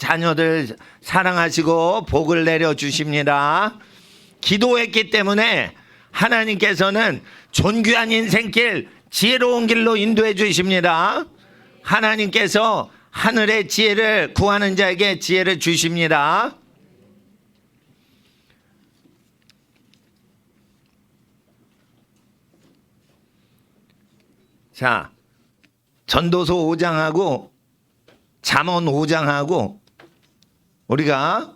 자녀들 사랑하시고 복을 내려주십니다. 기도했기 때문에 하나님께서는 존귀한 인생길, 지혜로운 길로 인도해 주십니다. 하나님께서 하늘의 지혜를 구하는 자에게 지혜를 주십니다. 자, 전도서 5장하고 잠언 5장하고 우리가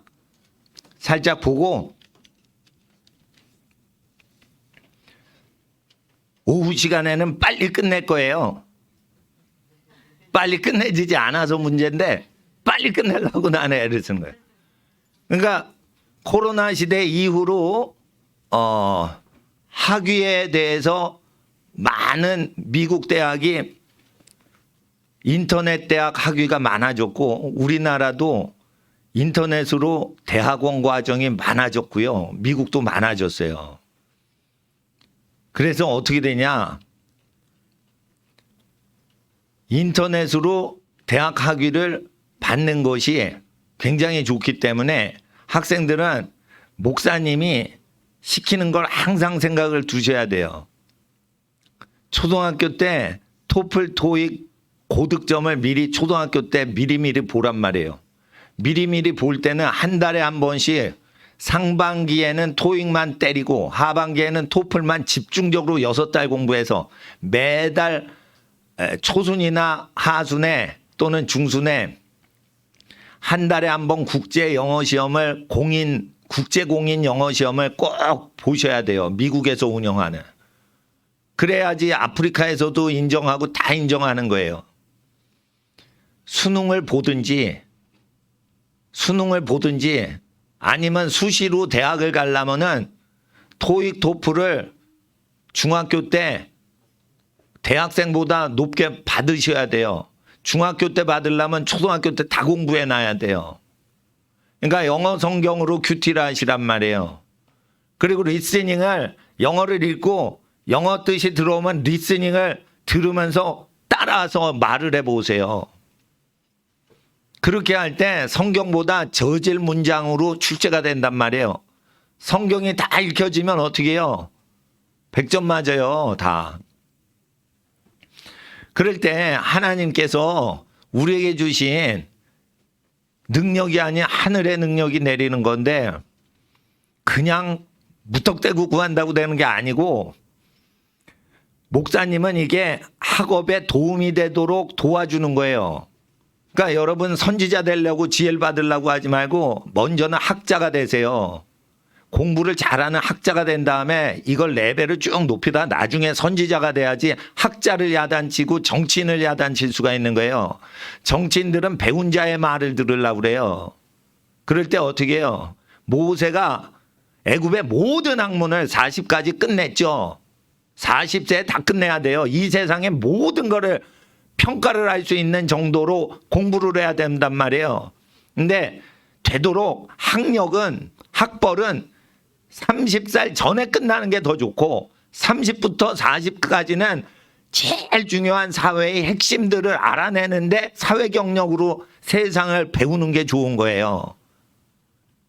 살짝 보고 오후 시간에는 빨리 끝낼 거예요. 빨리 끝내지지 않아서 문제인데 빨리 끝내려고 나는 애를 쓰는 거예요. 그러니까 코로나 시대 이후로 학위에 대해서 많은 미국 대학이 인터넷 대학 학위가 많아졌고 우리나라도 인터넷으로 대학원 과정이 많아졌고요. 미국도 많아졌어요. 그래서 어떻게 되냐? 인터넷으로 대학 학위를 받는 것이 굉장히 좋기 때문에 학생들은 목사님이 시키는 걸 항상 생각을 두셔야 돼요. 초등학교 때 토플, 토익 고득점을 미리 초등학교 때 미리미리 보란 말이에요. 미리미리 볼 때는 한 달에 한 번씩 상반기에는 토익만 때리고 하반기에는 토플만 집중적으로 6달 공부해서 매달 초순이나 하순에 또는 중순에 한 달에 한 번 국제 영어 시험을 국제 공인 영어 시험을 꼭 보셔야 돼요. 미국에서 운영하는. 그래야지 아프리카에서도 인정하고 다 인정하는 거예요. 수능을 보든지 아니면 수시로 대학을 가려면은 토익 토플을 중학교 때 대학생보다 높게 받으셔야 돼요. 중학교 때 받으려면 초등학교 때 다 공부해 놔야 돼요. 그러니까 영어 성경으로 큐티를 하시란 말이에요. 그리고 리스닝을 영어를 읽고 영어 뜻이 들어오면 리스닝을 들으면서 따라서 말을 해보세요. 그렇게 할 때 성경보다 저질 문장으로 출제가 된단 말이에요. 성경이 다 읽혀지면 어떻게 해요? 100점 맞아요, 다. 그럴 때 하나님께서 우리에게 주신 능력이 아닌 하늘의 능력이 내리는 건데 그냥 무턱대고 구한다고 되는 게 아니고 목사님은 이게 학업에 도움이 되도록 도와주는 거예요. 그러니까 여러분 선지자 되려고 지혜를 받으려고 하지 말고 먼저는 학자가 되세요. 공부를 잘하는 학자가 된 다음에 이걸 레벨을 쭉 높이다 나중에 선지자가 돼야지 학자를 야단치고 정치인을 야단칠 수가 있는 거예요. 정치인들은 배운 자의 말을 들으려고 그래요. 그럴 때 어떻게 해요? 모세가 애굽의 모든 학문을 40까지 끝냈죠. 40세에 다 끝내야 돼요. 이 세상의 모든 거를 평가를 할 수 있는 정도로 공부를 해야 된단 말이에요. 근데 되도록 학벌은 30살 전에 끝나는 게 더 좋고 30부터 40까지는 제일 중요한 사회의 핵심들을 알아내는데 사회 경력으로 세상을 배우는 게 좋은 거예요.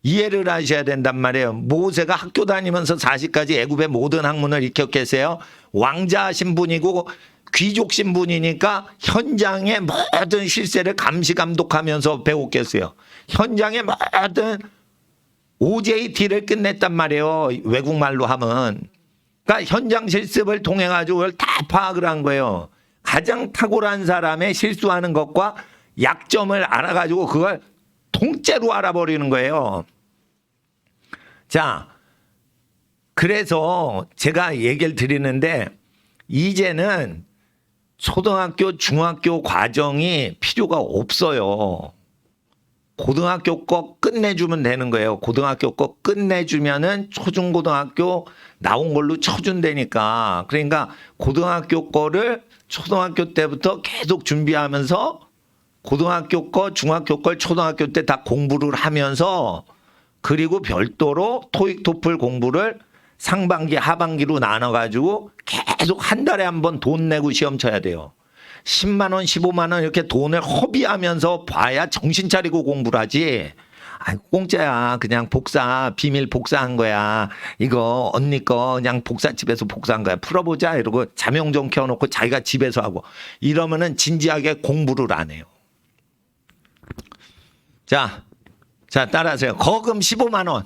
이해를 하셔야 된단 말이에요. 모세가 학교 다니면서 40까지 애굽의 모든 학문을 익혔겠어요? 왕자 신분이고 귀족 신분이니까 현장의 모든 실세를 감시 감독하면서 배웠겠어요. 현장의 모든 OJT를 끝냈단 말이에요. 외국말로 하면. 그러니까 현장 실습을 통해 가지고 그걸 다 파악을 한 거예요. 가장 탁월한 사람의 실수하는 것과 약점을 알아가지고 그걸 통째로 알아버리는 거예요. 자, 그래서 제가 얘기를 드리는데 이제는 초등학교, 중학교 과정이 필요가 없어요. 고등학교 거 끝내주면 되는 거예요. 고등학교 거 끝내주면은 초중고등학교 나온 걸로 쳐준다니까. 그러니까 고등학교 거를 초등학교 때부터 계속 준비하면서 고등학교 거, 중학교 걸 초등학교 때 다 공부를 하면서 그리고 별도로 토익, 토플 공부를 상반기, 하반기로 나눠가지고 계속 한 달에 한 번 돈 내고 시험 쳐야 돼요. 10만 원, 15만 원 이렇게 돈을 허비하면서 봐야 정신 차리고 공부를 하지. 아이, 공짜야. 그냥 복사, 비밀 복사한 거야. 이거 언니 거 그냥 복사집에서 복사한 거야. 풀어보자. 이러고 자명종 켜놓고 자기가 집에서 하고. 이러면은 진지하게 공부를 안 해요. 자, 따라하세요. 거금 15만 원.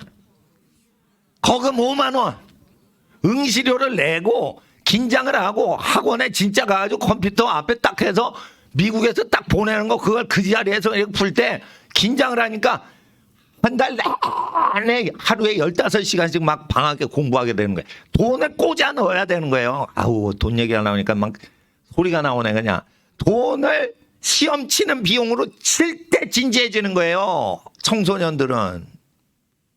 거금 5만 원. 응시료를 내고 긴장을 하고 학원에 진짜 가가지고 컴퓨터 앞에 딱 해서 미국에서 딱 보내는 거 그걸 그 자리에서 이렇게 풀 때 긴장을 하니까 한 달 내내 하루에 15시간씩 막 방학에 공부하게 되는 거예요. 돈을 꽂아 넣어야 되는 거예요. 아우, 돈 얘기가 나오니까 막 소리가 나오네. 그냥 돈을 시험 치는 비용으로 칠 때 진지해지는 거예요. 청소년들은.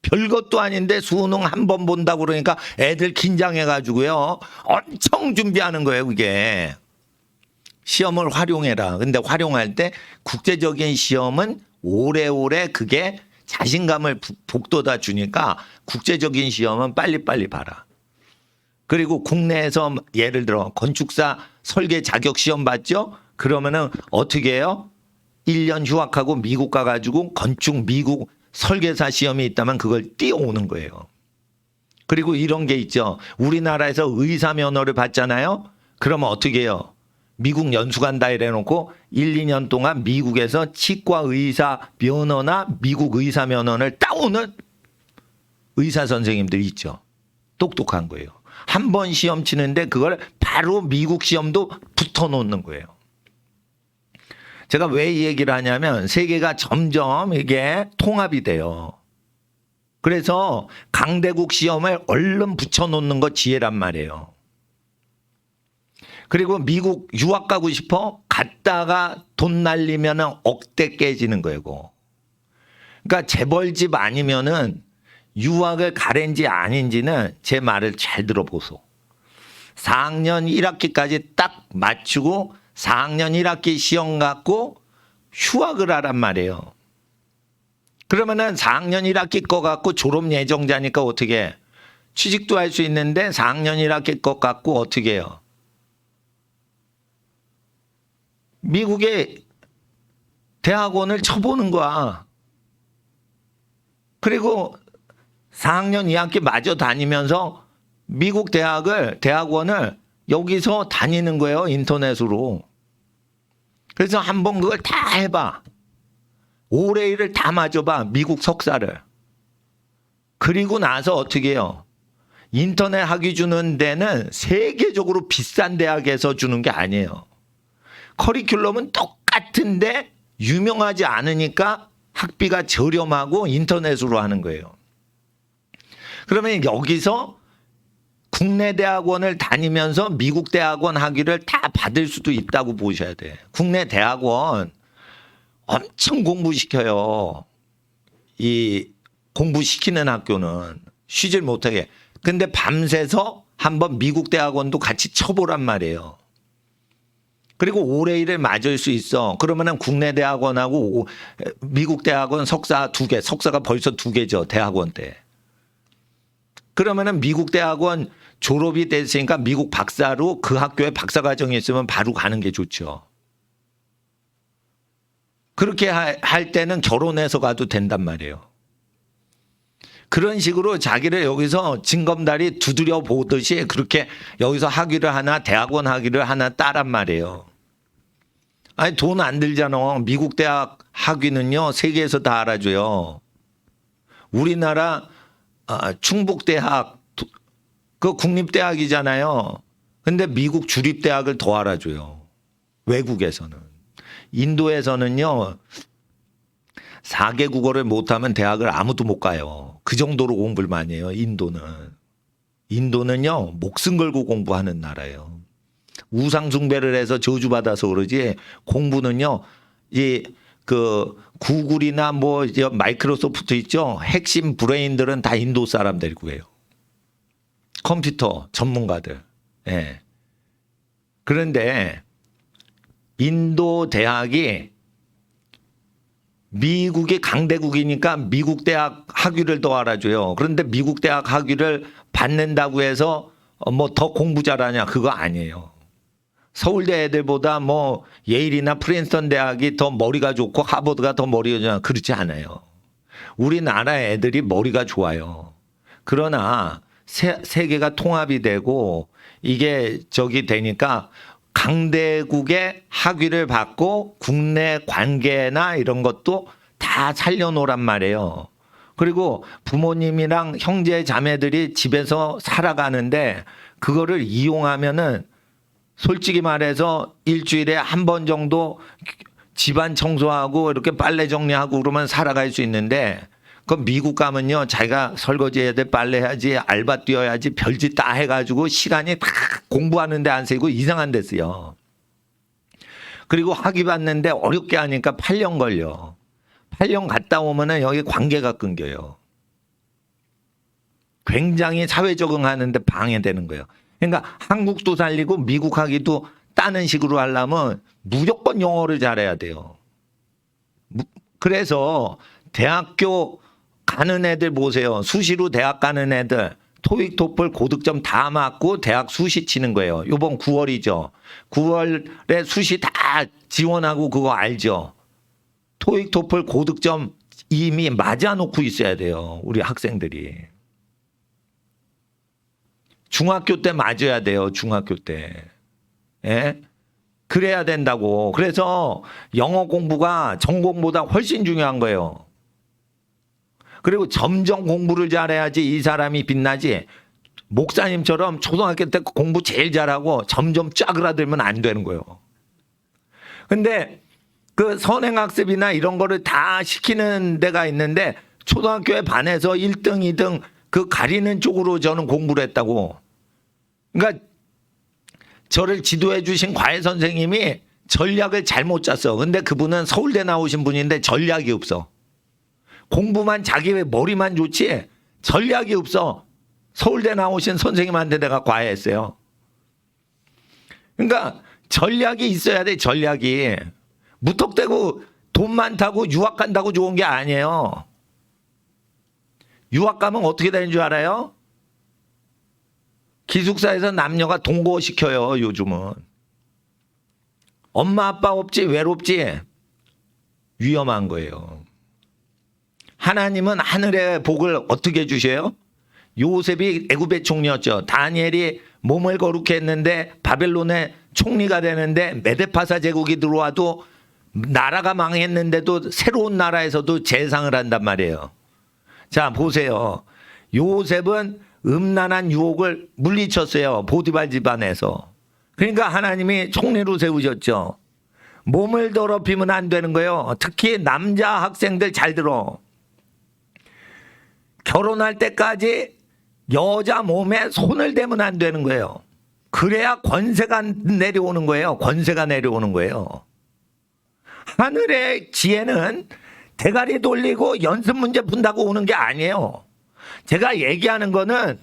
별것도 아닌데 수능 한 번 본다고 그러니까 애들 긴장해가지고요. 엄청 준비하는 거예요, 그게. 시험을 활용해라. 근데 활용할 때 국제적인 시험은 오래오래 그게 자신감을 북돋아 주니까 국제적인 시험은 빨리빨리 봐라. 그리고 국내에서 예를 들어 건축사 설계 자격 시험 봤죠? 그러면은 어떻게 해요? 1년 휴학하고 미국 가가지고 건축 미국 설계사 시험이 있다면 그걸 띄워오는 거예요. 그리고 이런 게 있죠. 우리나라에서 의사 면허를 받잖아요. 그러면 어떻게 해요? 미국 연수 간다 이래놓고 1, 2년 동안 미국에서 치과 의사 면허나 미국 의사 면허를 따오는 의사 선생님들이 있죠. 똑똑한 거예요. 한 번 시험 치는데 그걸 바로 미국 시험도 붙어 놓는 거예요. 제가 왜 이 얘기를 하냐면 세계가 점점 이게 통합이 돼요. 그래서 강대국 시험을 얼른 붙여놓는 거 지혜란 말이에요. 그리고 미국 유학 가고 싶어? 갔다가 돈 날리면 억대 깨지는 거예요. 그러니까 재벌집 아니면은 유학을 가랜지 아닌지는 제 말을 잘 들어보소. 4학년 1학기까지 딱 맞추고 4학년 1학기 시험 갖고 휴학을 하란 말이에요. 그러면은 4학년 1학기 거 갖고 졸업 예정자니까 어떻게 해? 취직도 할 수 있는데 4학년 1학기 거 갖고 어떻게 해요? 미국의 대학원을 쳐보는 거야. 그리고 4학년 2학기 마저 다니면서 미국 대학원을 여기서 다니는 거예요. 인터넷으로. 그래서 한번 그걸 다 해봐. 5레일을 다 맞아봐. 미국 석사를. 그리고 나서 어떻게 해요? 인터넷 학위 주는 데는 세계적으로 비싼 대학에서 주는 게 아니에요. 커리큘럼은 똑같은데 유명하지 않으니까 학비가 저렴하고 인터넷으로 하는 거예요. 그러면 여기서 국내 대학원을 다니면서 미국 대학원 학위를 다 받을 수도 있다고 보셔야 돼. 국내 대학원 엄청 공부시켜요. 이 공부시키는 학교는 쉬질 못하게. 근데 밤새서 한번 미국 대학원도 같이 쳐보란 말이에요. 그리고 5레일을 맞을 수 있어. 그러면은 국내 대학원하고 미국 대학원 석사 2개, 석사가 벌써 2개죠. 대학원 때. 그러면은 미국 대학원 졸업이 됐으니까 미국 박사로 그 학교에 박사 과정이 있으면 바로 가는 게 좋죠. 그렇게 할 때는 결혼해서 가도 된단 말이에요. 그런 식으로 자기를 여기서 징검다리 두드려 보듯이 그렇게 여기서 학위를 하나 대학원 학위를 하나 따란 말이에요. 아니 돈 안 들잖아. 미국 대학 학위는요 세계에서 다 알아줘요. 우리나라 충북대학 그 국립대학이잖아요. 근데 미국 주립대학을 더 알아줘요. 외국에서는. 인도에서는요 4개 국어를 못하면 대학을 아무도 못 가요. 그 정도로 공부를 많이 해요. 인도는요 목숨 걸고 공부하는 나라예요. 우상 숭배를 해서 저주받아서 그러지 공부는요 그 구글이나 뭐 마이크로소프트 있죠. 핵심 브레인들은 다 인도 사람들이고 해요. 컴퓨터 전문가들. 예. 그런데 인도 대학이 미국이 강대국이니까 미국 대학 학위를 더 알아줘요. 그런데 미국 대학 학위를 받는다고 해서 뭐 더 공부 잘하냐 그거 아니에요. 서울대 애들보다 뭐 예일이나 프린스턴 대학이 더 머리가 좋고 하버드가 더 머리가 좋아. 그렇지 않아요. 우리나라 애들이 머리가 좋아요. 그러나 세계가 통합이 되고 이게 저기 되니까 강대국의 학위를 받고 국내 관계나 이런 것도 다 살려놓으란 말이에요. 그리고 부모님이랑 형제 자매들이 집에서 살아가는데 그거를 이용하면은 솔직히 말해서 일주일에 한 번 정도 집안 청소하고 이렇게 빨래 정리하고 그러면 살아갈 수 있는데 그 미국 가면요 자기가 설거지 해야 돼, 빨래 해야지, 알바 뛰어야지, 별짓 다 해가지고 시간이 다 공부하는데 안 쓰이고 이상한 데 쓰여. 그리고 학위 받는데 어렵게 하니까 8년 걸려. 8년 갔다 오면은 여기 관계가 끊겨요. 굉장히 사회 적응하는데 방해되는 거예요. 그러니까 한국도 살리고 미국 학위도 따는 식으로 하려면 무조건 영어를 잘해야 돼요. 그래서 대학교 가는 애들 보세요. 수시로 대학 가는 애들 토익 토플 고득점 다 맞고 대학 수시 치는 거예요. 이번 9월이죠. 9월에 수시 다 지원하고 그거 알죠. 토익 토플 고득점 이미 맞아놓고 있어야 돼요. 우리 학생들이. 중학교 때 맞아야 돼요. 중학교 때. 예? 그래야 된다고. 그래서 영어 공부가 전공보다 훨씬 중요한 거예요. 그리고 점점 공부를 잘해야지 이 사람이 빛나지. 목사님처럼 초등학교 때 공부 제일 잘하고 점점 짜그라들면 안 되는 거예요. 근데 그 선행학습이나 이런 거를 다 시키는 데가 있는데 초등학교에 반해서 1등, 2등 그 가리는 쪽으로 저는 공부를 했다고. 그러니까 저를 지도해 주신 과외 선생님이 전략을 잘못 짰어. 근데 그분은 서울대 나오신 분인데 전략이 없어. 공부만 자기 머리만 좋지 전략이 없어. 서울대 나오신 선생님한테 내가 과외했어요. 그러니까 전략이 있어야 돼. 전략이. 무턱대고 돈 많다고 유학 간다고 좋은 게 아니에요. 유학 가면 어떻게 되는 줄 알아요? 기숙사에서 남녀가 동거시켜요. 요즘은. 엄마 아빠 없지 외롭지 위험한 거예요. 하나님은 하늘의 복을 어떻게 주셔요? 요셉이 애굽의 총리였죠. 다니엘이 몸을 거룩히 했는데 바벨론의 총리가 되는데 메데파사 제국이 들어와도 나라가 망했는데도 새로운 나라에서도 재상을 한단 말이에요. 자 보세요. 요셉은 음란한 유혹을 물리쳤어요. 보디발 집안에서. 그러니까 하나님이 총리로 세우셨죠. 몸을 더럽히면 안 되는 거예요. 특히 남자 학생들 잘 들어. 결혼할 때까지 여자 몸에 손을 대면 안 되는 거예요. 그래야 권세가 내려오는 거예요. 권세가 내려오는 거예요. 하늘의 지혜는 대가리 돌리고 연습 문제 푼다고 오는 게 아니에요. 제가 얘기하는 거는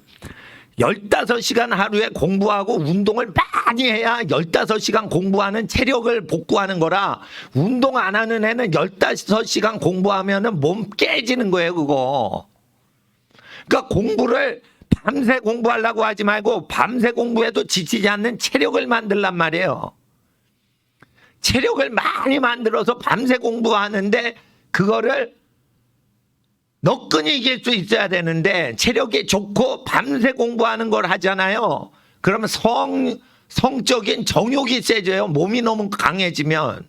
15시간 하루에 공부하고 운동을 많이 해야 15시간 공부하는 체력을 복구하는 거라 운동 안 하는 애는 15시간 공부하면 몸 깨지는 거예요. 그거. 그러니까 공부를 밤새 공부하려고 하지 말고 밤새 공부해도 지치지 않는 체력을 만들란 말이에요. 체력을 많이 만들어서 밤새 공부하는데 그거를 너끈히 이길 수 있어야 되는데 체력이 좋고 밤새 공부하는 걸 하잖아요. 그러면 성적인 정욕이 세져요. 몸이 너무 강해지면.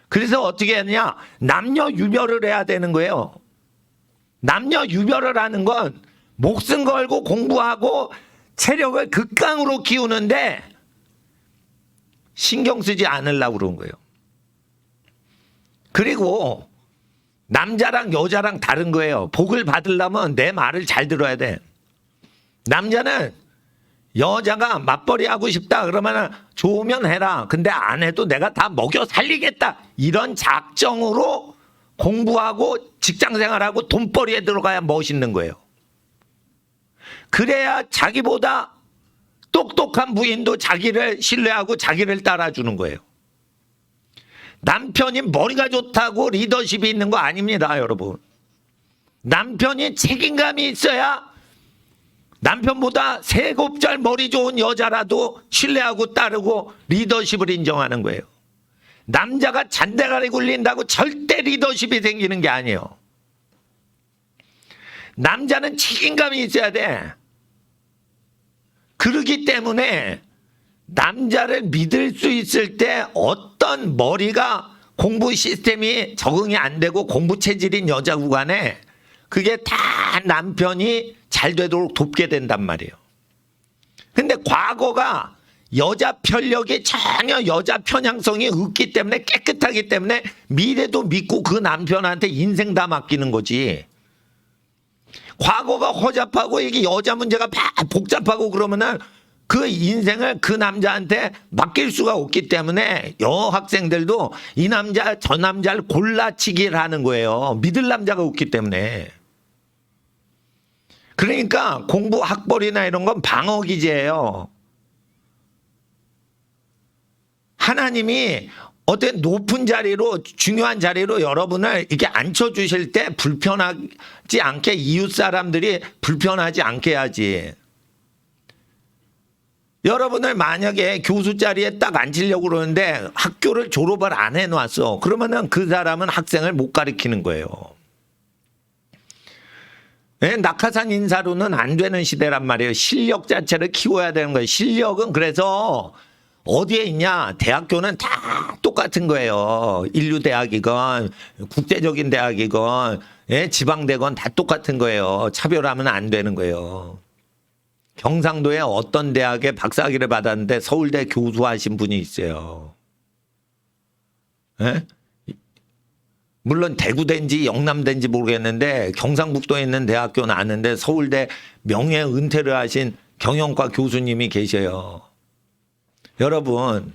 그래서 어떻게 하느냐. 남녀 유별을 해야 되는 거예요. 남녀 유별을 하는 건 목숨 걸고 공부하고 체력을 극강으로 키우는데 신경 쓰지 않으려고 그런 거예요. 그리고 남자랑 여자랑 다른 거예요. 복을 받으려면 내 말을 잘 들어야 돼. 남자는 여자가 맞벌이 하고 싶다 그러면 좋으면 해라. 근데 안 해도 내가 다 먹여 살리겠다. 이런 작정으로 공부하고 직장생활하고 돈벌이에 들어가야 멋있는 거예요. 그래야 자기보다 똑똑한 부인도 자기를 신뢰하고 자기를 따라주는 거예요. 남편이 머리가 좋다고 리더십이 있는 거 아닙니다, 여러분. 남편이 책임감이 있어야 남편보다 3곱절 머리 좋은 여자라도 신뢰하고 따르고 리더십을 인정하는 거예요. 남자가 잔대가리 굴린다고 절대 리더십이 생기는 게 아니에요. 남자는 책임감이 있어야 돼. 그러기 때문에 남자를 믿을 수 있을 때 어떤 머리가 공부 시스템이 적응이 안 되고 공부 체질인 여자 구간에 그게 다 남편이 잘 되도록 돕게 된단 말이에요. 근데 과거가 여자 편력이 전혀 여자 편향성이 없기 때문에 깨끗하기 때문에 미래도 믿고 그 남편한테 인생 다 맡기는 거지. 과거가 허잡하고 이게 여자 문제가 복잡하고 그러면은 그 인생을 그 남자한테 맡길 수가 없기 때문에 여학생들도 이 남자 저 남자를 골라치기를 하는 거예요. 믿을 남자가 없기 때문에. 그러니까 공부 학벌이나 이런 건 방어기제예요. 하나님이 어떤 높은 자리로 중요한 자리로 여러분을 이렇게 앉혀주실 때 불편하지 않게 이웃 사람들이 불편하지 않게 해야지. 여러분을 만약에 교수 자리에 딱 앉히려고 그러는데 학교를 졸업을 안 해놨어. 그러면은 그 사람은 학생을 못 가르치는 거예요. 네, 낙하산 인사로는 안 되는 시대란 말이에요. 실력 자체를 키워야 되는 거예요. 실력은 그래서 어디에 있냐? 대학교는 다 똑같은 거예요. 인류대학이건 국제적인 대학이건 지방대건 다 똑같은 거예요. 차별하면 안 되는 거예요. 경상도에 어떤 대학에 박사학위를 받았는데 서울대 교수하신 분이 있어요. 예? 물론 대구대인지 영남대인지 모르겠는데 경상북도에 있는 대학교는 아는데 서울대 명예 은퇴를 하신 경영과 교수님이 계셔요. 여러분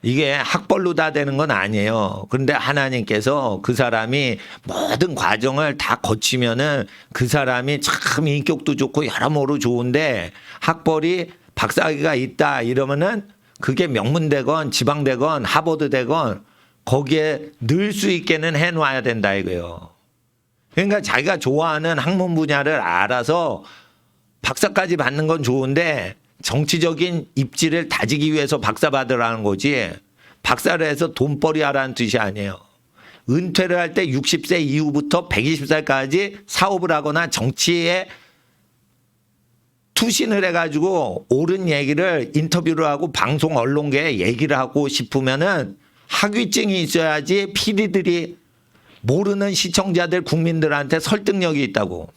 이게 학벌로 다 되는 건 아니에요. 그런데 하나님께서 그 사람이 모든 과정을 다 거치면은 그 사람이 참 인격도 좋고 여러모로 좋은데 학벌이 박사학위가 있다 이러면은 그게 명문대건 지방대건 하버드대건 거기에 늘 수 있게는 해놔야 된다 이거예요. 그러니까 자기가 좋아하는 학문 분야를 알아서 박사까지 받는 건 좋은데 정치적인 입지를 다지기 위해서 박사 받으라는 거지 박사를 해서 돈벌이 하라는 뜻이 아니에요. 은퇴를 할 때 60세 이후부터 120살까지 사업을 하거나 정치에 투신을 해가지고 옳은 얘기를 인터뷰를 하고 방송 언론계에 얘기를 하고 싶으면은 학위증이 있어야지 PD들이 모르는 시청자들 국민들한테 설득력이 있다고.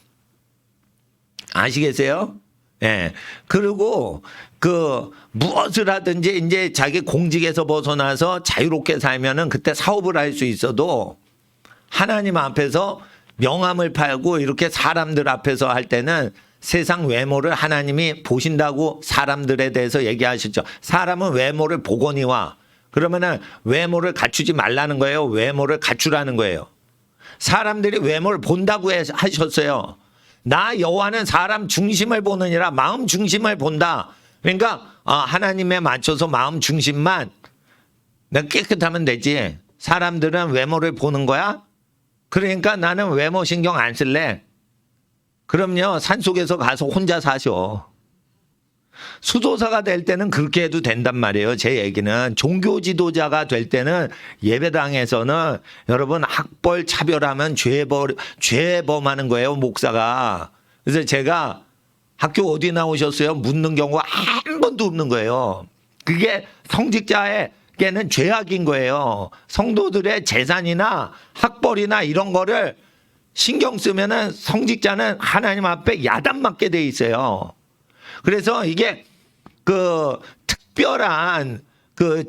아시겠어요? 예. 그리고 무엇을 하든지 이제 자기 공직에서 벗어나서 자유롭게 살면은 그때 사업을 할 수 있어도 하나님 앞에서 명함을 팔고 이렇게 사람들 앞에서 할 때는 세상 외모를 하나님이 보신다고 사람들에 대해서 얘기하셨죠. 사람은 외모를 보거니와 그러면은 외모를 갖추지 말라는 거예요. 외모를 갖추라는 거예요. 사람들이 외모를 본다고 하셨어요. 나 여호와는 사람 중심을 보느니라 마음 중심을 본다. 그러니까 하나님에 맞춰서 마음 중심만 내가 깨끗하면 되지. 사람들은 외모를 보는 거야? 그러니까 나는 외모 신경 안 쓸래. 그럼요. 산속에서 가서 혼자 사셔. 수도사가 될 때는 그렇게 해도 된단 말이에요. 제 얘기는 종교 지도자가 될 때는 예배당에서는 여러분 학벌 차별하면 죄범하는 거예요. 목사가. 그래서 제가 학교 어디 나오셨어요? 묻는 경우가 한 번도 없는 거예요. 그게 성직자에게는 죄악인 거예요. 성도들의 재산이나 학벌이나 이런 거를 신경 쓰면은 성직자는 하나님 앞에 야단 맞게 돼 있어요. 그래서 이게 특별한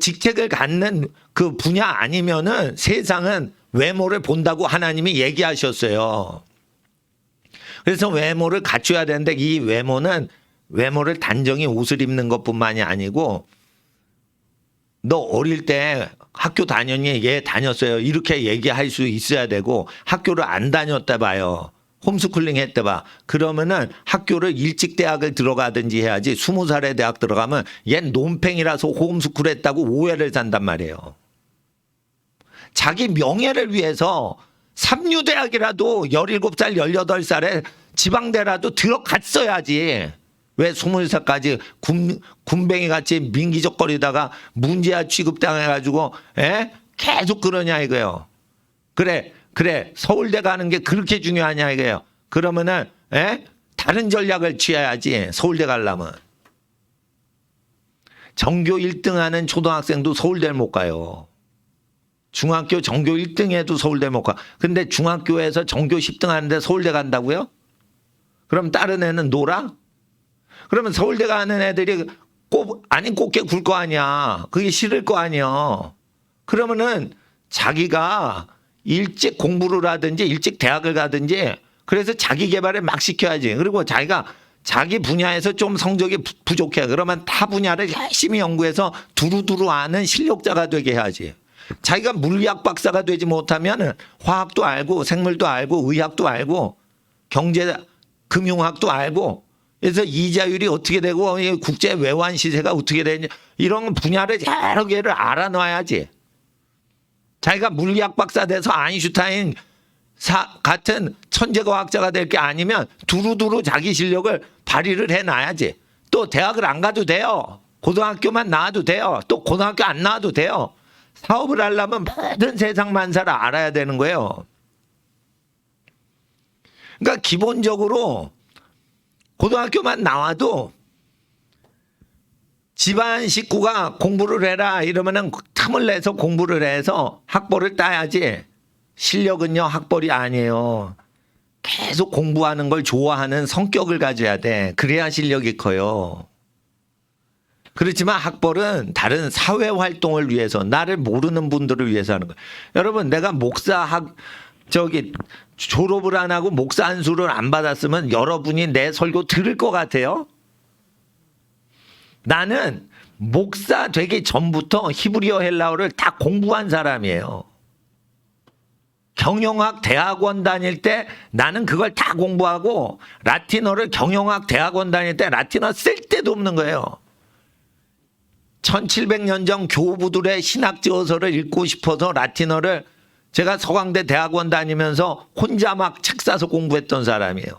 직책을 갖는 그 분야 아니면은 세상은 외모를 본다고 하나님이 얘기하셨어요. 그래서 외모를 갖춰야 되는데 이 외모를 단정히 옷을 입는 것뿐만이 아니고 너 어릴 때 학교 다녔니? 예, 다녔어요. 이렇게 얘기할 수 있어야 되고 학교를 안 다녔다 봐요. 홈스쿨링 했다 봐. 그러면은 학교를 일찍 대학을 들어가든지 해야지 20살에 대학 들어가면 얜 논팽이라서 홈스쿨 했다고 오해를 산단 말이에요. 자기 명예를 위해서 삼류대학이라도 17살, 18살에 지방대라도 들어갔어야지. 왜 20살까지 군뱅이 같이 민기적거리다가 문제아 취급당해가지고 계속 그러냐 이거예요. 그래 서울대 가는 게 그렇게 중요하냐 이거예요. 그러면은 다른 전략을 취해야지. 서울대 가려면 전교 1등하는 초등학생도 서울대를 못 가요. 중학교 전교 1등해도 서울대 못 가. 근데 중학교에서 전교 10등 하는데 서울대 간다고요? 그럼 다른 애는 놀아? 그러면 서울대 가는 애들이 곱게 굴 거 아니야. 그게 싫을 거 아니야. 그러면은 자기가 일찍 공부를 하든지 일찍 대학을 가든지 그래서 자기 개발을 막 시켜야지. 그리고 자기가 자기 분야에서 좀 성적이 부족해. 그러면 타 분야를 열심히 연구해서 두루두루 아는 실력자가 되게 해야지. 자기가 물리학 박사가 되지 못하면 화학도 알고 생물도 알고 의학도 알고 경제 금융학도 알고 그래서 이자율이 어떻게 되고 국제 외환 시세가 어떻게 되는지 이런 분야를 여러 개를 알아놔야지. 자기가 물리학 박사 돼서 아인슈타인 같은 천재과학자가 될 게 아니면 두루두루 자기 실력을 발휘를 해놔야지. 또 대학을 안 가도 돼요. 고등학교만 나와도 돼요. 또 고등학교 안 나와도 돼요. 사업을 하려면 모든 세상 만사를 알아야 되는 거예요. 그러니까 기본적으로 고등학교만 나와도 집안 식구가 공부를 해라 이러면은 틈을 내서 공부를 해서 학벌을 따야지. 실력은요 학벌이 아니에요. 계속 공부하는 걸 좋아하는 성격을 가져야 돼. 그래야 실력이 커요. 그렇지만 학벌은 다른 사회 활동을 위해서 나를 모르는 분들을 위해서 하는 거예요. 여러분 내가 졸업을 안 하고 목사 안수를 안 받았으면 여러분이 내 설교 들을 것 같아요? 나는 목사 되기 전부터 히브리어 헬라어를 다 공부한 사람이에요. 경영학 대학원 다닐 때 나는 그걸 다 공부하고 라틴어를 경영학 대학원 다닐 때 라틴어 쓸 데도 없는 거예요. 1700년 전 교부들의 신학저서를 읽고 싶어서 라틴어를 제가 서강대 대학원 다니면서 혼자 막 책 사서 공부했던 사람이에요.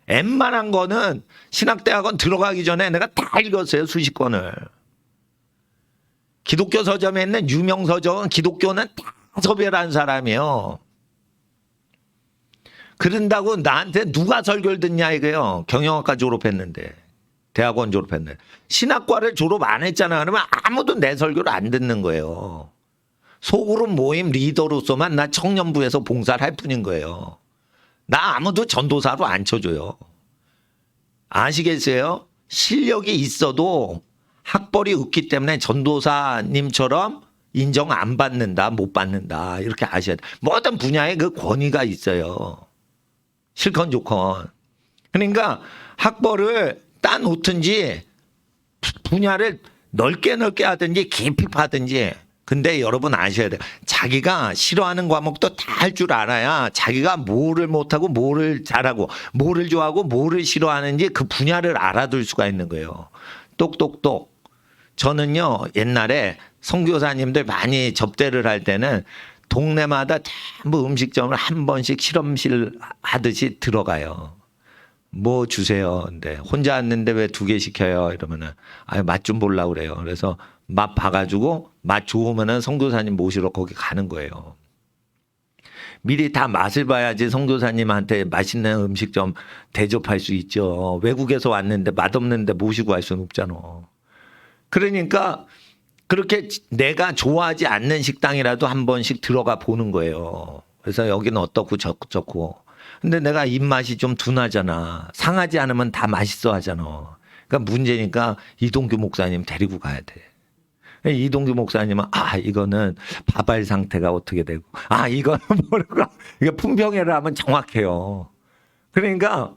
웬만한 거는 신학대학원 들어가기 전에 내가 다 읽었어요. 수십 권을. 기독교 서점에 있는 유명 서적은 기독교는 다 섭외한 사람이에요. 그런다고 나한테 누가 설교를 듣냐 이거예요. 경영학과 졸업했는데. 대학원 졸업했는데. 신학과를 졸업 안 했잖아. 그러면 아무도 내 설교를 안 듣는 거예요. 소그룹 모임 리더로서만 나 청년부에서 봉사를 할 뿐인 거예요. 나 아무도 전도사로 안 쳐줘요. 아시겠어요? 실력이 있어도 학벌이 없기 때문에 전도사님처럼 인정 안 받는다, 못 받는다. 이렇게 아셔야 돼. 모든 분야에 그 권위가 있어요. 실컷 좋건. 그러니까 학벌을 따놓든지 분야를 넓게 하든지 깊이 파든지. 근데 여러분 아셔야 돼요. 자기가 싫어하는 과목도 다 할 줄 알아야 자기가 뭐를 못하고 뭐를 잘하고 뭐를 좋아하고 뭐를 싫어하는지 그 분야를 알아둘 수가 있는 거예요. 똑똑똑. 저는요 옛날에 선교사님들 많이 접대를 할 때는 동네마다 전부 음식점을 한 번씩 실험실 하듯이 들어가요. 뭐 주세요. 근데 혼자 왔는데 왜 2개 시켜요? 이러면은 맛 좀 보려고 그래요. 그래서 맛 봐가지고 맛 좋으면은 선교사님 모시러 거기 가는 거예요. 미리 다 맛을 봐야지 선교사님한테 맛있는 음식점 대접할 수 있죠. 외국에서 왔는데 맛없는데 모시고 갈 수는 없잖아. 그러니까 그렇게 내가 좋아하지 않는 식당이라도 한 번씩 들어가 보는 거예요. 그래서 여기는 어떻고 저렇고. 근데 내가 입맛이 좀 둔하잖아. 상하지 않으면 다 맛있어 하잖아. 그러니까 문제니까 이동규 목사님 데리고 가야 돼. 이동규 목사님은 이거는 밥알 상태가 어떻게 되고 이거는 모르고 이거 품평회를 하면 정확해요. 그러니까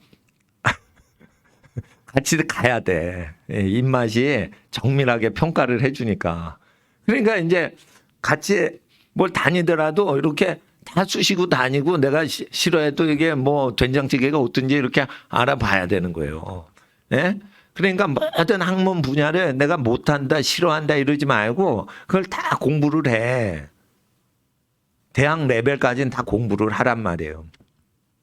같이 가야 돼. 입맛이 정밀하게 평가를 해주니까. 그러니까 이제 같이 뭘 다니더라도 이렇게 다 쑤시고 다니고 내가 싫어해도 이게 뭐 된장찌개가 어떤지 이렇게 알아봐야 되는 거예요. 예? 그러니까 모든 학문 분야를 내가 못한다, 싫어한다 이러지 말고 그걸 다 공부를 해. 대학 레벨까지는 다 공부를 하란 말이에요.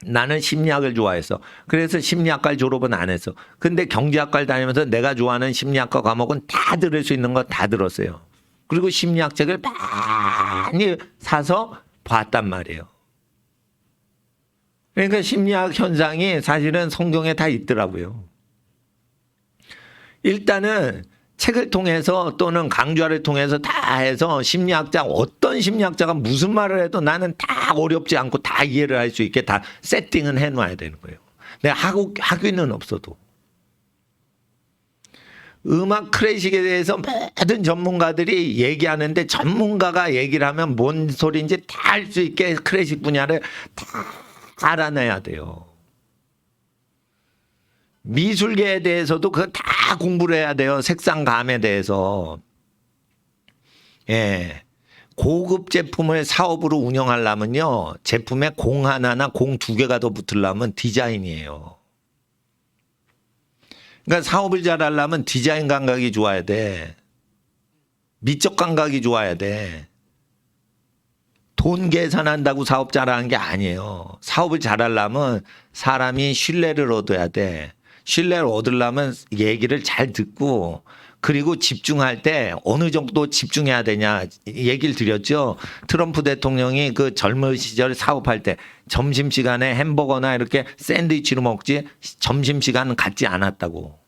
나는 심리학을 좋아했어. 그래서 심리학과 졸업은 안 했어. 근데 경제학과를 다니면서 내가 좋아하는 심리학과 과목은 다 들을 수 있는 거 다 들었어요. 그리고 심리학 책을 많이 사서 봤단 말이에요. 그러니까 심리학 현상이 사실은 성경에 다 있더라고요. 일단은 책을 통해서 또는 강좌를 통해서 다 해서 심리학자, 어떤 심리학자가 무슨 말을 해도 나는 다 어렵지 않고 다 이해를 할 수 있게 다 세팅은 해놔야 되는 거예요. 내가 학위는 없어도. 음악 클래식에 대해서 모든 전문가들이 얘기하는데 전문가가 얘기를 하면 뭔 소리인지 다 알 수 있게 클래식 분야를 다 알아내야 돼요. 미술계에 대해서도 그거 다 공부를 해야 돼요. 색상감에 대해서. 예. 고급 제품을 사업으로 운영하려면요. 제품에 공 하나나 공 두 개가 더 붙으려면 디자인이에요. 그러니까 사업을 잘 하려면 디자인 감각이 좋아야 돼. 미적 감각이 좋아야 돼. 돈 계산한다고 사업 잘하는 게 아니에요. 사업을 잘 하려면 사람이 신뢰를 얻어야 돼. 신뢰를 얻으려면 얘기를 잘 듣고 그리고 집중할 때 어느 정도 집중해야 되냐 얘기를 드렸죠. 트럼프 대통령이 그 젊은 시절 사업할 때 점심시간에 햄버거나 이렇게 샌드위치로 먹지 점심시간은 갖지 않았다고.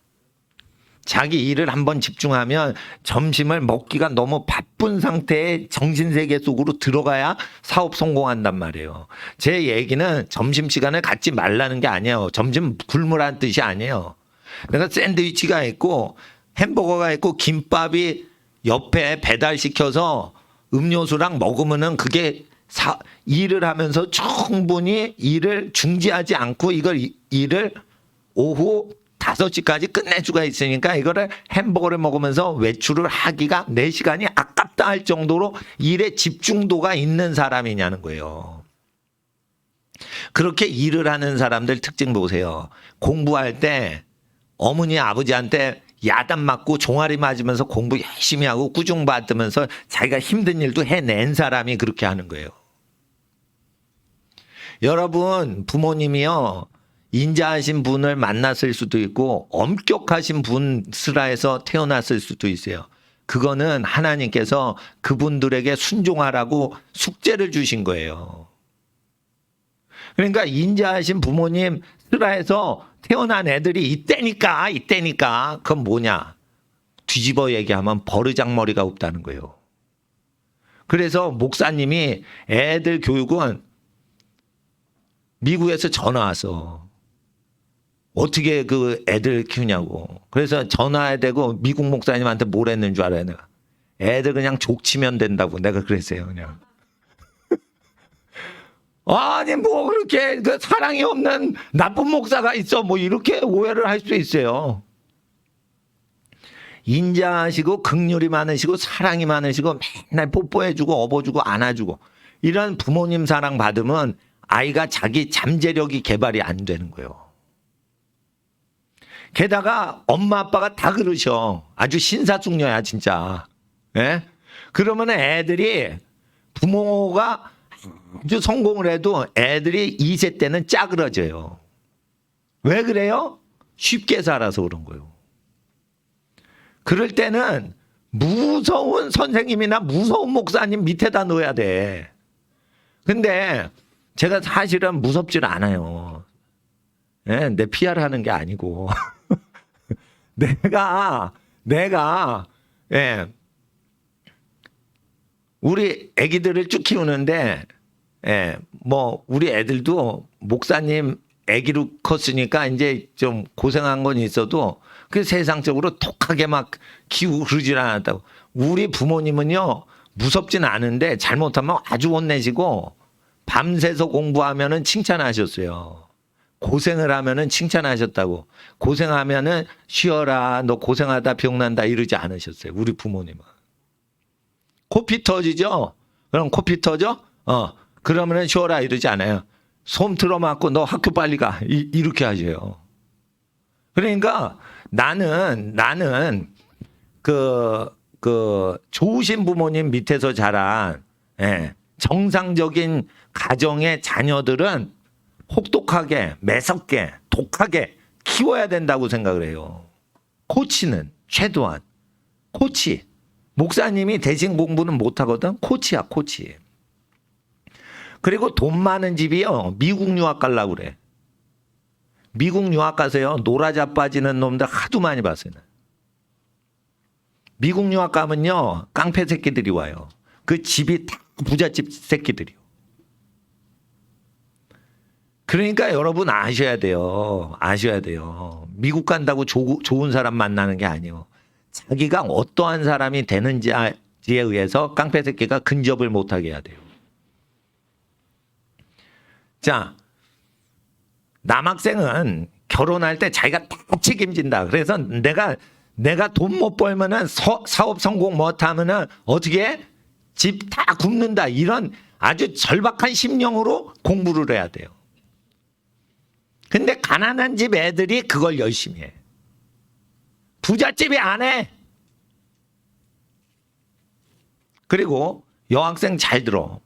자기 일을 한번 집중하면 점심을 먹기가 너무 바쁜 상태의 정신세계 속으로 들어가야 사업 성공한단 말이에요. 제 얘기는 점심시간을 갖지 말라는 게 아니에요. 점심 굶으라는 뜻이 아니에요. 내가 샌드위치가 있고 햄버거가 있고 김밥이 옆에 배달시켜서 음료수랑 먹으면은 그게 일을 하면서 충분히 일을 중지하지 않고 일을 오후 5시까지 끝낼 수가 있으니까 이거를 햄버거를 먹으면서 외출을 하기가 내 시간이 아깝다 할 정도로 일에 집중도가 있는 사람이냐는 거예요. 그렇게 일을 하는 사람들 특징 보세요. 공부할 때 어머니 아버지한테 야단 맞고 종아리 맞으면서 공부 열심히 하고 꾸중 받으면서 자기가 힘든 일도 해낸 사람이 그렇게 하는 거예요. 여러분 부모님이요. 인자하신 분을 만났을 수도 있고 엄격하신 분 슬하에서 태어났을 수도 있어요. 그거는 하나님께서 그분들에게 순종하라고 숙제를 주신 거예요. 그러니까 인자하신 부모님 슬하에서 태어난 애들이 이때니까 그건 뭐냐? 뒤집어 얘기하면 버르장머리가 없다는 거예요. 그래서 목사님이 애들 교육은 미국에서 전화 와서 어떻게 그 애들 키우냐고. 그래서 전화해대고 미국 목사님한테 뭘 했는 줄 알아요, 내가. 애들 그냥 족치면 된다고 내가 그랬어요, 그냥. 아니, 뭐 그렇게 그 사랑이 없는 나쁜 목사가 있어. 뭐 이렇게 오해를 할 수 있어요. 인자하시고 긍휼이 많으시고 사랑이 많으시고 맨날 뽀뽀해주고 업어주고 안아주고 이런 부모님 사랑 받으면 아이가 자기 잠재력이 개발이 안 되는 거예요. 게다가 엄마 아빠가 다 그러셔. 아주 신사숙녀야 진짜. 예? 그러면 애들이 부모가 아주 성공을 해도 애들이 2세 때는 짜그러져요. 왜 그래요? 쉽게 살아서 그런 거예요. 그럴 때는 무서운 선생님이나 무서운 목사님 밑에다 넣어야 돼. 근데 제가 사실은 무섭질 않아요. 예, 내 PR 하는 게 아니고. 내가, 예, 우리 애기들을 쭉 키우는데, 예, 뭐, 우리 애들도 목사님 애기로 컸으니까 이제 좀 고생한 건 있어도 그 세상적으로 독하게 막 키우고 그러질 않았다고. 우리 부모님은요, 무섭진 않은데 잘못하면 아주 혼내시고 밤새서 공부하면은 칭찬하셨어요. 고생을 하면은 칭찬하셨다고. 고생하면은 쉬어라. 너 고생하다 병난다 이러지 않으셨어요. 우리 부모님은. 코피 터지죠? 그럼 코피 터져? 그러면은 쉬어라 이러지 않아요. 솜 틀어맞고 너 학교 빨리 가. 이렇게 하셔요. 그러니까 나는 좋으신 부모님 밑에서 자란, 예, 정상적인 가정의 자녀들은 혹독하게, 매섭게, 독하게 키워야 된다고 생각을 해요. 코치는 최도한. 코치. 목사님이 대신 공부는 못하거든. 코치야, 코치. 그리고 돈 많은 집이요. 미국 유학 가려고 그래. 미국 유학 가서요. 노라자빠지는 놈들 하도 많이 봤어요. 미국 유학 가면요. 깡패 새끼들이 와요. 그 집이 다 부잣집 새끼들이요. 그러니까 여러분 아셔야 돼요. 아셔야 돼요. 미국 간다고 좋은 사람 만나는 게 아니에요. 자기가 어떠한 사람이 되는지에 의해서 깡패 새끼가 근접을 못하게 해야 돼요. 자, 남학생은 결혼할 때 자기가 다 책임진다. 그래서 내가 돈 못 벌면은 사업 성공 못 하면은 어떻게 집 다 굶는다. 이런 아주 절박한 심령으로 공부를 해야 돼요. 근데 가난한 집 애들이 그걸 열심히 해. 부잣집이 안 해. 그리고 여학생 잘 들어.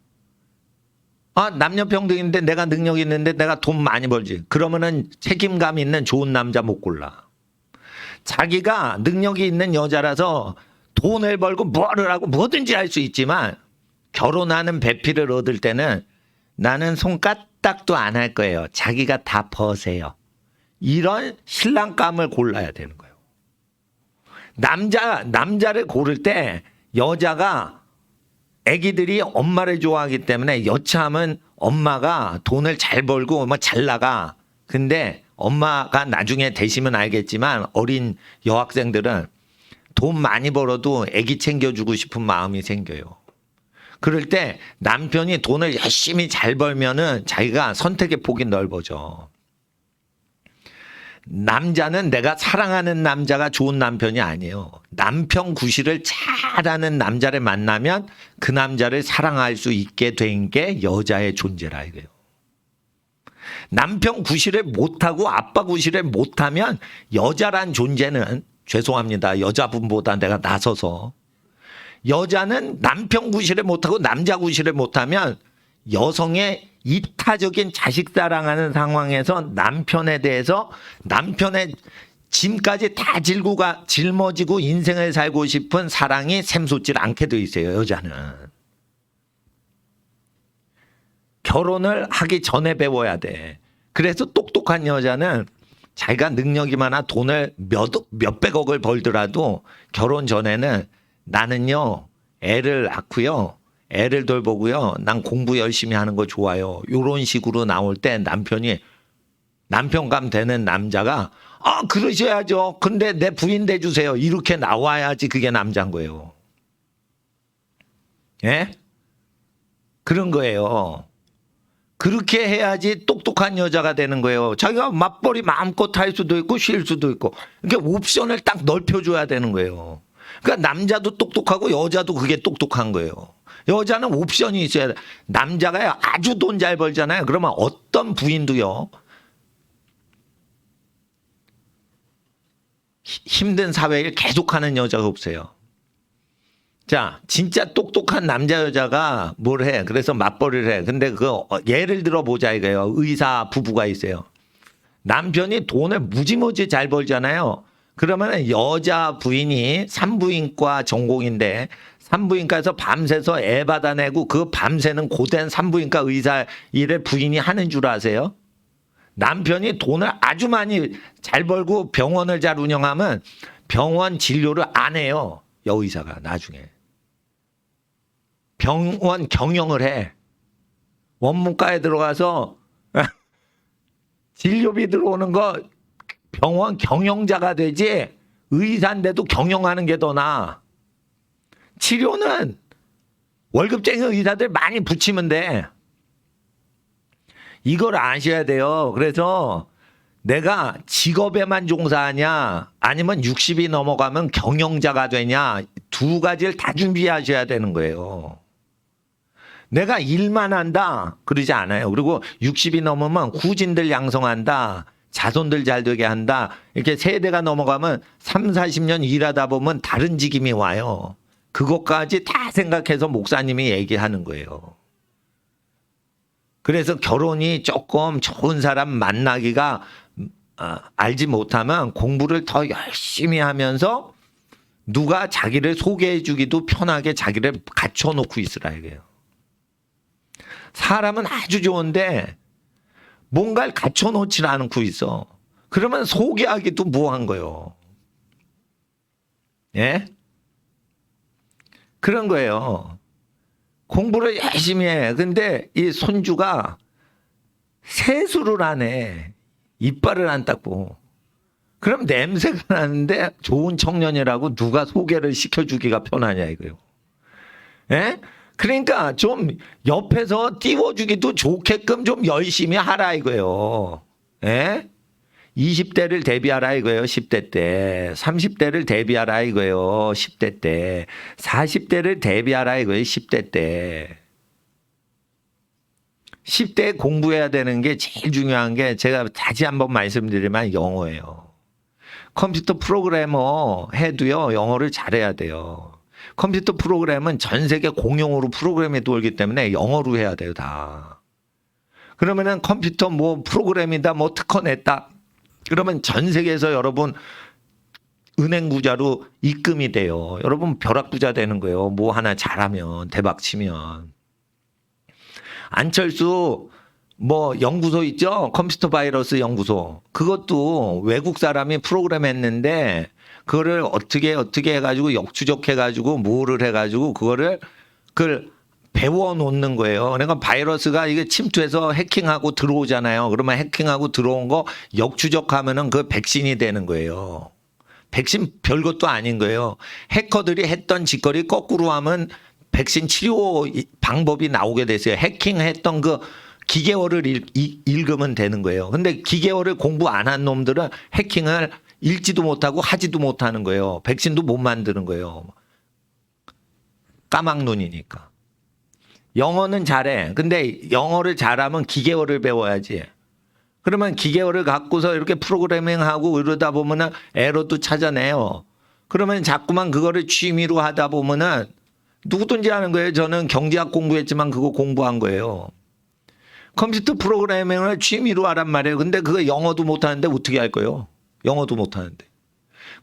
아, 남녀평등인데 내가 능력이 있는데 내가 돈 많이 벌지. 그러면은 책임감 있는 좋은 남자 못 골라. 자기가 능력이 있는 여자라서 돈을 벌고 뭐를 하고 뭐든지 할 수 있지만 결혼하는 배필을 얻을 때는 나는 손가락도 안 할 거예요. 자기가 다 버세요. 이런 신랑감을 골라야 되는 거예요. 남자를 고를 때 여자가 애기들이 엄마를 좋아하기 때문에 여차하면 엄마가 돈을 잘 벌고 뭐 잘 나가. 근데 엄마가 나중에 되시면 알겠지만 어린 여학생들은 돈 많이 벌어도 애기 챙겨주고 싶은 마음이 생겨요. 그럴 때 남편이 돈을 열심히 잘 벌면은 자기가 선택의 폭이 넓어져. 남자는 내가 사랑하는 남자가 좋은 남편이 아니에요. 남편 구실을 잘하는 남자를 만나면 그 남자를 사랑할 수 있게 된 게 여자의 존재라 이거예요. 남편 구실을 못하고 아빠 구실을 못하면 여자란 존재는 죄송합니다. 여자분보다 내가 나서서 여자는 남편 구실을 못하고 남자 구실을 못하면 여성의 이타적인 자식 사랑하는 상황에서 남편에 대해서 남편의 짐까지 다 짊어지고 인생을 살고 싶은 사랑이 샘솟질 않게 돼 있어요. 여자는. 결혼을 하기 전에 배워야 돼. 그래서 똑똑한 여자는 자기가 능력이 많아 돈을 몇백억을 벌더라도 결혼 전에는 나는요 애를 낳고요. 애를 돌보고요. 난 공부 열심히 하는 거 좋아요. 이런 식으로 나올 때 남편감 되는 남자가 그러셔야죠. 근데 내 부인 돼주세요. 이렇게 나와야지 그게 남자인 거예요. 예? 그런 거예요. 그렇게 해야지 똑똑한 여자가 되는 거예요. 자기가 맞벌이 마음껏 할 수도 있고 쉴 수도 있고. 그러니까 옵션을 딱 넓혀줘야 되는 거예요. 그러니까 남자도 똑똑하고 여자도 그게 똑똑한 거예요. 여자는 옵션이 있어야 돼. 남자가 아주 돈 잘 벌잖아요. 그러면 어떤 부인도요. 힘든 사회를 계속하는 여자가 없어요. 자, 진짜 똑똑한 남자 여자가 뭘 해? 그래서 맞벌이를 해. 근데 예를 들어 보자 이거예요. 의사 부부가 있어요. 남편이 돈을 무지무지 잘 벌잖아요. 그러면 여자 부인이 산부인과 전공인데 산부인과에서 밤새서 애 받아내고 그 밤새는 고된 산부인과 의사 일을 부인이 하는 줄 아세요? 남편이 돈을 아주 많이 잘 벌고 병원을 잘 운영하면 병원 진료를 안 해요. 여의사가 나중에. 병원 경영을 해. 원문과에 들어가서 진료비 들어오는 거 병원 경영자가 되지 의사인데도 경영하는 게 더 나아. 치료는 월급쟁이 의사들 많이 붙이면 돼. 이걸 아셔야 돼요. 그래서 내가 직업에만 종사하냐 아니면 60이 넘어가면 경영자가 되냐 두 가지를 다 준비하셔야 되는 거예요. 내가 일만 한다 그러지 않아요. 그리고 60이 넘으면 후진들 양성한다. 자손들 잘 되게 한다. 이렇게 세대가 넘어가면 3, 40년 일하다 보면 다른 직임이 와요. 그것까지 다 생각해서 목사님이 얘기하는 거예요. 그래서 결혼이 조금 좋은 사람 만나기가 알지 못하면 공부를 더 열심히 하면서 누가 자기를 소개해 주기도 편하게 자기를 갖춰놓고 있으라 이거예요. 사람은 아주 좋은데 뭔가를 갖춰놓지 않고 있어. 그러면 소개하기도 뭐한 거예요. 예? 그런 거예요. 공부를 열심히 해. 근데 이 손주가 세수를 안 해. 이빨을 안 닦고. 그럼 냄새가 나는데 좋은 청년이라고 누가 소개를 시켜주기가 편하냐 이거요. 예? 그러니까 좀 옆에서 띄워주기도 좋게끔 좀 열심히 하라 이거예요. 예? 20대를 대비하라 이거예요. 10대 때. 30대를 대비하라 이거예요. 10대 때. 40대를 대비하라 이거예요. 10대 때. 10대에 공부해야 되는 게 제일 중요한 게 제가 다시 한번 말씀드리면 영어예요. 컴퓨터 프로그래머 해도요. 영어를 잘해야 돼요. 컴퓨터 프로그램은 전 세계 공용으로 프로그램이 돌기 때문에 영어로 해야 돼요. 다. 그러면은 컴퓨터 뭐 프로그램이다 뭐 특허 냈다. 그러면 전 세계에서 여러분 은행 부자로 입금이 돼요. 여러분 벼락 부자 되는 거예요. 뭐 하나 잘하면 대박 치면. 안철수 뭐 연구소 있죠? 컴퓨터 바이러스 연구소. 그것도 외국 사람이 프로그램 했는데 그거를 어떻게 해가지고 역추적해가지고 뭐를 해가지고 그걸 배워 놓는 거예요. 그러니까 바이러스가 이게 침투해서 해킹하고 들어오잖아요. 그러면 해킹하고 들어온 거 역추적하면은 그 백신이 되는 거예요. 백신 별것도 아닌 거예요. 해커들이 했던 짓거리 거꾸로 하면 백신 치료 방법이 나오게 됐어요. 해킹했던 그 기계어를 읽으면 되는 거예요. 근데 기계어를 공부 안 한 놈들은 해킹을 읽지도 못하고 하지도 못하는 거예요. 백신도 못 만드는 거예요. 까막눈이니까. 영어는 잘해. 근데 영어를 잘하면 기계어를 배워야지. 그러면 기계어를 갖고서 이렇게 프로그래밍하고 이러다 보면은 에러도 찾아내요. 그러면 자꾸만 그거를 취미로 하다 보면은 누구든지 하는 거예요. 저는 경제학 공부했지만 그거 공부한 거예요. 컴퓨터 프로그래밍을 취미로 하란 말이에요. 근데 그거 영어도 못하는데 어떻게 할 거예요? 영어도 못하는데.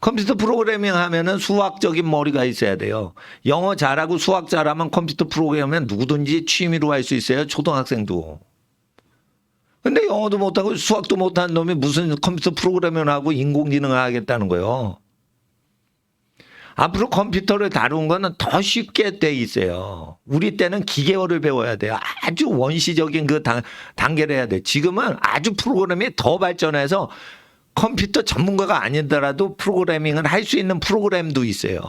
컴퓨터 프로그래밍 하면은 수학적인 머리가 있어야 돼요. 영어 잘하고 수학 잘하면 컴퓨터 프로그래밍은 누구든지 취미로 할 수 있어요. 초등학생도. 근데 영어도 못하고 수학도 못하는 놈이 무슨 컴퓨터 프로그래밍을 하고 인공지능을 하겠다는 거예요. 앞으로 컴퓨터를 다루는 거는 더 쉽게 돼 있어요. 우리 때는 기계어를 배워야 돼요. 아주 원시적인 그 단계를 해야 돼. 지금은 아주 프로그램이 더 발전해서 컴퓨터 전문가가 아니더라도 프로그래밍을 할 수 있는 프로그램도 있어요.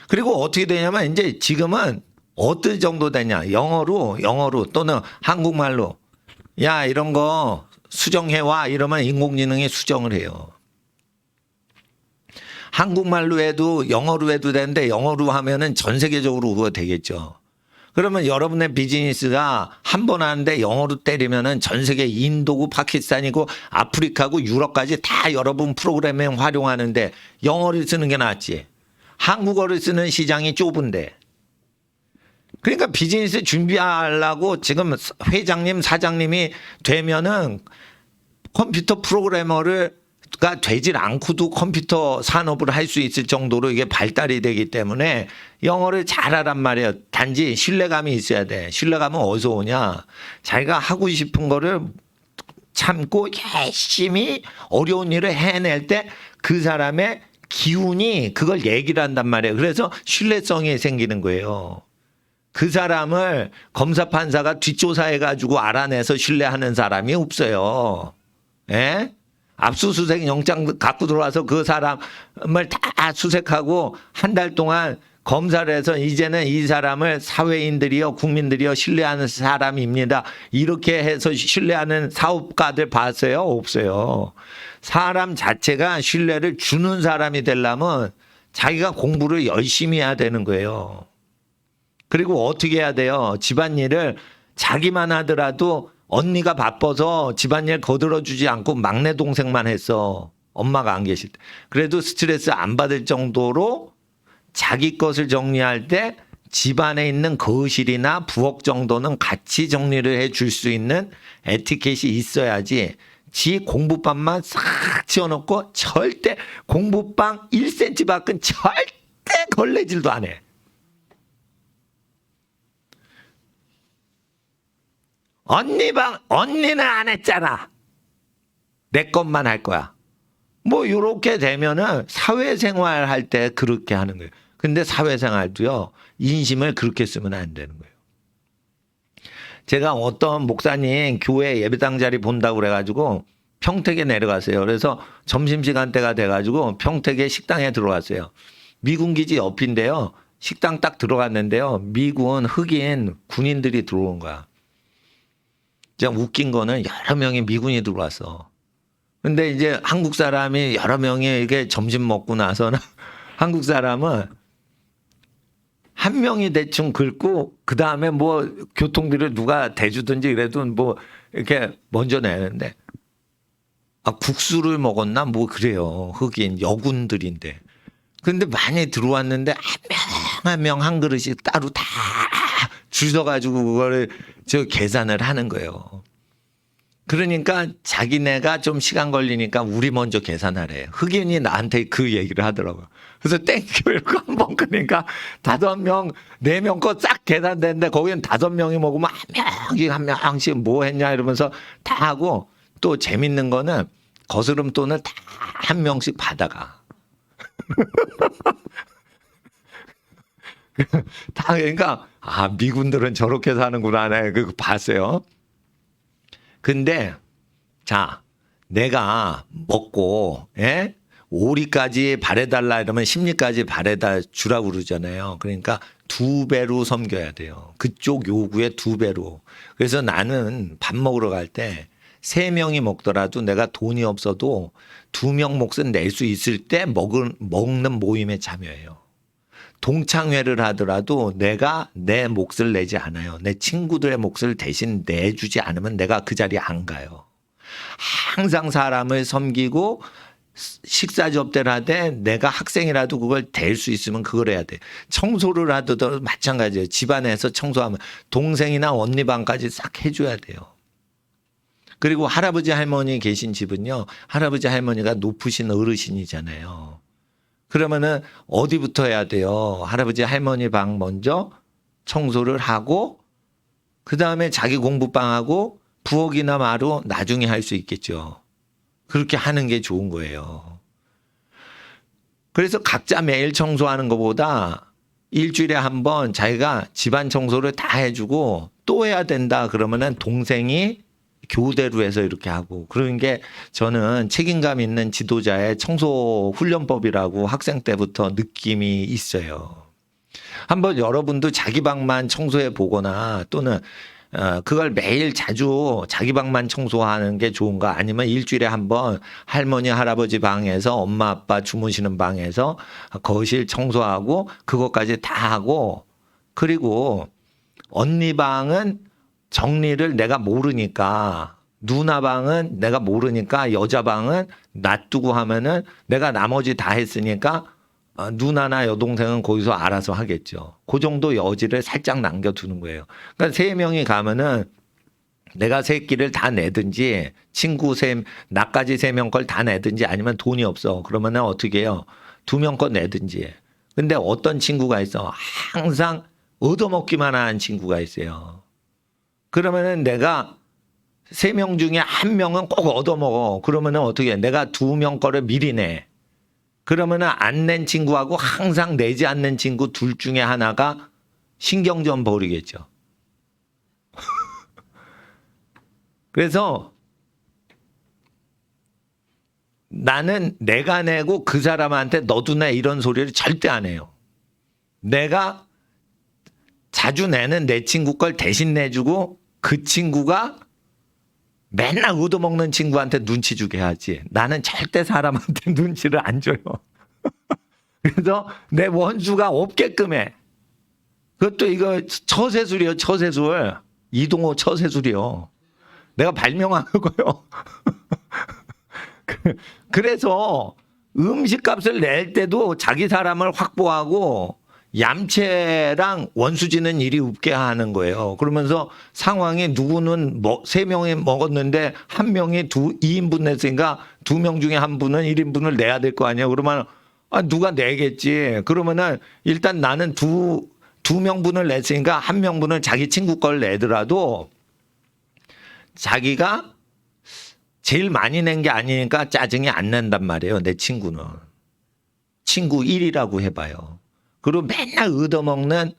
그리고 어떻게 되냐면 이제 지금은 어떤 정도 되냐. 영어로 또는 한국말로 야 이런 거 수정해와 이러면 인공지능이 수정을 해요. 한국말로 해도 영어로 해도 되는데 영어로 하면은 전 세계적으로 그거 되겠죠. 그러면 여러분의 비즈니스가 한 번 하는데 영어로 때리면은 전 세계 인도고 파키스탄이고 아프리카고 유럽까지 다 여러분 프로그래밍 활용하는데 영어를 쓰는 게 낫지. 한국어를 쓰는 시장이 좁은데. 그러니까 비즈니스 준비하려고 지금 회장님, 사장님이 되면은 컴퓨터 프로그래머가 되질 않고도 컴퓨터 산업을 할 수 있을 정도로 이게 발달이 되기 때문에 영어를 잘하란 말이에요. 단지 신뢰감이 있어야 돼. 신뢰감은 어디서 오냐? 자기가 하고 싶은 거를 참고 열심히 어려운 일을 해낼 때 그 사람의 기운이 그걸 얘기를 한단 말이에요. 그래서 신뢰성이 생기는 거예요. 그 사람을 검사 판사가 뒷조사해가지고 알아내서 신뢰하는 사람이 없어요. 예? 압수수색 영장 갖고 들어와서 그 사람을 다 수색하고 한 달 동안 검사를 해서 이제는 이 사람을 사회인들이요 국민들이요 신뢰하는 사람입니다. 이렇게 해서 신뢰하는 사업가들 봤어요? 없어요. 사람 자체가 신뢰를 주는 사람이 되려면 자기가 공부를 열심히 해야 되는 거예요. 그리고 어떻게 해야 돼요? 집안일을 자기만 하더라도 언니가 바빠서 집안일 거들어주지 않고 막내 동생만 했어. 엄마가 안 계실 때. 그래도 스트레스 안 받을 정도로 자기 것을 정리할 때 집안에 있는 거실이나 부엌 정도는 같이 정리를 해줄 수 있는 에티켓이 있어야지 지 공부방만 싹 치워놓고 절대 공부방 1cm 밖은 절대 걸레질도 안 해. 언니 방 언니는 안 했잖아. 내 것만 할 거야. 뭐 이렇게 되면은 사회생활 할 때 그렇게 하는 거예요. 근데 사회생활도요, 인심을 그렇게 쓰면 안 되는 거예요. 제가 어떤 목사님 교회 예배당 자리 본다고 그래가지고 평택에 내려갔어요. 그래서 점심시간 때가 돼가지고 평택에 식당에 들어갔어요. 미군 기지 옆인데요. 식당 딱 들어갔는데요. 미군 흑인 군인들이 들어온 거야. 진짜 웃긴 거는 여러 명이 미군이 들어왔어. 근데 이제 한국 사람이 여러 명이 이게 점심 먹고 나서는 한국 사람은 한 명이 대충 긁고 그 다음에 뭐 교통비를 누가 대주든지 그래도 뭐 이렇게 먼저 내는데, 아, 국수를 먹었나 뭐 그래요. 흑인 여군들인데. 근데 많이 들어왔는데 한 명 한 그릇씩 따로 다 줄 서가지고 그거를 저 계산을 하는 거예요. 그러니까 자기네가 좀 시간 걸리니까 우리 먼저 계산하래. 흑인이 나한테 그 얘기를 하더라고요. 그래서 땡큐 이러고 한번 그러니까 5명, 4명 거 싹 계산됐는데 거기는 5명이 먹으면 한 명씩 뭐 했냐 이러면서 다 하고, 또 재밌는 거는 거스름돈을 다 한 명씩 받아가. 다 그러니까 아, 미군들은 저렇게 사는구나. 네, 그거 봤어요. 근데 자, 내가 먹고 오리까지 바래달라 이러면 10리까지 바래다 주라고 그러잖아요. 그러니까 2배로 섬겨야 돼요. 그쪽 요구의 2배로. 그래서 나는 밥 먹으러 갈 때 3명이 먹더라도 내가 돈이 없어도 2명 몫은 낼 수 있을 때 먹는 모임에 참여해요. 동창회를 하더라도 내가 내 몫을 내지 않아요. 내 친구들의 몫을 대신 내주지 않으면 내가 그 자리에 안 가요. 항상 사람을 섬기고 식사 접대를 하되 내가 학생이라도 그걸 댈 수 있으면 그걸 해야 돼. 청소를 하더라도 마찬가지예요. 집안에서 청소하면 동생이나 언니 방까지 싹 해줘야 돼요. 그리고 할아버지 할머니 계신 집은요, 할아버지 할머니가 높으신 어르신이잖아요. 그러면은 어디부터 해야 돼요? 할아버지 할머니 방 먼저 청소를 하고 그 다음에 자기 공부방하고 부엌이나 마루 나중에 할 수 있겠죠. 그렇게 하는 게 좋은 거예요. 그래서 각자 매일 청소하는 것보다 일주일에 한 번 자기가 집안 청소를 다 해주고 또 해야 된다 그러면은 동생이 교대로 해서 이렇게 하고, 그런 게 저는 책임감 있는 지도자의 청소 훈련법이라고 학생 때부터 느낌이 있어요. 한번 여러분도 자기 방만 청소해 보거나 또는 그걸 매일 자주 자기 방만 청소하는 게 좋은가, 아니면 일주일에 한 번 할머니 할아버지 방에서 엄마 아빠 주무시는 방에서 거실 청소하고 그것까지 다 하고, 그리고 언니 방은 정리를 내가 모르니까, 누나 방은 내가 모르니까 여자 방은 놔두고 하면은 내가 나머지 다 했으니까 누나나 여동생은 거기서 알아서 하겠죠. 그 정도 여지를 살짝 남겨두는 거예요. 그러니까 3명이 가면은 내가 새끼를 다 내든지 친구 나까지 3명 걸 다 내든지, 아니면 돈이 없어 그러면은 어떻게 해요? 2명 거 내든지. 근데 어떤 친구가 있어, 항상 얻어먹기만 하는 친구가 있어요. 그러면은 내가 3명 중에 1명은 꼭 얻어먹어. 그러면은 어떻게 해? 내가 2명 거를 미리 내. 그러면은 안 낸 친구하고 항상 내지 않는 친구 둘 중에 하나가 신경전 벌이겠죠. 그래서 나는 내가 내고 그 사람한테 너도 내 이런 소리를 절대 안 해요. 내가 자주 내는 내 친구 걸 대신 내주고 그 친구가 맨날 얻어먹는 친구한테 눈치 주게 하지. 나는 절대 사람한테 눈치를 안 줘요. 그래서 내 원수가 없게끔 해. 그것도 이거 처세술이요, 처세술. 이동호 처세술이요. 내가 발명한 거요. 그래서 음식값을 낼 때도 자기 사람을 확보하고 얌체랑 원수지는 일이 없게 하는 거예요. 그러면서 상황이 누구는 세 명이 먹었는데 한 명이 2인분 냈으니까 2명 중에 한 분은 1인분을 내야 될 거 아니에요. 그러면 누가 내겠지. 그러면은 일단 나는 두 명분을 냈으니까 한 명분을 자기 친구 걸 내더라도 자기가 제일 많이 낸 게 아니니까 짜증이 안 난단 말이에요. 내 친구는. 친구 1이라고 해봐요. 그리고 맨날 얻어먹는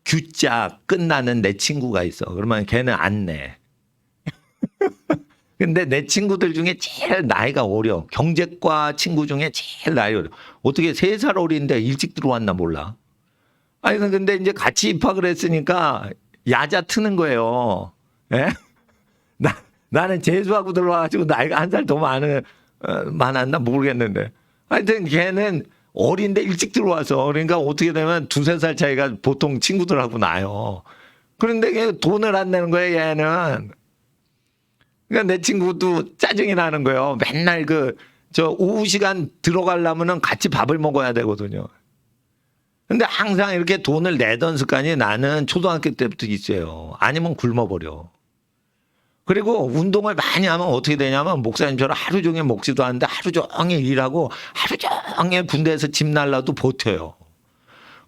규자 끝나는 내 친구가 있어. 그러면 걔는 안 내. 근데 내 친구들 중에 제일 나이가 어려. 경제과 친구 중에 제일 나이 어려. 어떻게 3살 어린데 일찍 들어왔나 몰라. 아니 근데 이제 같이 입학을 했으니까 야자 트는 거예요. 예? 나는 재수하고 들어와가지고 나이가 1살 더 많았나 모르겠는데. 하여튼 걔는 어린데 일찍 들어와서 그러니까 어떻게 되면 2-3살 차이가 보통 친구들하고 나요. 그런데 걔 돈을 안 내는 거예요, 얘는. 그러니까 내 친구도 짜증이 나는 거예요. 맨날 오후 시간 들어가려면은 같이 밥을 먹어야 되거든요. 근데 항상 이렇게 돈을 내던 습관이 나는 초등학교 때부터 있어요. 아니면 굶어버려. 그리고 운동을 많이 하면 어떻게 되냐면 목사님처럼 하루 종일 먹지도 않는데 하루 종일 일하고 하루 종일 군대에서 집 날라도 버텨요.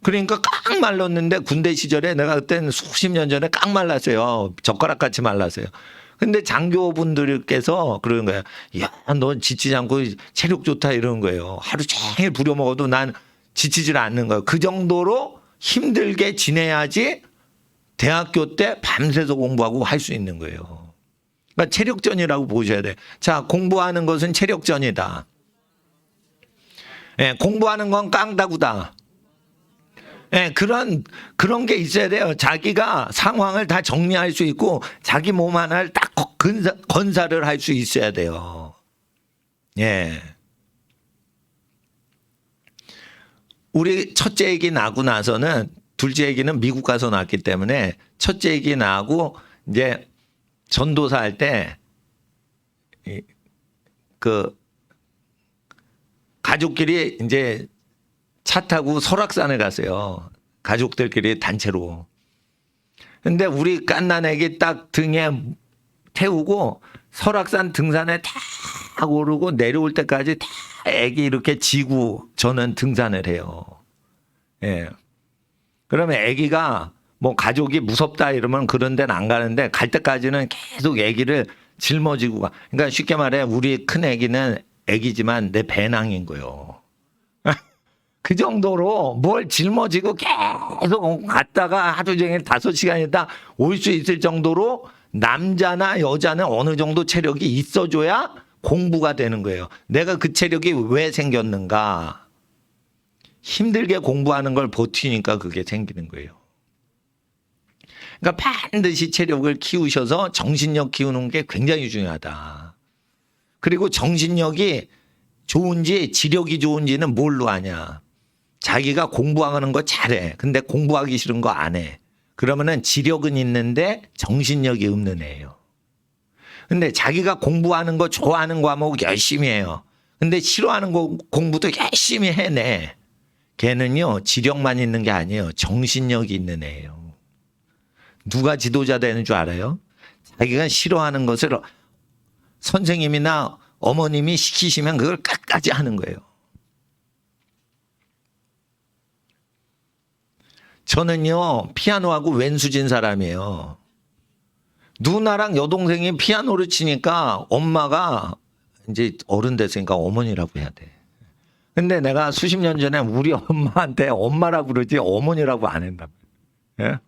그러니까 깡 말랐는데 군대 시절에 내가 그때는 수십 년 전에 깡 말랐어요. 젓가락같이 말랐어요. 근데 장교분들께서 그러는 거예요. 야, 너 지치지 않고 체력 좋다 이러는 거예요. 하루 종일 부려먹어도 난 지치질 않는 거예요. 그 정도로 힘들게 지내야지 대학교 때 밤새서 공부하고 할 수 있는 거예요. 그러니까 체력전이라고 보셔야 돼. 자, 공부하는 것은 체력전이다. 예, 공부하는 건 깡다구다. 예, 그런 게 있어야 돼요. 자기가 상황을 다 정리할 수 있고 자기 몸 하나를 딱 건사를 할 수 있어야 돼요. 예. 우리 첫째 애기 낳고 나서는 둘째 애기는 미국 가서 낳았기 때문에 첫째 애기 낳고 이제 전도사 할 때 가족끼리 이제 차 타고 설악산을 갔어요. 가족들끼리 단체로. 근데 우리 갓난 애기 딱 등에 태우고 설악산 등산에 다 오르고 내려올 때까지 다 애기 이렇게 지고 저는 등산을 해요. 예. 그러면 애기가 뭐 가족이 무섭다 이러면 그런 데는 안 가는데 갈 때까지는 계속 애기를 짊어지고 가. 그러니까 쉽게 말해 우리 큰 애기는 애기지만 내 배낭인 거예요. 그 정도로 뭘 짊어지고 계속 갔다가 하루 종일 5시간 있다 올 수 있을 정도로 남자나 여자는 어느 정도 체력이 있어줘야 공부가 되는 거예요. 내가 그 체력이 왜 생겼는가? 힘들게 공부하는 걸 버티니까 그게 생기는 거예요. 그러니까 반드시 체력을 키우셔서 정신력 키우는 게 굉장히 중요하다. 그리고 정신력이 좋은지 지력이 좋은지는 뭘로 아냐? 자기가 공부하는 거 잘해. 근데 공부하기 싫은 거 안 해. 그러면은 지력은 있는데 정신력이 없는 애예요. 근데 자기가 공부하는 거 좋아하는 과목 열심히 해요. 근데 싫어하는 거 공부도 열심히 해내. 걔는요 지력만 있는 게 아니에요. 정신력이 있는 애예요. 누가 지도자 되는 줄 알아요? 자기가 싫어하는 것을 선생님이나 어머님이 시키시면 그걸 끝까지 하는 거예요. 저는요 피아노하고 왼수진 사람이에요. 누나랑 여동생이 피아노를 치니까 엄마가 이제 어른 됐으니까 어머니라고 해야 돼. 근데 내가 수십 년 전에 우리 엄마한테 엄마라고 그러지 어머니라고 안 한다. 예?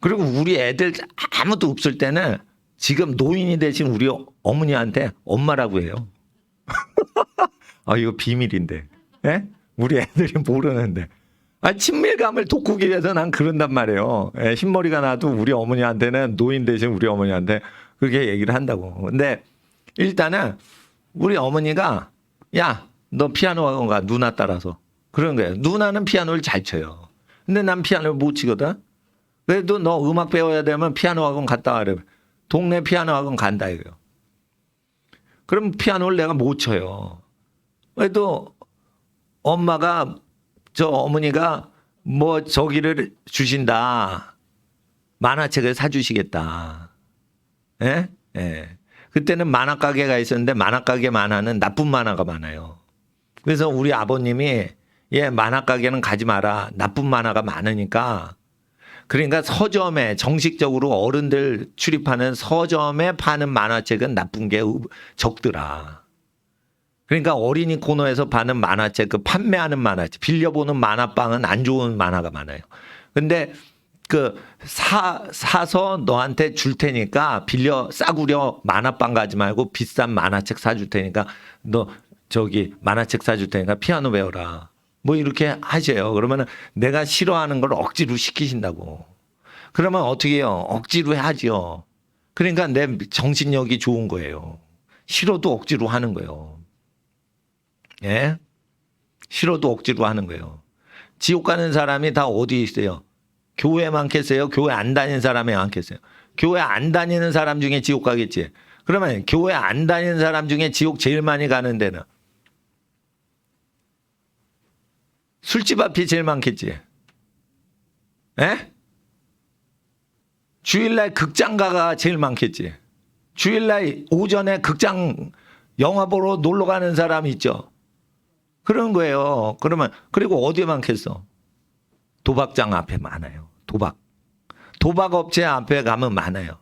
그리고 우리 애들 아무도 없을 때는 지금 노인이 되신 우리 어머니한테 엄마라고 해요. 이거 비밀인데. 예? 우리 애들이 모르는데. 친밀감을 돋구기 위해서 난 그런단 말이에요. 예, 흰머리가 나도 우리 어머니한테는 노인 대신 우리 어머니한테 그렇게 얘기를 한다고. 근데 일단은 우리 어머니가 야, 너 피아노 학원 가. 누나 따라서. 그런 거예요. 누나는 피아노를 잘 쳐요. 근데 난 피아노를 못 치거든. 그래도 너 음악 배워야 되면 피아노 학원 갔다 와래. 동네 피아노 학원 간다 이거요. 그럼 피아노를 내가 못 쳐요. 그래도 엄마가 어머니가 뭐 저기를 주신다. 만화책을 사주시겠다. 예? 예. 그때는 만화가게가 있었는데 만화가게 만화는 나쁜 만화가 많아요. 그래서 우리 아버님이 만화가게는 가지 마라. 나쁜 만화가 많으니까. 그러니까 서점에 정식적으로 어른들 출입하는 서점에 파는 만화책은 나쁜 게 적더라. 그러니까 어린이 코너에서 파는 만화책, 그 판매하는 만화책, 빌려보는 만화방은 안 좋은 만화가 많아요. 근데 사서 너한테 줄 테니까 싸구려 만화방 가지 말고 비싼 만화책 사줄 테니까 너 만화책 사줄 테니까 피아노 배워라. 뭐 이렇게 하세요. 그러면 내가 싫어하는 걸 억지로 시키신다고. 그러면 어떻게 해요? 억지로 하죠. 그러니까 내 정신력이 좋은 거예요. 싫어도 억지로 하는 거예요. 예? 싫어도 억지로 하는 거예요. 지옥 가는 사람이 다 어디 있어요? 교회 많겠어요? 교회 안 다니는 사람이 많겠어요? 교회 안 다니는 사람 중에 지옥 가겠지. 그러면 교회 안 다니는 사람 중에 지옥 제일 많이 가는 데는 술집 앞이 제일 많겠지. 에? 주일날 극장가가 제일 많겠지. 주일날 오전에 극장 영화 보러 놀러 가는 사람 있죠. 그런 거예요. 그러면 그리고 어디에 많겠어? 도박장 앞에 많아요. 도박업체 앞에 가면 많아요.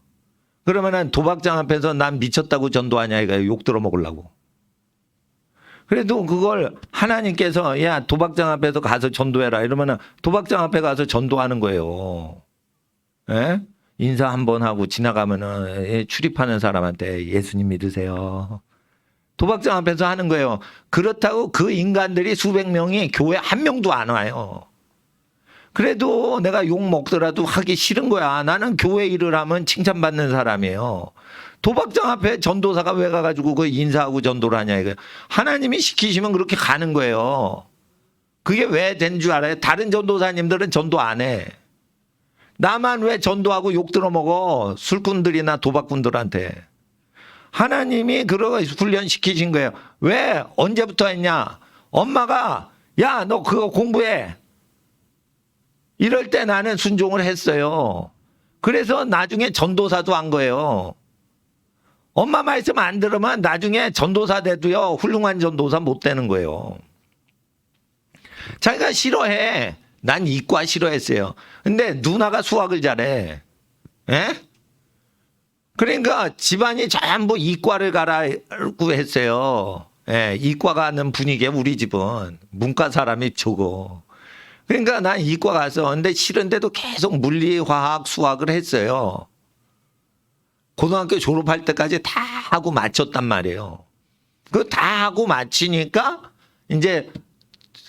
그러면은 도박장 앞에서 난 미쳤다고 전도하냐 이거 욕 들어 먹으려고. 그래도 그걸 하나님께서 야 도박장 앞에서 가서 전도해라 이러면은 도박장 앞에 가서 전도하는 거예요. 예? 인사 한번 하고 지나가면은 출입하는 사람한테 예수님 믿으세요. 도박장 앞에서 하는 거예요. 그렇다고 그 인간들이 수백 명이 교회 한 명도 안 와요. 그래도 내가 욕 먹더라도 하기 싫은 거야. 나는 교회 일을 하면 칭찬받는 사람이에요. 도박장 앞에 전도사가 왜 가가지고 그 인사하고 전도를 하냐 이거. 하나님이 시키시면 그렇게 가는 거예요. 그게 왜 된 줄 알아요? 다른 전도사님들은 전도 안 해. 나만 왜 전도하고 욕 들어먹어? 술꾼들이나 도박꾼들한테. 하나님이 그러고 훈련시키신 거예요. 왜? 언제부터 했냐? 엄마가 야, 너 그거 공부해. 이럴 때 나는 순종을 했어요. 그래서 나중에 전도사도 한 거예요. 엄마 말씀 안 들으면 나중에 전도사 돼도요, 훌륭한 전도사 못 되는 거예요. 자기가 싫어해. 난 이과 싫어했어요. 근데 누나가 수학을 잘해. 예? 그러니까 집안이 전부 이과를 가라고 했어요. 예, 이과 가는 분위기에 우리 집은 문과 사람이 적어. 그러니까 난 이과 가서 근데 싫은데도 계속 물리, 화학, 수학을 했어요. 고등학교 졸업할 때까지 다 하고 마쳤단 말이에요. 그 다 하고 마치니까 이제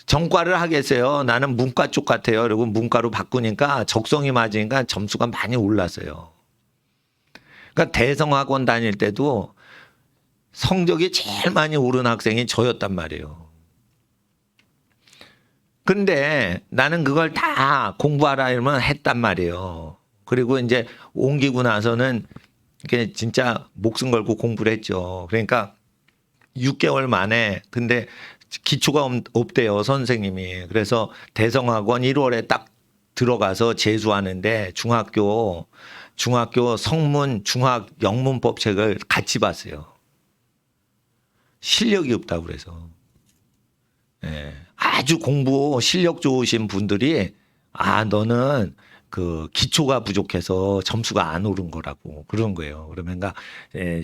전과를 하겠어요. 나는 문과 쪽 같아요. 그리고 문과로 바꾸니까 적성이 맞으니까 점수가 많이 올랐어요. 그러니까 대성학원 다닐 때도 성적이 제일 많이 오른 학생이 저였단 말이에요. 근데 나는 그걸 다 공부하라 이러면 했단 말이에요. 그리고 이제 옮기고 나서는 이게 진짜 목숨 걸고 공부를 했죠. 그러니까 6개월 만에 근데 기초가 없대요, 선생님이. 그래서 대성학원 1월에 딱 들어가서 재수하는데 중학교 성문, 중학 영문법 책을 같이 봤어요. 실력이 없다고 그래서. 예. 아주 공부 실력 좋으신 분들이 너는 그 기초가 부족해서 점수가 안 오른 거라고 그런 거예요. 그러면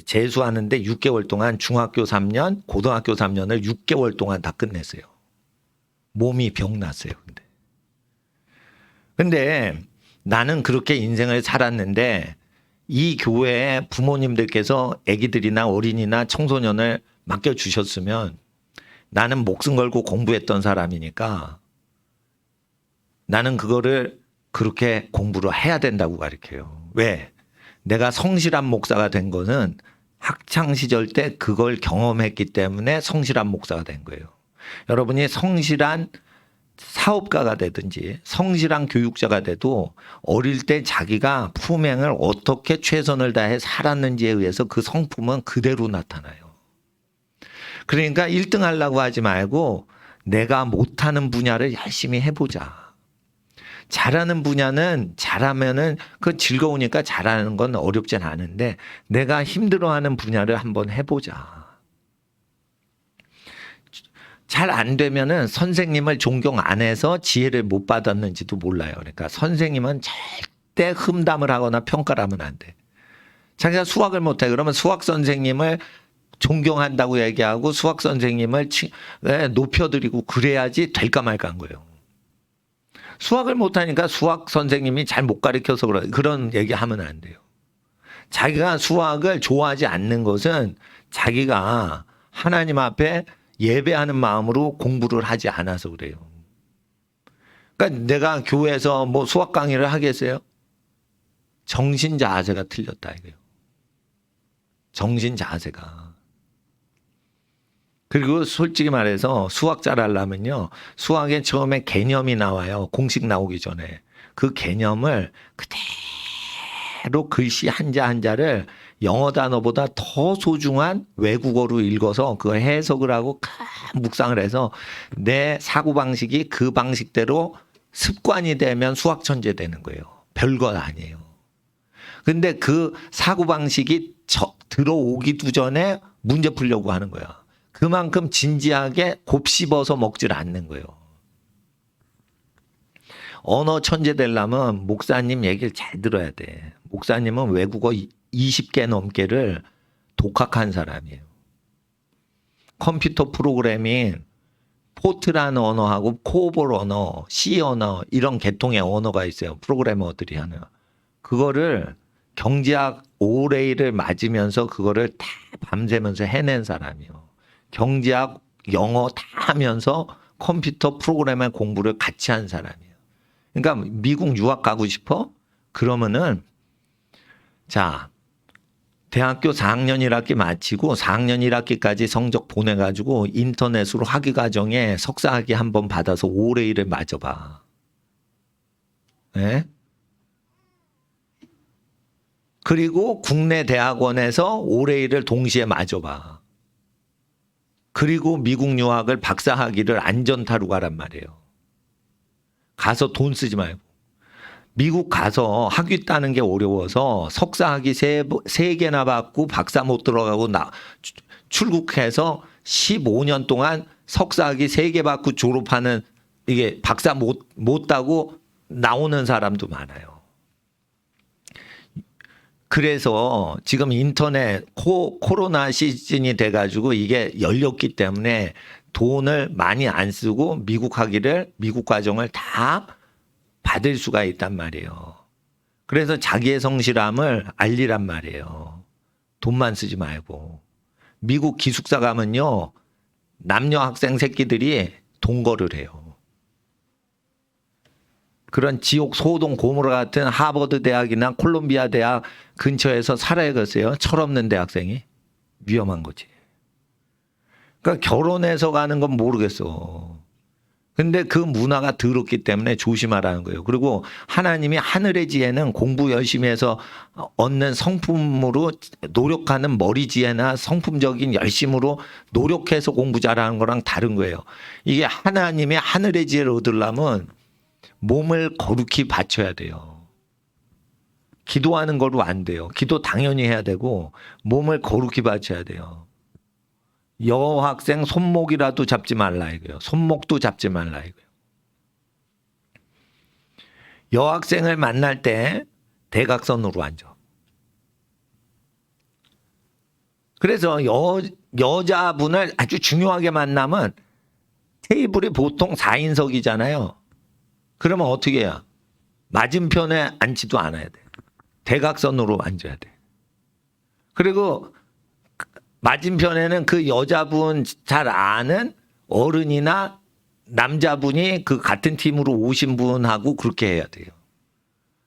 재수하는데 6개월 동안 중학교 3년, 고등학교 3년을 6개월 동안 다 끝냈어요. 몸이 병났어요. 근데 나는 그렇게 인생을 살았는데 이 교회에 부모님들께서 아기들이나 어린이나 청소년을 맡겨주셨으면 나는 목숨 걸고 공부했던 사람이니까 나는 그거를 그렇게 공부를 해야 된다고 가르쳐요. 왜? 내가 성실한 목사가 된 거는 학창시절 때 그걸 경험했기 때문에 성실한 목사가 된 거예요. 여러분이 성실한 사업가가 되든지 성실한 교육자가 돼도 어릴 때 자기가 품행을 어떻게 최선을 다해 살았는지에 의해서 그 성품은 그대로 나타나요. 그러니까 1등 하려고 하지 말고 내가 못하는 분야를 열심히 해보자. 잘하는 분야는 잘하면은 그 즐거우니까 잘하는 건 어렵진 않은데 내가 힘들어하는 분야를 한번 해보자. 잘 안 되면은 선생님을 존경 안 해서 지혜를 못 받았는지도 몰라요. 그러니까 선생님은 절대 흠담을 하거나 평가를 하면 안 돼. 자기가 수학을 못해. 그러면 수학 선생님을 존경한다고 얘기하고 수학 선생님을 높여드리고 그래야지 될까 말까 한 거예요. 수학을 못하니까 수학 선생님이 잘 못 가르쳐서 그런 얘기하면 안 돼요. 자기가 수학을 좋아하지 않는 것은 자기가 하나님 앞에 예배하는 마음으로 공부를 하지 않아서 그래요. 그러니까 내가 교회에서 뭐 수학 강의를 하겠어요? 정신 자세가 틀렸다 이거예요. 정신 자세가. 그리고 솔직히 말해서 수학 잘하려면요. 수학에 처음에 개념이 나와요. 공식 나오기 전에. 그 개념을 그대로 글씨 한자 한자를 영어 단어보다 더 소중한 외국어로 읽어서 그걸 해석을 하고 묵상을 해서 내 사고방식이 그 방식대로 습관이 되면 수학 천재 되는 거예요. 별것 아니에요. 근데 그 사고방식이 들어오기도 전에 문제 풀려고 하는 거야. 그만큼 진지하게 곱씹어서 먹질 않는 거예요. 언어 천재 되려면 목사님 얘기를 잘 들어야 돼. 목사님은 외국어 20개 넘게를 독학한 사람이에요. 컴퓨터 프로그래밍, 포트라는 언어하고 코볼 언어, C 언어 이런 계통의 언어가 있어요. 프로그래머들이 하는. 그거를 경제학 오레이를 맞으면서 그거를 다 밤새면서 해낸 사람이에요. 경제학, 영어 다 하면서 컴퓨터 프로그래머 공부를 같이 한 사람이에요. 그러니까 미국 유학 가고 싶어? 그러면은 자 대학교 4학년 1학기 마치고 4학년 1학기까지 성적 보내가지고 인터넷으로 학위 과정에 석사 학위 한번 받아서 오레이를 맞아봐. 네? 그리고 국내 대학원에서 오레이를 동시에 맞아봐. 그리고 미국 유학을 박사 학위를 안전타로 가란 말이에요. 가서 돈 쓰지 말고. 미국 가서 학위 따는 게 어려워서 석사 학위 세 개나 받고 박사 못 들어가고 출국해서 15년 동안 석사 학위 3개 받고 졸업하는 이게 박사 못 따고 나오는 사람도 많아요. 그래서 지금 인터넷 코로나 시즌이 돼가지고 이게 열렸기 때문에 돈을 많이 안 쓰고 미국 학위를 미국 과정을 다 받을 수가 있단 말이에요. 그래서 자기의 성실함을 알리란 말이에요. 돈만 쓰지 말고. 미국 기숙사 가면요. 남녀 학생 새끼들이 동거를 해요. 그런 지옥 소동 고모라 같은 하버드 대학이나 콜롬비아 대학 근처에서 살아야겠어요. 철없는 대학생이. 위험한 거지. 그러니까 결혼해서 가는 건 모르겠어. 근데 그 문화가 더럽기 때문에 조심하라는 거예요. 그리고 하나님이 하늘의 지혜는 공부 열심히 해서 얻는 성품으로 노력하는 머리 지혜나 성품적인 열심으로 노력해서 공부 잘하는 거랑 다른 거예요. 이게 하나님의 하늘의 지혜를 얻으려면 몸을 거룩히 바쳐야 돼요. 기도하는 거로 안 돼요. 기도 당연히 해야 되고 몸을 거룩히 바쳐야 돼요. 여학생 손목이라도 잡지 말라 이거예요. 손목도 잡지 말라 이거예요. 여학생을 만날 때 대각선으로 앉아. 그래서 여자분을 아주 중요하게 만나면 테이블이 보통 4인석이잖아요. 그러면 어떻게 해야? 맞은편에 앉지도 않아야 돼. 대각선으로 앉아야 돼. 그리고 맞은편에는 그 여자분 잘 아는 어른이나 남자분이 그 같은 팀으로 오신 분하고 그렇게 해야 돼요.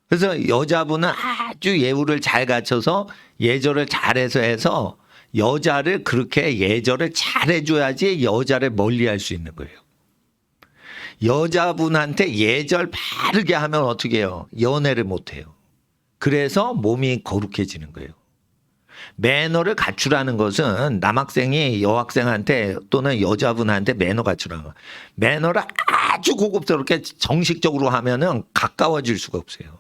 그래서 여자분은 아주 예우를 잘 갖춰서 예절을 잘해서 해서 여자를 그렇게 예절을 잘해줘야지 여자를 멀리할 수 있는 거예요. 여자분한테 예절 바르게 하면 어떻게 해요? 연애를 못해요. 그래서 몸이 거룩해지는 거예요. 매너를 갖추라는 것은 남학생이 여학생한테 또는 여자분한테 매너 갖추라는 거. 매너를 아주 고급스럽게 정식적으로 하면은 가까워질 수가 없어요.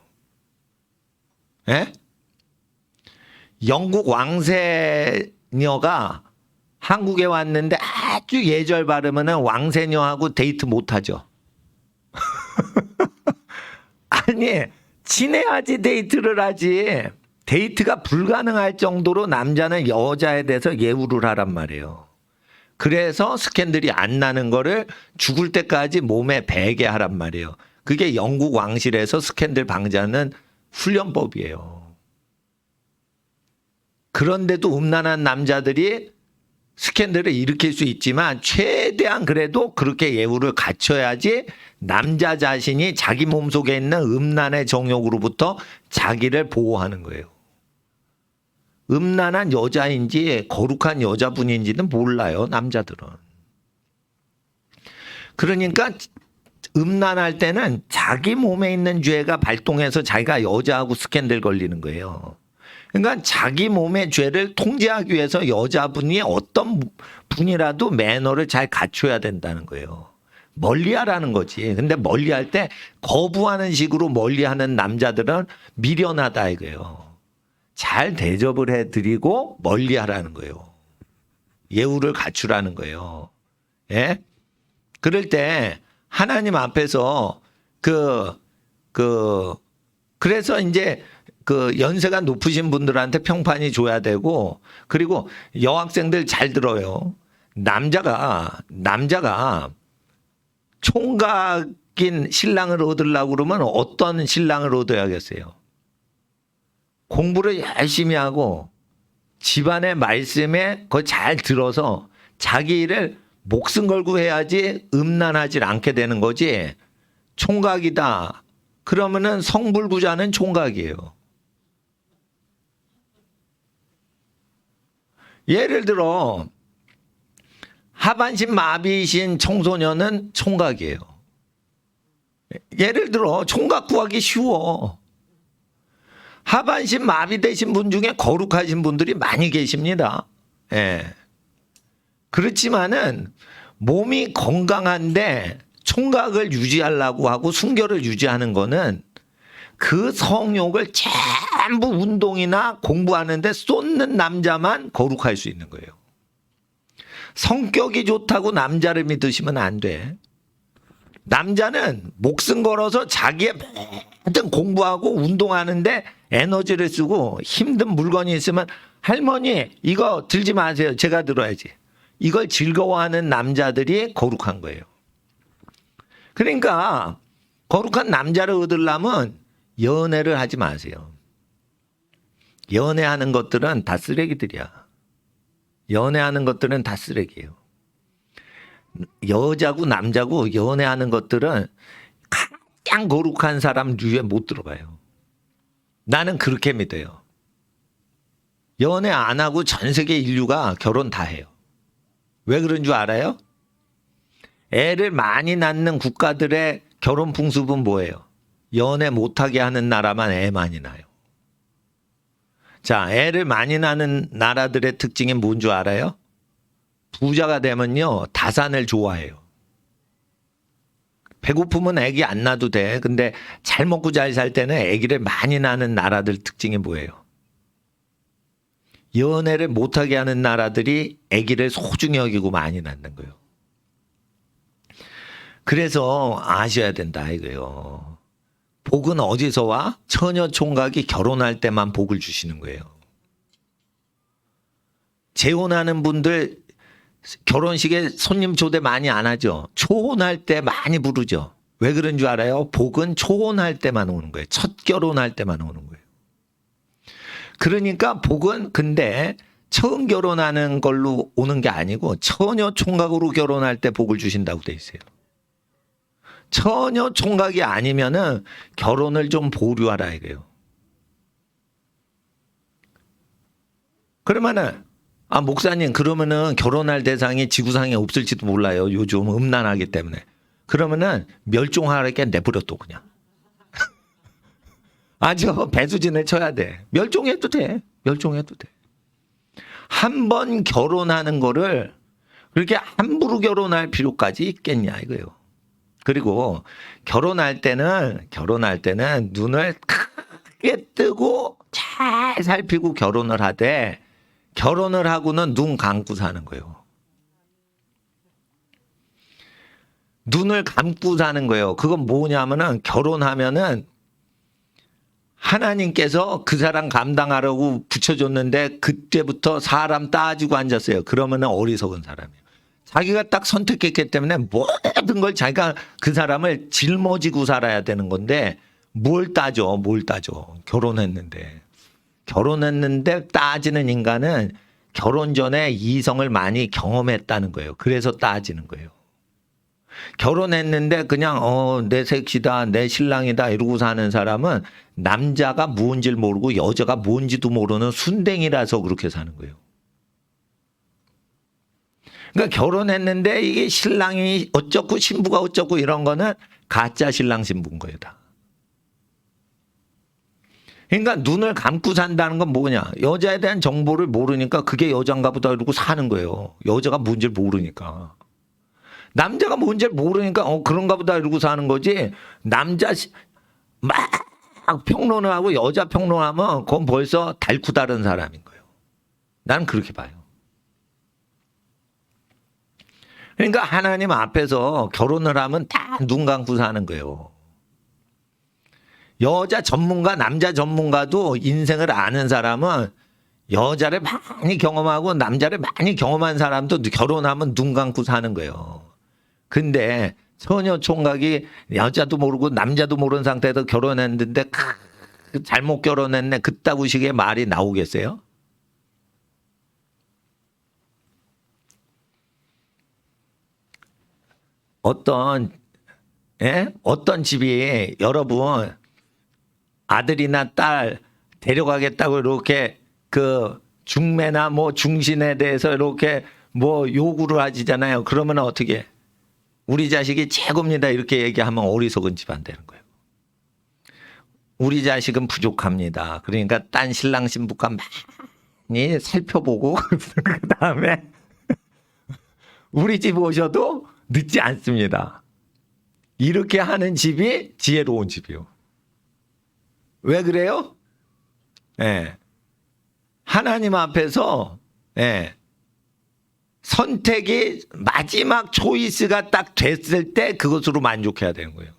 예? 영국 왕세녀가 한국에 왔는데 아주 예절 바르면은 왕세녀하고 데이트 못 하죠. 아니, 친해야지 데이트를 하지. 데이트가 불가능할 정도로 남자는 여자에 대해서 예우를 하란 말이에요. 그래서 스캔들이 안 나는 거를 죽을 때까지 몸에 배게 하란 말이에요. 그게 영국 왕실에서 스캔들 방지하는 훈련법이에요. 그런데도 음란한 남자들이 스캔들을 일으킬 수 있지만 최대한 그래도 그렇게 예우를 갖춰야지 남자 자신이 자기 몸속에 있는 음란의 정욕으로부터 자기를 보호하는 거예요. 음란한 여자인지 거룩한 여자분인지는 몰라요, 남자들은. 그러니까 음란할 때는 자기 몸에 있는 죄가 발동해서 자기가 여자하고 스캔들 걸리는 거예요. 그러니까 자기 몸의 죄를 통제하기 위해서 여자분이 어떤 분이라도 매너를 잘 갖춰야 된다는 거예요. 멀리하라는 거지. 근데 멀리할 때 거부하는 식으로 멀리하는 남자들은 미련하다 이거예요. 잘 대접을 해드리고 멀리하라는 거예요. 예우를 갖추라는 거예요. 예? 그럴 때 하나님 앞에서 그래서 이제 그 연세가 높으신 분들한테 평판이 줘야 되고, 그리고 여학생들 잘 들어요. 남자가 총각인 신랑을 얻으려고 그러면 어떤 신랑을 얻어야겠어요? 공부를 열심히 하고 집안의 말씀에 그걸 잘 들어서 자기 일을 목숨 걸고 해야지 음란하지 않게 되는 거지. 총각이다 그러면은 성불구자는 총각이에요. 예를 들어 하반신 마비이신 청소년은 총각이에요. 예를 들어 총각 구하기 쉬워. 하반신 마비되신 분 중에 거룩하신 분들이 많이 계십니다. 예. 그렇지만은 몸이 건강한데 총각을 유지하려고 하고 순결을 유지하는 거는 그 성욕을 전부 운동이나 공부하는데 쏟는 남자만 거룩할 수 있는 거예요. 성격이 좋다고 남자를 믿으시면 안 돼. 남자는 목숨 걸어서 자기의 모든 공부하고 운동하는데 에너지를 쓰고 힘든 물건이 있으면 할머니 이거 들지 마세요. 제가 들어야지. 이걸 즐거워하는 남자들이 거룩한 거예요. 그러니까 거룩한 남자를 얻으려면 연애를 하지 마세요. 연애하는 것들은 다 쓰레기들이야. 연애하는 것들은 다 쓰레기예요. 여자고 남자고 연애하는 것들은 가장 거룩한 사람 류에 못 들어가요. 나는 그렇게 믿어요. 연애 안 하고 전 세계 인류가 결혼 다 해요. 왜 그런 줄 알아요? 애를 많이 낳는 국가들의 결혼 풍습은 뭐예요? 연애 못하게 하는 나라만 애 많이 낳아요. 자, 애를 많이 낳는 나라들의 특징이 뭔 줄 알아요? 부자가 되면요 다산을 좋아해요. 배고프면 애기 안 낳아도 돼. 근데 잘 먹고 잘 살 때는 애기를 많이 낳는 나라들 특징이 뭐예요? 연애를 못하게 하는 나라들이 애기를 소중히 여기고 많이 낳는 거예요. 그래서 아셔야 된다 이거예요. 복은 어디서 와? 처녀 총각이 결혼할 때만 복을 주시는 거예요. 재혼하는 분들 결혼식에 손님 초대 많이 안 하죠. 초혼할 때 많이 부르죠. 왜 그런 줄 알아요? 복은 초혼할 때만 오는 거예요. 첫 결혼할 때만 오는 거예요. 그러니까 복은 근데 처음 결혼하는 걸로 오는 게 아니고 처녀 총각으로 결혼할 때 복을 주신다고 돼 있어요. 처녀 총각이 아니면은 결혼을 좀 보류하라 이거예요. 그러면은 목사님 그러면은 결혼할 대상이 지구상에 없을지도 몰라요. 요즘 음란하기 때문에. 그러면은 멸종하게 내버려 둬 그냥. 저 배수진을 쳐야 돼. 멸종해도 돼. 멸종해도 돼. 한 번 결혼하는 거를 그렇게 함부로 결혼할 필요까지 있겠냐 이거예요. 그리고 결혼할 때는 눈을 크게 뜨고 잘 살피고 결혼을 하되 결혼을 하고는 눈 감고 사는 거예요. 눈을 감고 사는 거예요. 그건 뭐냐면은 결혼하면은 하나님께서 그 사람 감당하라고 붙여줬는데 그때부터 사람 따지고 앉았어요. 그러면은 어리석은 사람이에요. 자기가 딱 선택했기 때문에 모든 걸 자기가 그 사람을 짊어지고 살아야 되는 건데 뭘 따져. 결혼했는데 따지는 인간은 결혼 전에 이성을 많이 경험했다는 거예요. 그래서 따지는 거예요. 결혼했는데 그냥 내 색시다 내 신랑이다 이러고 사는 사람은 남자가 뭔지를 모르고 여자가 뭔지도 모르는 순댕이라서 그렇게 사는 거예요. 그러니까 결혼했는데 이게 신랑이 어쩌고 신부가 어쩌고 이런 거는 가짜 신랑 신부인 거예요 다. 그러니까 눈을 감고 산다는 건 뭐냐. 여자에 대한 정보를 모르니까 그게 여잔가 보다 이러고 사는 거예요. 여자가 뭔지를 모르니까. 남자가 뭔지를 모르니까 그런가 보다 이러고 사는 거지. 남자 막 평론을 하고 여자 평론하면 그건 벌써 닳고 다른 사람인 거예요. 나는 그렇게 봐요. 그러니까 하나님 앞에서 결혼을 하면 다 눈 감고 사는 거예요. 여자 전문가, 남자 전문가도 인생을 아는 사람은 여자를 많이 경험하고 남자를 많이 경험한 사람도 결혼하면 눈 감고 사는 거예요. 근데 처녀 총각이 여자도 모르고 남자도 모르는 상태에서 결혼했는데 잘못 결혼했네 그따구 식의 말이 나오겠어요? 어떤 집이 여러분 아들이나 딸 데려가겠다고 이렇게 그 중매나 뭐 중신에 대해서 이렇게 뭐 요구를 하시잖아요. 그러면 어떻게 우리 자식이 최고입니다 이렇게 얘기하면 어리석은 집안 되는 거예요. 우리 자식은 부족합니다. 그러니까 딴 신랑 신부가 많이 살펴보고 그다음에 우리 집 오셔도 늦지 않습니다. 이렇게 하는 집이 지혜로운 집이요. 왜 그래요? 하나님 앞에서 선택이 마지막 초이스가 딱 됐을 때 그것으로 만족해야 되는 거예요.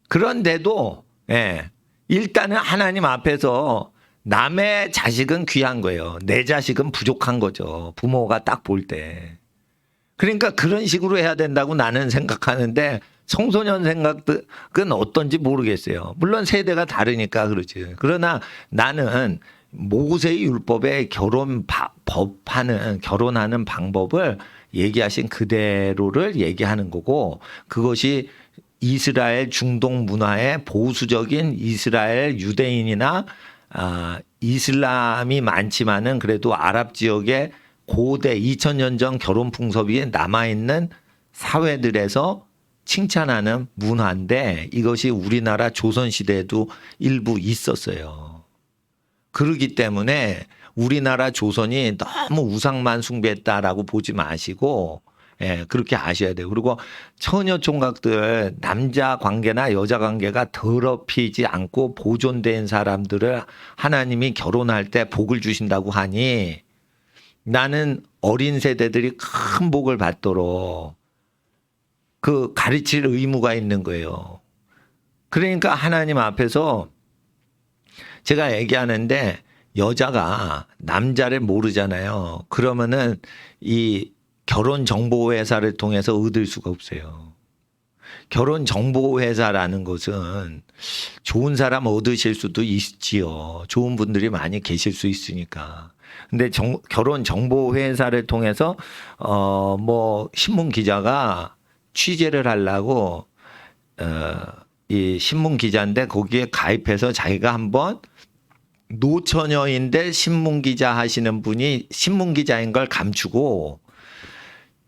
그런데도 일단은 하나님 앞에서 남의 자식은 귀한 거예요. 내 자식은 부족한 거죠. 부모가 딱 볼 때. 그러니까 그런 식으로 해야 된다고 나는 생각하는데 청소년 생각은 어떤지 모르겠어요. 물론 세대가 다르니까 그렇지. 그러나 나는 모세의 율법에 결혼하는 방법을 얘기하신 그대로를 얘기하는 거고 그것이 이스라엘 중동 문화의 보수적인 이스라엘 유대인이나 이슬람이 많지만은 그래도 아랍 지역의 고대 2000년 전 결혼 풍습이 남아있는 사회들에서 칭찬하는 문화인데 이것이 우리나라 조선시대에도 일부 있었어요. 그렇기 때문에 우리나라 조선이 너무 우상만 숭배했다라고 보지 마시고 그렇게 아셔야 돼요. 그리고 처녀 총각들 남자 관계나 여자 관계가 더럽히지 않고 보존된 사람들을 하나님이 결혼할 때 복을 주신다고 하니 나는 어린 세대들이 큰 복을 받도록 그 가르칠 의무가 있는 거예요. 그러니까 하나님 앞에서 제가 얘기하는데 여자가 남자를 모르잖아요. 그러면은 이 결혼정보회사를 통해서 얻을 수가 없어요. 결혼정보회사라는 것은 좋은 사람 얻으실 수도 있지요. 좋은 분들이 많이 계실 수 있으니까. 근데 결혼정보회사를 통해서 뭐 신문기자가 취재를 하려고 이 신문기자인데 거기에 가입해서 자기가 한번 노처녀인데 신문기자 하시는 분이 신문기자인 걸 감추고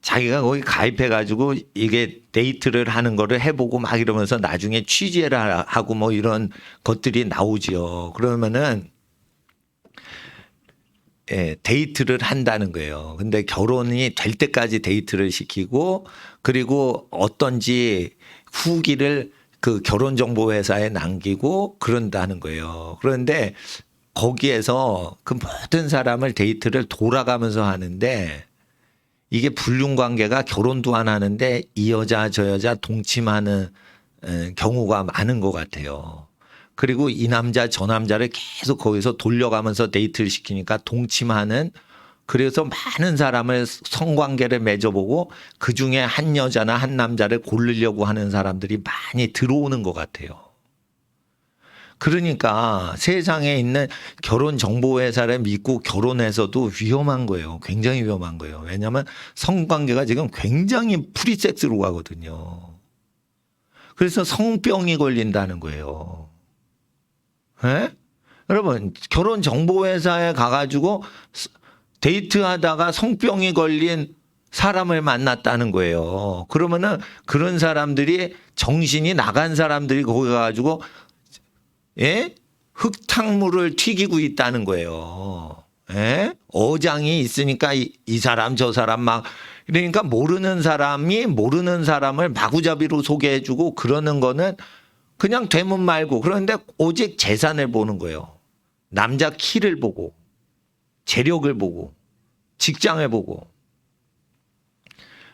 자기가 거기 가입해가지고 이게 데이트를 하는 거를 해보고 막 이러면서 나중에 취재를 하고 뭐 이런 것들이 나오지요. 그러면은 데이트를 한다는 거예요. 근데 결혼이 될 때까지 데이트를 시키고 그리고 어떤지 후기를 그 결혼정보회사에 남기고 그런다는 거예요. 그런데 거기에서 그 모든 사람을 데이트를 돌아가면서 하는데 이게 불륜관계가 결혼도 안 하는데 이 여자 저 여자 동침하는 경우가 많은 것 같아요. 그리고 이 남자 저 남자를 계속 거기서 돌려가면서 데이트를 시키니까 동침하는 그래서 많은 사람을 성관계를 맺어보고 그중에 한 여자나 한 남자를 고르려고 하는 사람들이 많이 들어오는 것 같아요. 그러니까 세상에 있는 결혼정보회사를 믿고 결혼해서도 위험한 거예요. 굉장히 위험한 거예요. 왜냐하면 성관계가 지금 굉장히 프리섹스로 가거든요. 그래서 성병이 걸린다는 거예요. 예? 여러분 결혼정보회사에 가가지고 데이트하다가 성병이 걸린 사람을 만났다는 거예요. 그러면은 그런 사람들이 정신이 나간 사람들이 거기 가가지고 예? 흙탕물을 튀기고 있다는 거예요. 예? 어장이 있으니까 이 사람 저 사람 막 그러니까 모르는 사람이 모르는 사람을 마구잡이로 소개해주고 그러는 거는 그냥 되면 말고 그런데 오직 재산을 보는 거예요. 남자 키를 보고 재력을 보고 직장을 보고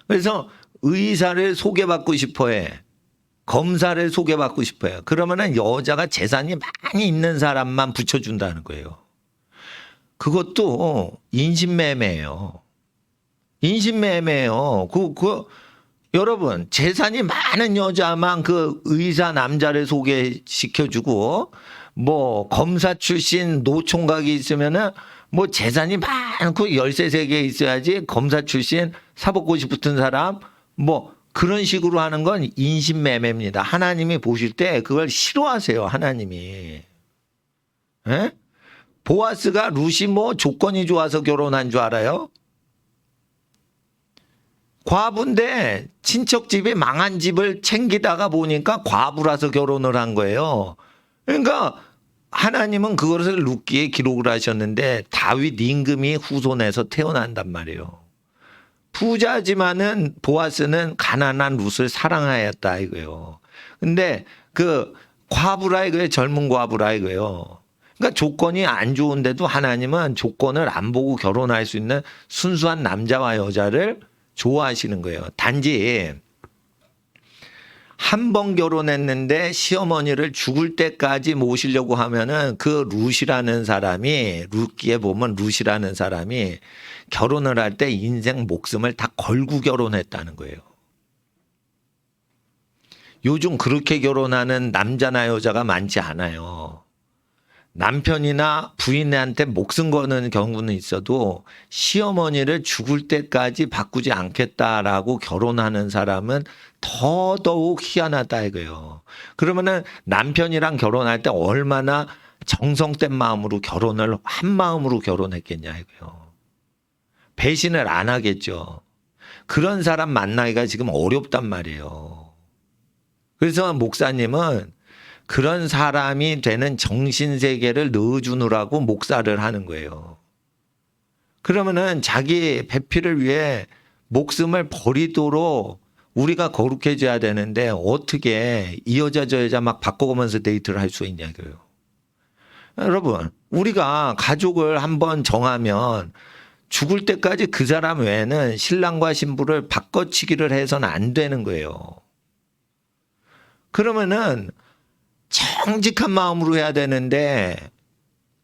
그래서 의사를 소개받고 싶어해. 검사를 소개받고 싶어요. 그러면은 여자가 재산이 많이 있는 사람만 붙여준다는 거예요. 그것도 인신매매예요. 인신매매예요. 여러분 재산이 많은 여자만 그 의사 남자를 소개시켜주고 뭐 검사 출신 노총각이 있으면은 뭐 재산이 많고 열세 세 개 있어야지 검사 출신 사법고시 붙은 사람 뭐 그런 식으로 하는 건 인신매매입니다. 하나님이 보실 때 그걸 싫어하세요. 하나님이. 에? 보아스가 룻이 뭐 조건이 좋아서 결혼한 줄 알아요? 과부인데 친척 집이 망한 집을 챙기다가 보니까 과부라서 결혼을 한 거예요. 그러니까 하나님은 그것을 룻기에 기록을 하셨는데 다윗 임금이 후손에서 태어난단 말이에요. 부자지만은 보아스는 가난한 룻을 사랑하였다 이거예요. 근데 그 과부라 이거예요. 젊은 과부라 이거예요. 그러니까 조건이 안 좋은데도 하나님은 조건을 안 보고 결혼할 수 있는 순수한 남자와 여자를 좋아하시는 거예요. 단지 한 번 결혼했는데 시어머니를 죽을 때까지 모시려고 하면은 그 룻이라는 사람이 룻기에 보면 룻이라는 사람이 결혼을 할 때 인생 목숨을 다 걸고 결혼했다는 거예요. 요즘 그렇게 결혼하는 남자나 여자가 많지 않아요. 남편이나 부인한테 목숨 거는 경우는 있어도 시어머니를 죽을 때까지 바꾸지 않겠다라고 결혼하는 사람은 더더욱 희한하다 이거예요. 그러면은 남편이랑 결혼할 때 얼마나 정성된 마음으로 결혼을 한 마음으로 결혼했겠냐 이거예요. 배신을 안 하겠죠. 그런 사람 만나기가 지금 어렵단 말이에요. 그래서 목사님은 그런 사람이 되는 정신세계를 넣어주느라고 목사를 하는 거예요. 그러면은 자기 배필을 위해 목숨을 버리도록 우리가 거룩해져야 되는데 어떻게 이 여자 저 여자 막 바꿔가면서 데이트를 할 수 있냐고요. 여러분 우리가 가족을 한번 정하면 죽을 때까지 그 사람 외에는 신랑과 신부를 바꿔치기를 해서는 안 되는 거예요. 그러면은 정직한 마음으로 해야 되는데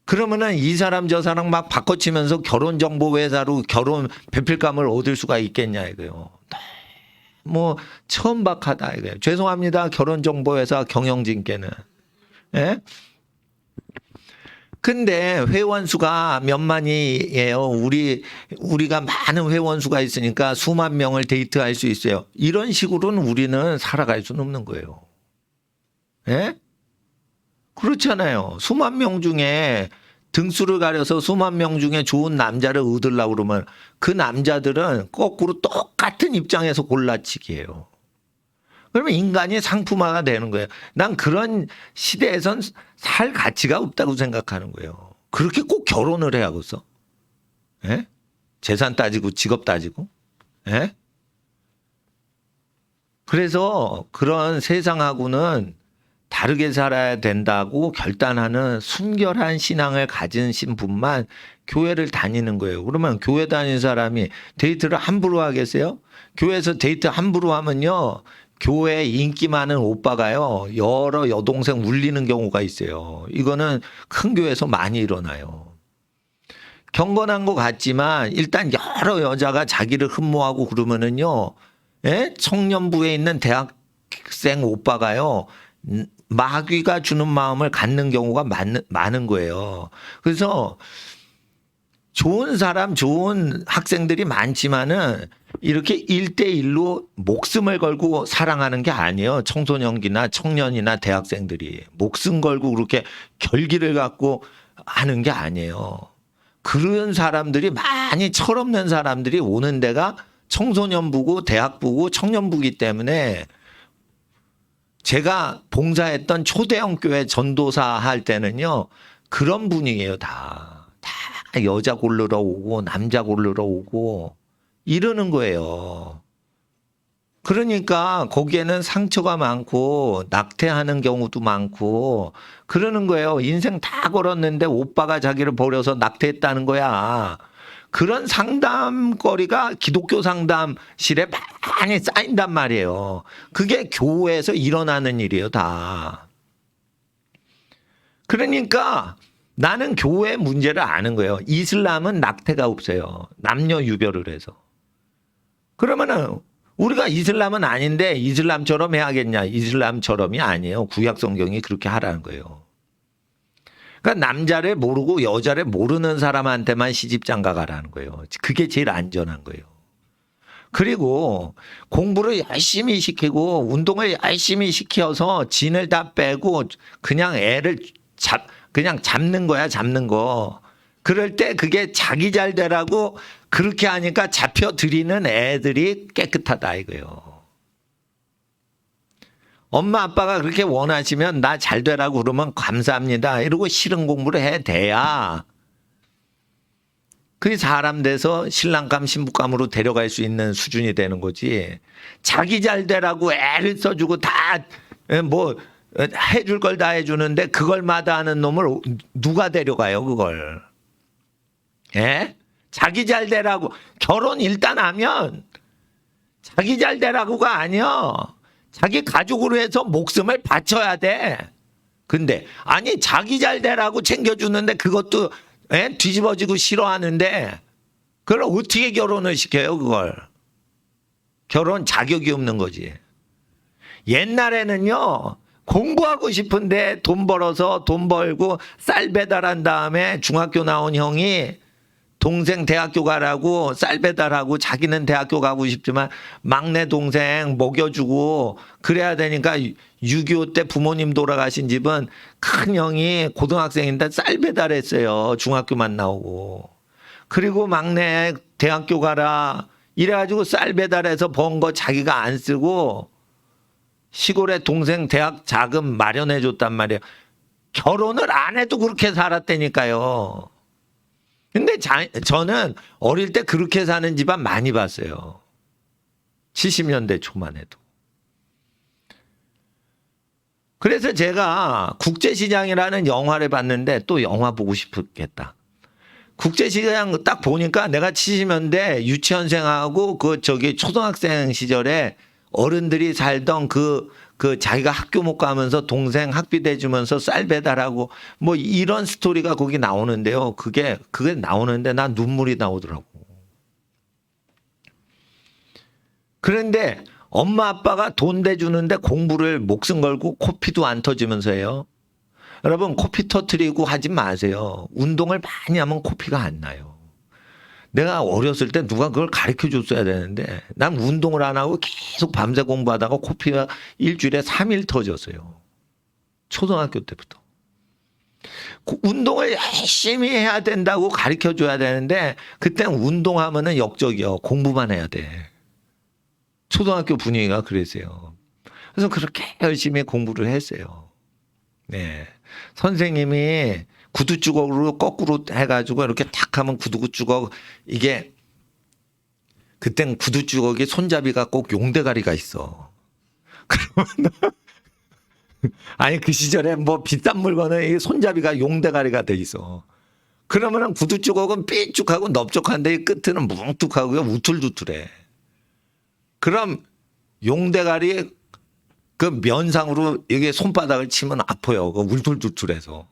그러면은 이 사람 저 사람 막 바꿔치면서 결혼정보회사로 결혼 배필감을 얻을 수가 있겠냐 이거요. 뭐 천박하다 이거예요. 죄송합니다. 결혼정보회사 경영진께는. 예? 근데 회원 수가 몇만이에요. 우리가 많은 회원 수가 있으니까 수만 명을 데이트할 수 있어요. 이런 식으로는 우리는 살아갈 수는 없는 거예요. 예? 그렇잖아요. 수만 명 중에 등수를 가려서 수만 명 중에 좋은 남자를 얻으려고 그러면 그 남자들은 거꾸로 똑같은 입장에서 골라치기예요. 그러면 인간이 상품화가 되는 거예요. 난 그런 시대에선 살 가치가 없다고 생각하는 거예요. 그렇게 꼭 결혼을 해야겠어? 예? 재산 따지고 직업 따지고. 예? 그래서 그런 세상하고는 다르게 살아야 된다고 결단하는 순결한 신앙을 가진 분만 교회를 다니는 거예요. 그러면 교회 다니는 사람이 데이트를 함부로 하겠어요? 교회에서 데이트 함부로 하면요, 교회 인기 많은 오빠가요, 여러 여동생 울리는 경우가 있어요. 이거는 큰 교회에서 많이 일어나요. 경건한 것 같지만 일단 여러 여자가 자기를 흠모하고 그러면은요, 예? 청년부에 있는 대학생 오빠가요, 마귀가 주는 마음을 갖는 경우가 많은 거예요. 그래서 좋은 사람, 좋은 학생들이 많지만은 이렇게 1대1로 목숨을 걸고 사랑하는 게 아니에요. 청소년기나 청년이나 대학생들이 목숨 걸고 그렇게 결기를 갖고 하는 게 아니에요. 그런 사람들이 많이 철없는 사람들이 오는 데가 청소년부고 대학부고 청년부기 때문에 제가 봉사했던 초대형 교회 전도사 할 때는요, 그런 분위기예요. 다 여자 고르러 오고 남자 고르러 오고 이러는 거예요. 그러니까 거기에는 상처가 많고 낙태하는 경우도 많고 그러는 거예요. 인생 다 걸었는데 오빠가 자기를 버려서 낙태했다는 거야. 그런 상담거리가 기독교 상담실에 많이 쌓인단 말이에요. 그게 교회에서 일어나는 일이에요, 다. 그러니까 나는 교회 문제를 아는 거예요. 이슬람은 낙태가 없어요. 남녀 유별을 해서. 그러면은 우리가 이슬람은 아닌데 이슬람처럼 해야겠냐? 이슬람처럼이 아니에요. 구약 성경이 그렇게 하라는 거예요. 그러니까 남자를 모르고 여자를 모르는 사람한테만 시집장가 가라는 거예요. 그게 제일 안전한 거예요. 그리고 공부를 열심히 시키고 운동을 열심히 시켜서 진을 다 빼고 그냥 애를 그냥 잡는 거야, 잡는 거. 그럴 때 그게 자기 잘 되라고 그렇게 하니까 잡혀들이는 애들이 깨끗하다 이거예요. 엄마 아빠가 그렇게 원하시면 나 잘 되라고 그러면 감사합니다 이러고 싫은 공부를 해대야 그게 사람 돼서 신랑감 신부감으로 데려갈 수 있는 수준이 되는 거지. 자기 잘 되라고 애를 써주고 다 뭐 해줄 걸 다 해주는데 그걸 마다하는 놈을 누가 데려가요 그걸. 예? 자기 잘 되라고 결혼 일단 하면 자기 잘 되라고가 아니야. 자기 가족으로 해서 목숨을 바쳐야 돼. 근데 아니 자기 잘 되라고 챙겨주는데 그것도 뒤집어지고 싫어하는데 그걸 어떻게 결혼을 시켜요 그걸. 결혼 자격이 없는 거지. 옛날에는요 공부하고 싶은데 돈 벌어서 돈 벌고 쌀 배달한 다음에 중학교 나온 형이 동생 대학교 가라고 쌀 배달하고 자기는 대학교 가고 싶지만 막내 동생 먹여주고 그래야 되니까 6.25 때 부모님 돌아가신 집은 큰 형이 고등학생인데 쌀 배달했어요. 중학교만 나오고. 그리고 막내 대학교 가라 이래가지고 쌀 배달해서 번 거 자기가 안 쓰고 시골에 동생 대학 자금 마련해 줬단 말이에요. 결혼을 안 해도 그렇게 살았다니까요. 근데 저는 어릴 때 그렇게 사는 집안 많이 봤어요. 70년대 초만 해도. 그래서 제가 국제시장이라는 영화를 봤는데 또 영화 보고 싶겠다. 국제시장 딱 보니까 내가 70년대 유치원생하고 초등학생 시절에 어른들이 살던 그 자기가 학교 못 가면서 동생 학비 대주면서 쌀 배달하고 뭐 이런 스토리가 거기 나오는데요. 그게 나오는데 난 눈물이 나오더라고. 그런데 엄마 아빠가 돈 대주는데 공부를 목숨 걸고 코피도 안 터지면서 해요. 여러분 코피 터트리고 하지 마세요. 운동을 많이 하면 코피가 안 나요. 내가 어렸을 때 누가 그걸 가르쳐 줬어야 되는데 난 운동을 안 하고 계속 밤새 공부하다가 코피가 일주일에 3일 터졌어요. 초등학교 때부터. 운동을 열심히 해야 된다고 가르쳐 줘야 되는데 그땐 운동하면은 역적이요. 공부만 해야 돼. 초등학교 분위기가 그랬어요. 그래서 그렇게 열심히 공부를 했어요. 네. 선생님이 구두주걱으로 거꾸로 해가지고 이렇게 탁 하면 구두주걱 이게 그땐 구두주걱이 손잡이가 꼭 용대가리가 있어. 그러면 아니 그 시절에 뭐 비싼 물건은 이 손잡이가 용대가리가 돼 있어. 그러면은 구두주걱은 삐쭉하고 넓적한데 이 끝은 뭉툭하고 우툴두툴해. 그럼 용대가리 그 면상으로 이게 손바닥을 치면 아파요. 그 울툴두툴해서.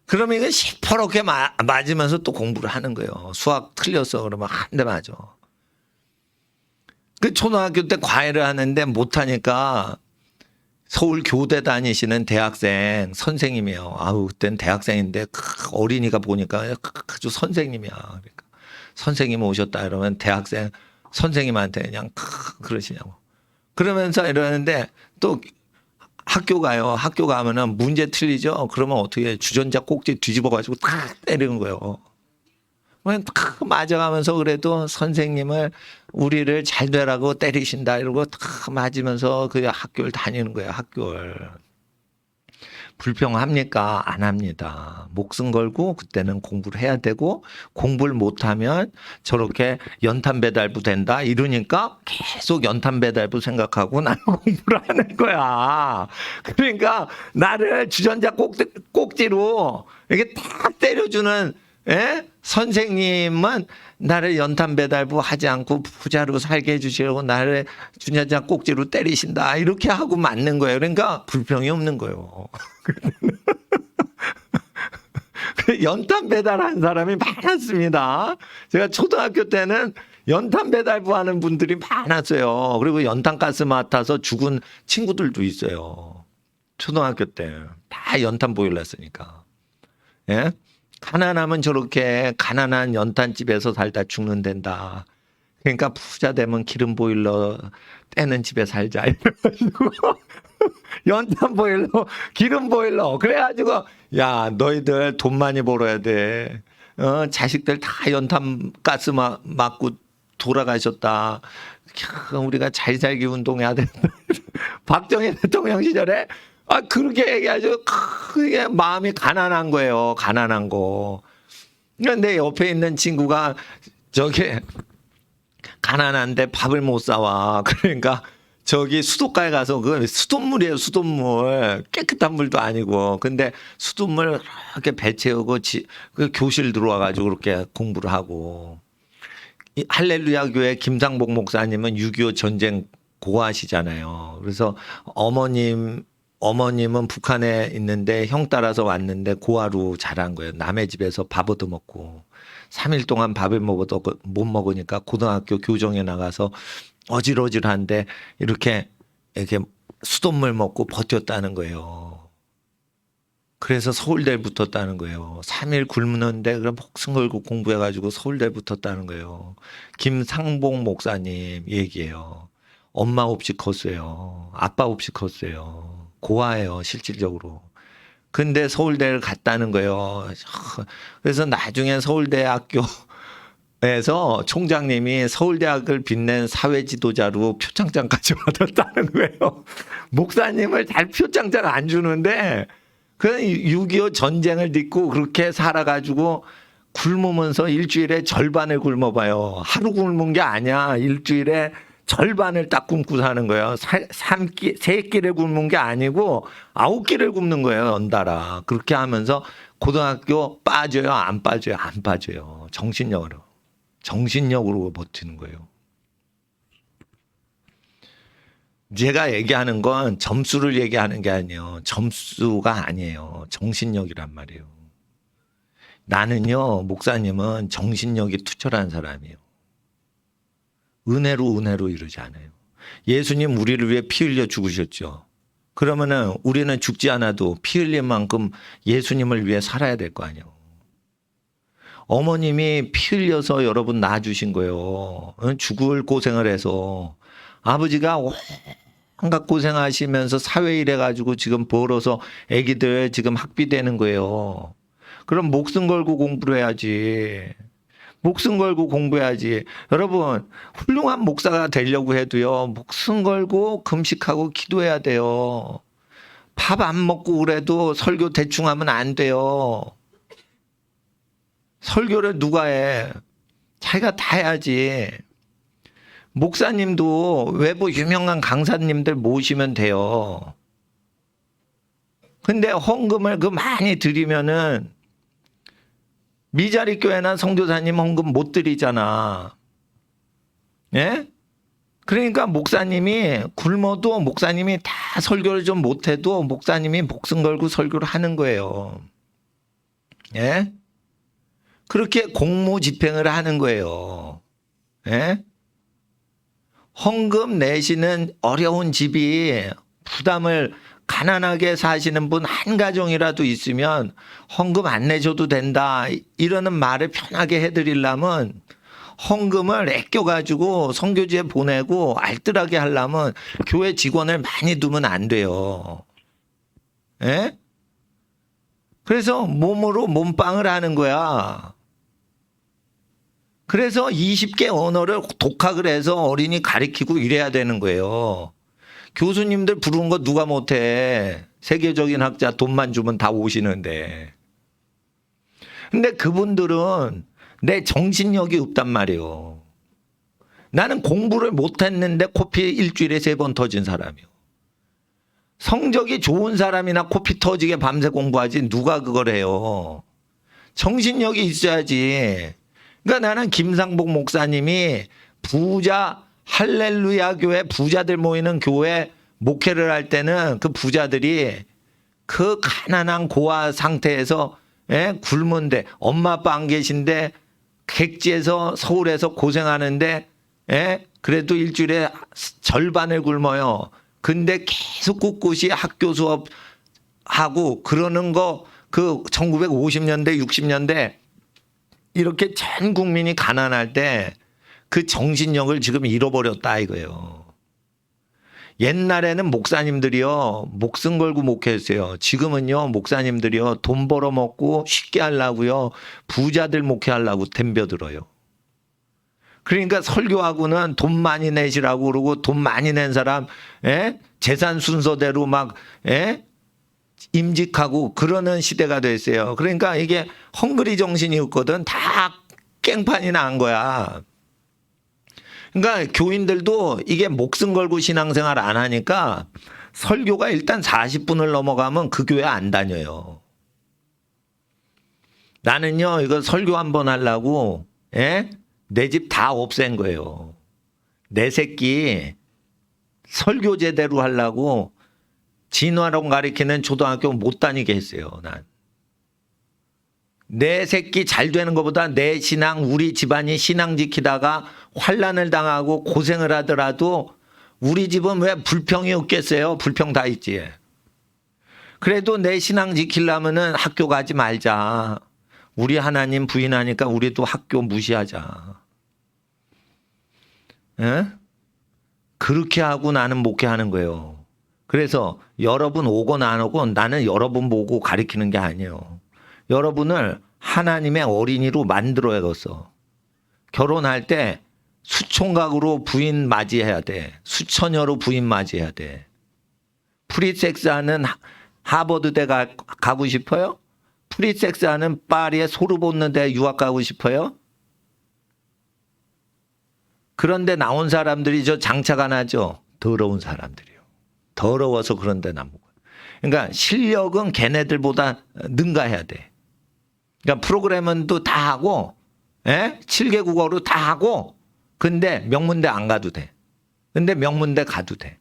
그러면 이거 시퍼렇게 맞으면서 또 공부를 하는 거예요. 수학 틀렸어 그러면 한 대 맞아. 그 초등학교 때 과외를 하는데 못하니까 서울 교대 다니시는 대학생 선생님이에요. 아우 그땐 대학생인데 어린이가 보니까 아주 선생님이야. 그러니까 선생님 오셨다 이러면 대학생 선생님한테 그냥 그러시냐고. 그러면서 이러는데 또 학교 가요. 학교 가면은 문제 틀리죠. 그러면 어떻게 해? 주전자 꼭지 뒤집어 가지고 탁 때리는 거예요. 탁 맞아가면서 그래도 선생님을 우리를 잘 되라고 때리신다 이러고 탁 맞으면서 그 학교를 다니는 거예요. 학교를. 불평합니까? 안 합니다. 목숨 걸고 그때는 공부를 해야 되고 공부를 못하면 저렇게 연탄 배달부 된다 이러니까 계속 연탄 배달부 생각하고 나는 공부를 하는 거야. 그러니까 나를 주전자 꼭지로 이렇게 탁 때려주는 선생님은 나를 연탄 배달부 하지 않고 부자로 살게 해주시려고 나를 주전자 꼭지로 때리신다 이렇게 하고 맞는 거예요. 그러니까 불평이 없는 거예요. 연탄 배달한 사람이 많았습니다. 제가 초등학교 때는 연탄 배달부 하는 분들이 많았어요. 그리고 연탄가스 맡아서 죽은 친구들도 있어요. 초등학교 때 다 연탄 보일러 쓰니까. 예? 가난하면 저렇게 가난한 연탄집에서 살다 죽는 된다. 그러니까 부자 되면 기름 보일러 떼는 집에 살자 이래가지고 연탄 보일러, 기름 보일러 그래가지고 야 너희들 돈 많이 벌어야 돼. 자식들 다 연탄 가스 맞고 돌아가셨다. 우리가 잘 살기 운동해야 된다. 박정희 대통령 시절에 그렇게 얘기하죠. 그게 마음이 가난한 거예요. 가난한 거. 내 옆에 있는 친구가 저게 가난한데 밥을 못 사와. 그러니까 저기 수도가에 가서 그 수돗물이에요. 수돗물. 깨끗한 물도 아니고. 근데 수돗물 이렇게 배 채우고 그 교실 들어와 가지고 그렇게 공부를 하고. 이 할렐루야 교회 김상복 목사님은 6.25 전쟁 고아시잖아요. 그래서 어머님은 북한에 있는데 형 따라서 왔는데 고아로 자란 거예요. 남의 집에서 밥 얻어먹고 3일 동안 밥을 못 먹으니까 고등학교 교정에 나가서 어질어질한데 이렇게 수돗물 먹고 버텼다는 거예요. 그래서 서울대에 붙었다는 거예요. 3일 굶는데 그럼 목숨 걸고 공부해가지고 서울대에 붙었다는 거예요. 김상봉 목사님 얘기예요. 엄마 없이 컸어요. 아빠 없이 컸어요. 고아예요, 실질적으로. 근데 서울대를 갔다는 거예요. 그래서 나중에 서울대학교에서 총장님이 서울대학을 빛낸 사회 지도자로 표창장까지 받았다는 거예요. 목사님을 잘 표창장 안 주는데 그 6.25 전쟁을 딛고 그렇게 살아가지고 굶으면서 일주일에 절반을 굶어봐요. 하루 굶은 게 아니야. 일주일에 절반을 딱 굶고 사는 거예요. 3끼를 굶는 게 아니고 9끼를 굶는 거예요. 연달아. 그렇게 하면서 고등학교 빠져요? 안 빠져요? 안 빠져요. 정신력으로 버티는 거예요. 제가 얘기하는 건 점수를 얘기하는 게 아니에요. 점수가 아니에요. 정신력이란 말이에요. 나는요, 목사님은 정신력이 투철한 사람이에요. 은혜로 이러지 않아요. 예수님 우리를 위해 피 흘려 죽으셨죠. 그러면은 우리는 죽지 않아도 피 흘린 만큼 예수님을 위해 살아야 될 거 아니에요. 어머님이 피 흘려서 여러분 낳아주신 거예요. 죽을 고생을 해서. 아버지가 온갖 고생하시면서 사회일 해가지고 지금 벌어서 애기들 지금 학비되는 거예요. 그럼 목숨 걸고 공부를 해야지. 목숨 걸고 공부해야지. 여러분, 훌륭한 목사가 되려고 해도요, 목숨 걸고 금식하고 기도해야 돼요. 밥 안 먹고 그래도 설교 대충 하면 안 돼요. 설교를 누가 해? 자기가 다 해야지. 목사님도 외부 유명한 강사님들 모시면 돼요. 근데 헌금을 그 많이 드리면은 미자리 교회나 선교사님 헌금 못 드리잖아. 예? 그러니까 목사님이 굶어도 목사님이 다 설교를 좀 못해도 목사님이 목숨 걸고 설교를 하는 거예요. 예? 그렇게 공무집행을 하는 거예요. 예? 헌금 내시는 어려운 집이 부담을 가난하게 사시는 분 한 가정이라도 있으면 헌금 안 내셔도 된다 이러는 말을 편하게 해드리려면 헌금을 아껴가지고 선교지에 보내고 알뜰하게 하려면 교회 직원을 많이 두면 안 돼요. 예? 그래서 몸으로 몸빵을 하는 거야. 그래서 20개 언어를 독학을 해서 어린이 가르치고 이래야 되는 거예요. 교수님들 부르는 거 누가 못해. 세계적인 학자 돈만 주면 다 오시는데. 근데 그분들은 내 정신력이 없단 말이에요. 나는 공부를 못했는데 코피 일주일에 3번 터진 사람이요. 성적이 좋은 사람이나 코피 터지게 밤새 공부하지 누가 그걸 해요. 정신력이 있어야지. 그러니까 나는 김상복 목사님이 부자 할렐루야 교회 부자들 모이는 교회 목회를 할 때는 그 부자들이 그 가난한 고아 상태에서 굶은데 엄마 아빠 안 계신데 객지에서 서울에서 고생하는데 그래도 일주일에 절반을 굶어요. 근데 계속 꿋꿋이 학교 수업하고 그러는 거 그 1950년대 60년대 이렇게 전 국민이 가난할 때 그 정신력을 지금 잃어버렸다 이거예요. 옛날에는 목사님들이요 목숨 걸고 목회했어요. 지금은요 목사님들이요 돈 벌어먹고 쉽게 하려고요 부자들 목회하려고 덤벼들어요. 그러니까 설교하고는 돈 많이 내시라고 그러고 돈 많이 낸 사람 재산 순서대로 막 임직하고 그러는 시대가 됐어요. 그러니까 이게 헝그리 정신이 없거든. 다 깽판이 난 거야. 그러니까 교인들도 이게 목숨 걸고 신앙생활 안 하니까 설교가 일단 40분을 넘어가면 그 교회 안 다녀요. 나는요 이거 설교 한번 하려고 내 집 다 없앤 거예요. 내 새끼 설교 제대로 하려고 진화론 가리키는 초등학교 못 다니게 했어요. 난. 내 새끼 잘 되는 것보다 내 신앙 우리 집안이 신앙 지키다가 환난을 당하고 고생을 하더라도 우리 집은 왜 불평이 없겠어요? 불평 다 있지. 그래도 내 신앙 지키려면은 학교 가지 말자. 우리 하나님 부인하니까 우리도 학교 무시하자. 그렇게 하고 나는 목회하는 거예요. 그래서 여러분 오건 안 오건 나는 여러분 보고 가르치는 게 아니에요. 여러분을 하나님의 어린이로 만들어야겠어. 결혼할 때 수총각으로 부인 맞이해야 돼. 수처녀로 부인 맞이해야 돼. 프리섹스하는 하버드대 가고 싶어요? 프리섹스하는 파리에 소르본느대 유학 가고 싶어요? 그런데 나온 사람들이 저 장착 안 하죠. 더러운 사람들이요. 더러워서 그런 데 나오고. 그러니까 실력은 걔네들보다 능가해야 돼. 그러니까 프로그래먼도 다 하고 7개 국어로 다 하고 근데 명문대 안 가도 돼. 근데 명문대 가도 돼.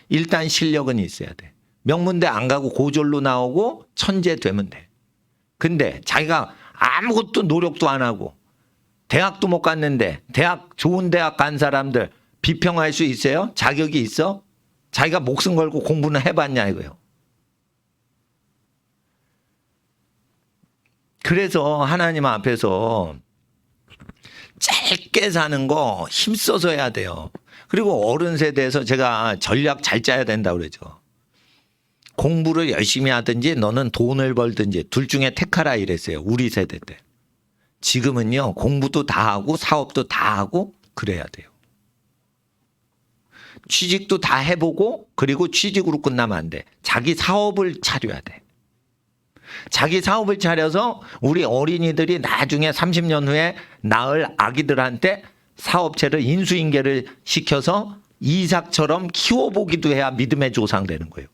일단 실력은 있어야 돼. 명문대 안 가고 고졸로 나오고 천재 되면 돼. 근데 자기가 아무것도 노력도 안 하고 대학도 못 갔는데 좋은 대학 간 사람들 비평할 수 있어요? 자격이 있어? 자기가 목숨 걸고 공부는 해봤냐 이거요. 그래서 하나님 앞에서 짧게 사는 거 힘써서 해야 돼요. 그리고 어른 세대에서 제가 전략 잘 짜야 된다고 그러죠. 공부를 열심히 하든지 너는 돈을 벌든지 둘 중에 택하라 이랬어요. 우리 세대 때. 지금은요 공부도 다 하고 사업도 다 하고 그래야 돼요. 취직도 다 해보고 그리고 취직으로 끝나면 안 돼. 자기 사업을 차려야 돼. 자기 사업을 차려서 우리 어린이들이 나중에 30년 후에 낳을 아기들한테 사업체를 인수인계를 시켜서 이삭처럼 키워보기도 해야 믿음의 조상 되는 거예요.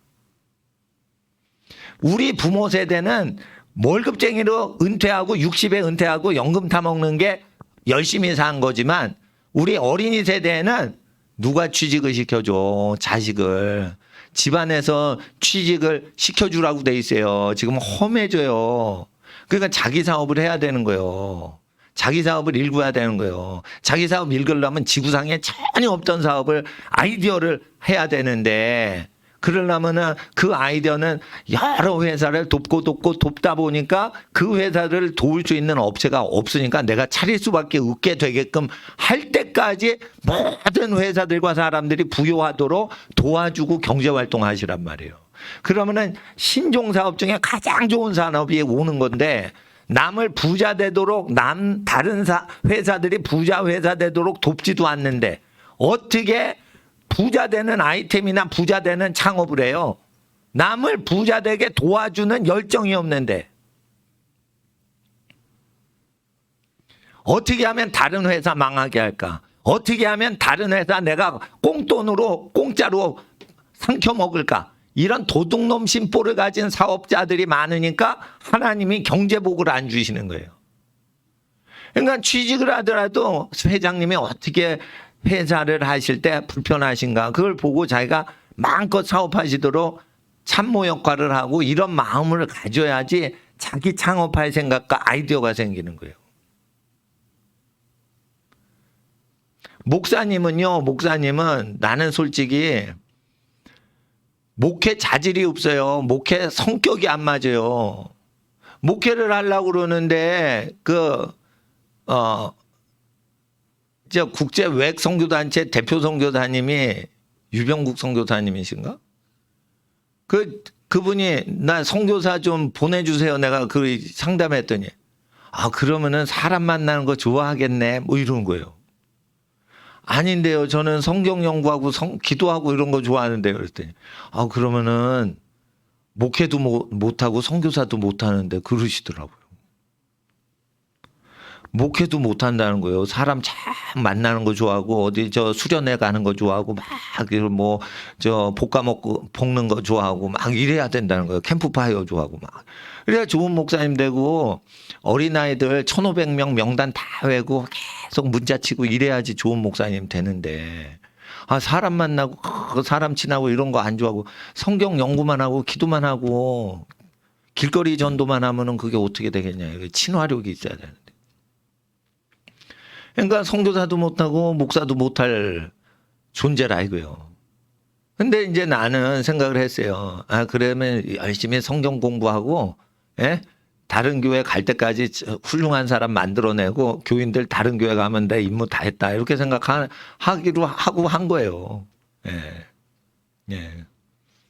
우리 부모 세대는 월급쟁이로 은퇴하고 60에 은퇴하고 연금 타먹는 게 열심히 산 거지만 우리 어린이 세대에는 누가 취직을 시켜줘? 자식을. 집안에서 취직을 시켜주라고 돼 있어요. 지금 험해져요. 그러니까 자기 사업을 해야 되는 거예요. 자기 사업을 일궈야 되는 거예요. 자기 사업 일구려면 지구상에 전혀 없던 사업을 아이디어를 해야 되는데 그러려면은 그 아이디어는 여러 회사를 돕다 보니까 그 회사를 도울 수 있는 업체가 없으니까 내가 차릴 수밖에 없게 되게끔 할 때까지 모든 회사들과 사람들이 부여하도록 도와주고 경제활동 하시란 말이에요. 그러면은 신종사업 중에 가장 좋은 산업이 오는 건데 남을 부자 되도록 다른 회사들이 부자 회사 되도록 돕지도 않는데 어떻게 부자 되는 아이템이나 부자 되는 창업을 해요. 남을 부자 되게 도와주는 열정이 없는데 어떻게 하면 다른 회사 망하게 할까? 어떻게 하면 다른 회사 내가 꽁돈으로 공짜로 삼켜 먹을까? 이런 도둑놈 심보를 가진 사업자들이 많으니까 하나님이 경제복을 안 주시는 거예요. 그러니까 취직을 하더라도 회장님이 어떻게 회사를 하실 때 불편하신가 그걸 보고 자기가 마음껏 사업하시도록 참모 역할을 하고 이런 마음을 가져야지 자기 창업할 생각과 아이디어가 생기는 거예요. 목사님은 나는 솔직히 목회 자질이 없어요. 목회 성격이 안 맞아요. 목회를 하려고 그러는데 국제 외국 선교단체 대표 선교사님이 유병국 선교사님이신가? 그분이 나 선교사 좀 보내주세요. 내가 그 상담했더니 그러면은 사람 만나는 거 좋아하겠네. 뭐 이러는 거예요. 아닌데요. 저는 성경 연구하고 기도하고 이런 거 좋아하는데요. 그랬더니 그러면은 목회도 못하고 선교사도 못하는데 그러시더라고요. 목회도 못한다는 거예요. 사람 참 만나는 거 좋아하고 어디 수련회 가는 거 좋아하고 막 볶아 먹고 볶는 거 좋아하고 막 이래야 된다는 거예요. 캠프파이어 좋아하고 막. 그래야 좋은 목사님 되고 어린아이들 1,500명 명단 다 외고 계속 문자 치고 이래야지 좋은 목사님 되는데 사람 만나고 사람 친하고 이런 거 안 좋아하고 성경 연구만 하고 기도만 하고 길거리 전도만 하면은 그게 어떻게 되겠냐. 친화력이 있어야 되는데. 그러니까 선교사도 못하고 목사도 못할 존재라 이거요. 근데 이제 나는 생각을 했어요. 그러면 열심히 성경 공부하고 다른 교회 갈 때까지 훌륭한 사람 만들어내고 교인들 다른 교회 가면 내 임무 다 했다 이렇게 생각하기로 하고 한 거예요.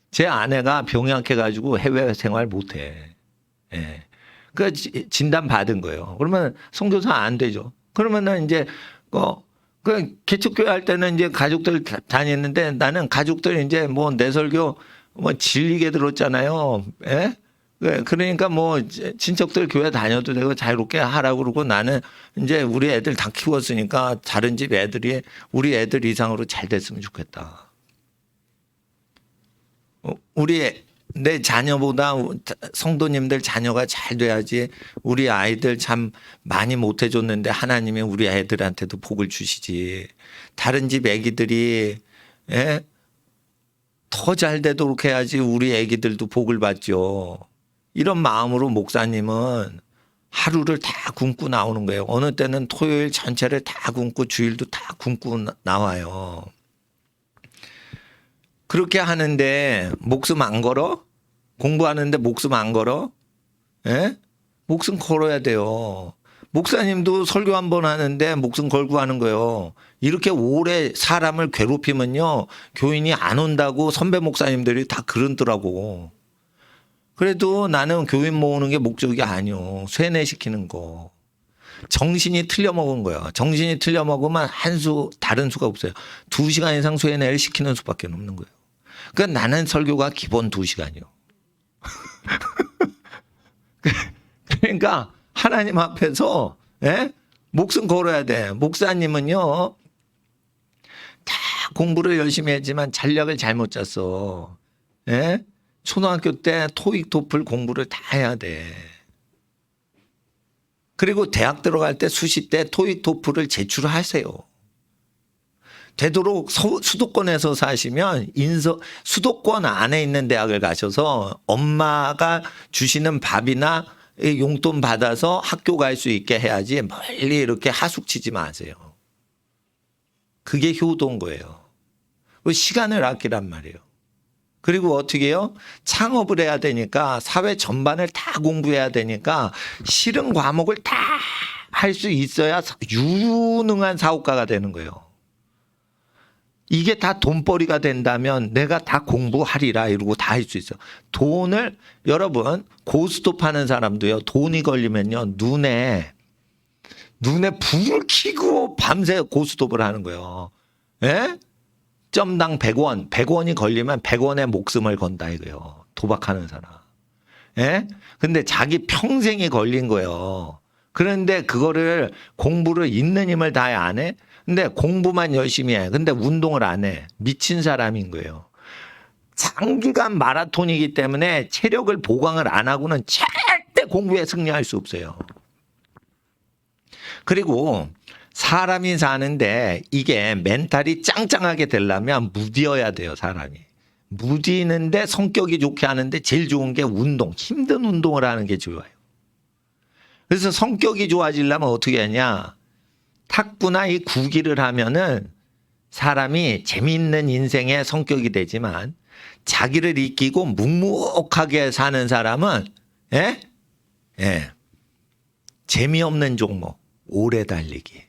제 아내가 병약해가지고 해외 생활 못해. 그 진단 받은 거예요. 그러면 선교사 안 되죠. 그러면은 이제 개척교회 할 때는 이제 가족들 다녔는데 나는 가족들 이제 내 설교 질리게 들었잖아요. 그러니까 친척들 교회 다녀도 되고 자유롭게 하라고 그러고 나는 이제 우리 애들 다 키웠으니까 다른 집 애들이 우리 애들 이상으로 잘 됐으면 좋겠다. 내 자녀보다 성도님들 자녀가 잘 돼야지 우리 아이들 참 많이 못해줬는데 하나님이 우리 애들한테도 복을 주시지. 다른 집 애기들이 더 잘 되도록 해야지 우리 애기들도 복을 받죠. 이런 마음으로 목사님은 하루를 다 굶고 나오는 거예요. 어느 때는 토요일 전체를 다 굶고 주일도 다 굶고 나와요. 그렇게 하는데 목숨 안 걸어? 공부하는데 목숨 안 걸어? 목숨 걸어야 돼요. 목사님도 설교 한 번 하는데 목숨 걸고 하는 거예요. 이렇게 오래 사람을 괴롭히면요. 교인이 안 온다고 선배 목사님들이 다 그러더라고. 그래도 나는 교인 모으는 게 목적이 아니요. 세뇌시키는 거. 정신이 틀려먹은 거예요. 정신이 틀려먹으면 한 수 다른 수가 없어요. 2시간 이상 소외내를 시키는 수밖에 없는 거예요. 그러니까 나는 설교가 기본 2시간이요. 그러니까 하나님 앞에서 목숨 걸어야 돼. 목사님은요. 다 공부를 열심히 했지만 전략을 잘못 짰어. 초등학교 때 토익 토플 공부를 다 해야 돼. 그리고 대학 들어갈 때 수시 때 토익 토플을 제출하세요. 되도록 수도권에서 사시면 수도권 안에 있는 대학을 가셔서 엄마가 주시는 밥이나 용돈 받아서 학교 갈 수 있게 해야지 멀리 이렇게 하숙치지 마세요. 그게 효도인 거예요. 시간을 아끼란 말이에요. 그리고 어떻게 해요? 창업을 해야 되니까 사회 전반을 다 공부해야 되니까 싫은 과목을 다 할 수 있어야 유능한 사업가가 되는 거예요. 이게 다 돈벌이가 된다면 내가 다 공부하리라 이러고 다 할 수 있어. 돈을 여러분 고스톱 하는 사람도요. 돈이 걸리면요. 눈에 불을 켜고 밤새 고스톱을 하는 거예요. 점당 100원, 100원이 걸리면 100원의 목숨을 건다 이거예요. 도박하는 사람. 근데 자기 평생이 걸린 거예요. 그런데 그거를 공부를 있는 힘을 다해 안 해? 근데 공부만 열심히 해. 근데 운동을 안 해. 미친 사람인 거예요. 장기간 마라톤이기 때문에 체력을 보강을 안 하고는 절대 공부에 승리할 수 없어요. 그리고 사람이 사는데 이게 멘탈이 짱짱하게 되려면 무디어야 돼요, 사람이. 무디는데 성격이 좋게 하는데 제일 좋은 게 운동, 힘든 운동을 하는 게 좋아요. 그래서 성격이 좋아지려면 어떻게 하냐? 탁구나 이 구기를 하면은 사람이 재미있는 인생의 성격이 되지만 자기를 익히고 묵묵하게 사는 사람은 재미없는 종목, 오래 달리기,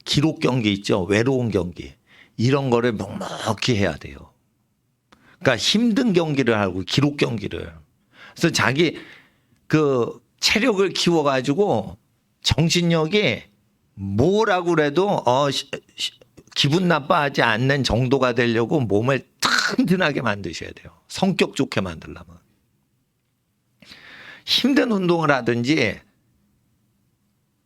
기록 경기 있죠, 외로운 경기 이런 거를 묵묵히 해야 돼요. 그러니까 힘든 경기를 하고 기록 경기를. 그래서 자기 그 체력을 키워가지고 정신력이 뭐라고 그래도 기분 나빠하지 않는 정도가 되려고 몸을 튼튼하게 만드셔야 돼요. 성격 좋게 만들려면. 힘든 운동을 하든지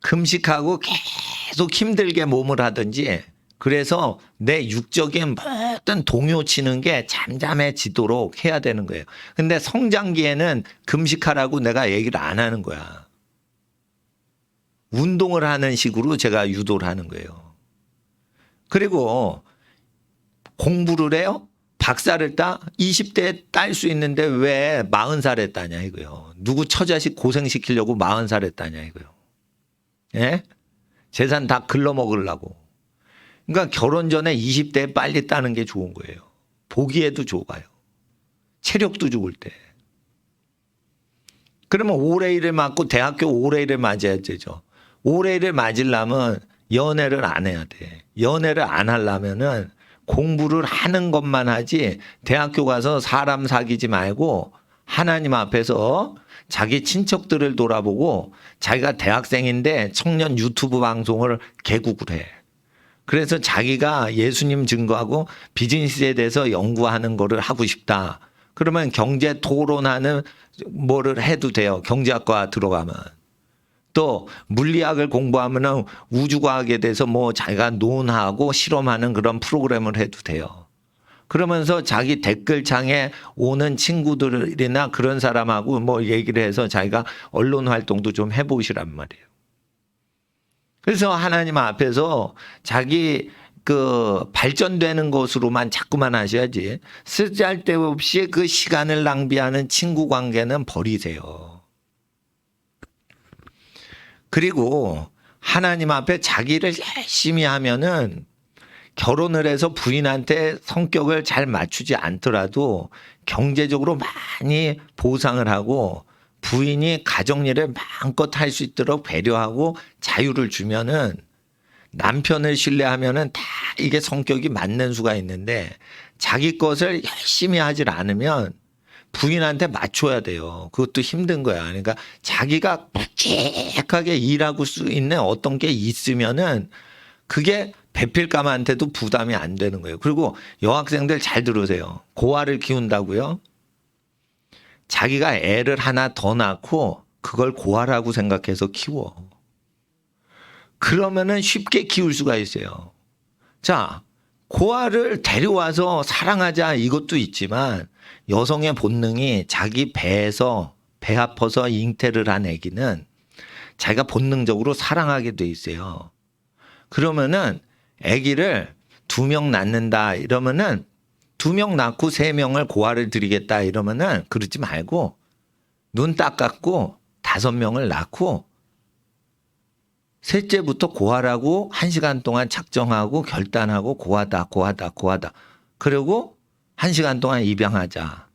금식하고 계속 힘들게 몸을 하든지 그래서 내 육적인 모든 동요 치는 게 잠잠해지도록 해야 되는 거예요. 근데 성장기에는 금식하라고 내가 얘기를 안 하는 거야. 운동을 하는 식으로 제가 유도를 하는 거예요. 그리고 공부를 해요? 박사를 따? 20대에 딸 수 있는데 왜 40살에 따냐 이거요. 누구 처자식 고생시키려고 40살에 따냐 이거요. 재산 다 글러먹으려고. 그러니까 결혼 전에 20대에 빨리 따는 게 좋은 거예요. 보기에도 좋아요. 체력도 좋을 때. 그러면 올해일을 맞고 대학교 올해일을 맞아야 되죠. 올해일을 맞으려면 연애를 안 해야 돼. 연애를 안 하려면은 공부를 하는 것만 하지 대학교 가서 사람 사귀지 말고 하나님 앞에서 자기 친척들을 돌아보고 자기가 대학생인데 청년 유튜브 방송을 개국을 해. 그래서 자기가 예수님 증거하고 비즈니스에 대해서 연구하는 거를 하고 싶다. 그러면 경제 토론하는 뭐를 해도 돼요. 경제학과 들어가면. 또 물리학을 공부하면은 우주과학에 대해서 뭐 자기가 논하고 실험하는 그런 프로그램을 해도 돼요. 그러면서 자기 댓글창에 오는 친구들이나 그런 사람하고 뭐 얘기를 해서 자기가 언론 활동도 좀 해보시란 말이에요. 그래서 하나님 앞에서 자기 그 발전되는 것으로만 자꾸만 하셔야지 쓸데없이 그 시간을 낭비하는 친구 관계는 버리세요. 그리고 하나님 앞에 자기를 열심히 하면은 결혼을 해서 부인한테 성격을 잘 맞추지 않더라도 경제적으로 많이 보상을 하고 부인이 가정일을 마음껏 할 수 있도록 배려하고 자유를 주면은 남편을 신뢰하면은 다 이게 성격이 맞는 수가 있는데 자기 것을 열심히 하질 않으면 부인한테 맞춰야 돼요. 그것도 힘든 거야. 그러니까 자기가 묵직하게 일하고 수 있는 어떤 게 있으면은 그게 배필감한테도 부담이 안 되는 거예요. 그리고 여학생들 잘 들으세요. 고아를 키운다고요? 자기가 애를 하나 더 낳고 그걸 고아라고 생각해서 키워. 그러면은 쉽게 키울 수가 있어요. 자, 고아를 데려와서 사랑하자 이것도 있지만 여성의 본능이 자기 배에서 배 아파서 잉태를 한 아기는 자기가 본능적으로 사랑하게 돼 있어요. 그러면은 아기를 2명 낳는다 이러면은 2명 낳고 3명을 고아를 드리겠다 이러면은 그러지 말고 눈 딱 감고 5명을 낳고 셋째부터 고아라고 1시간 동안 작정하고 결단하고 고아다. 그리고 1시간 동안 입양하자.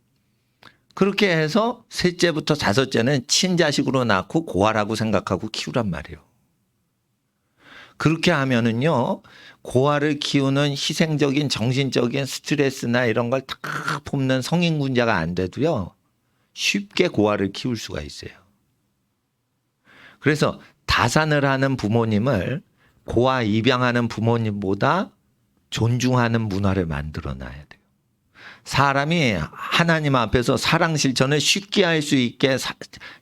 그렇게 해서 셋째부터 5째는 친자식으로 낳고 고아라고 생각하고 키우란 말이에요. 그렇게 하면은요, 고아를 키우는 희생적인 정신적인 스트레스나 이런 걸 다 뽑는 성인군자가 안 돼도요, 쉽게 고아를 키울 수가 있어요. 그래서 다산을 하는 부모님을 고아 입양하는 부모님보다 존중하는 문화를 만들어 놔야 돼요. 사람이 하나님 앞에서 사랑 실천을 쉽게 할 수 있게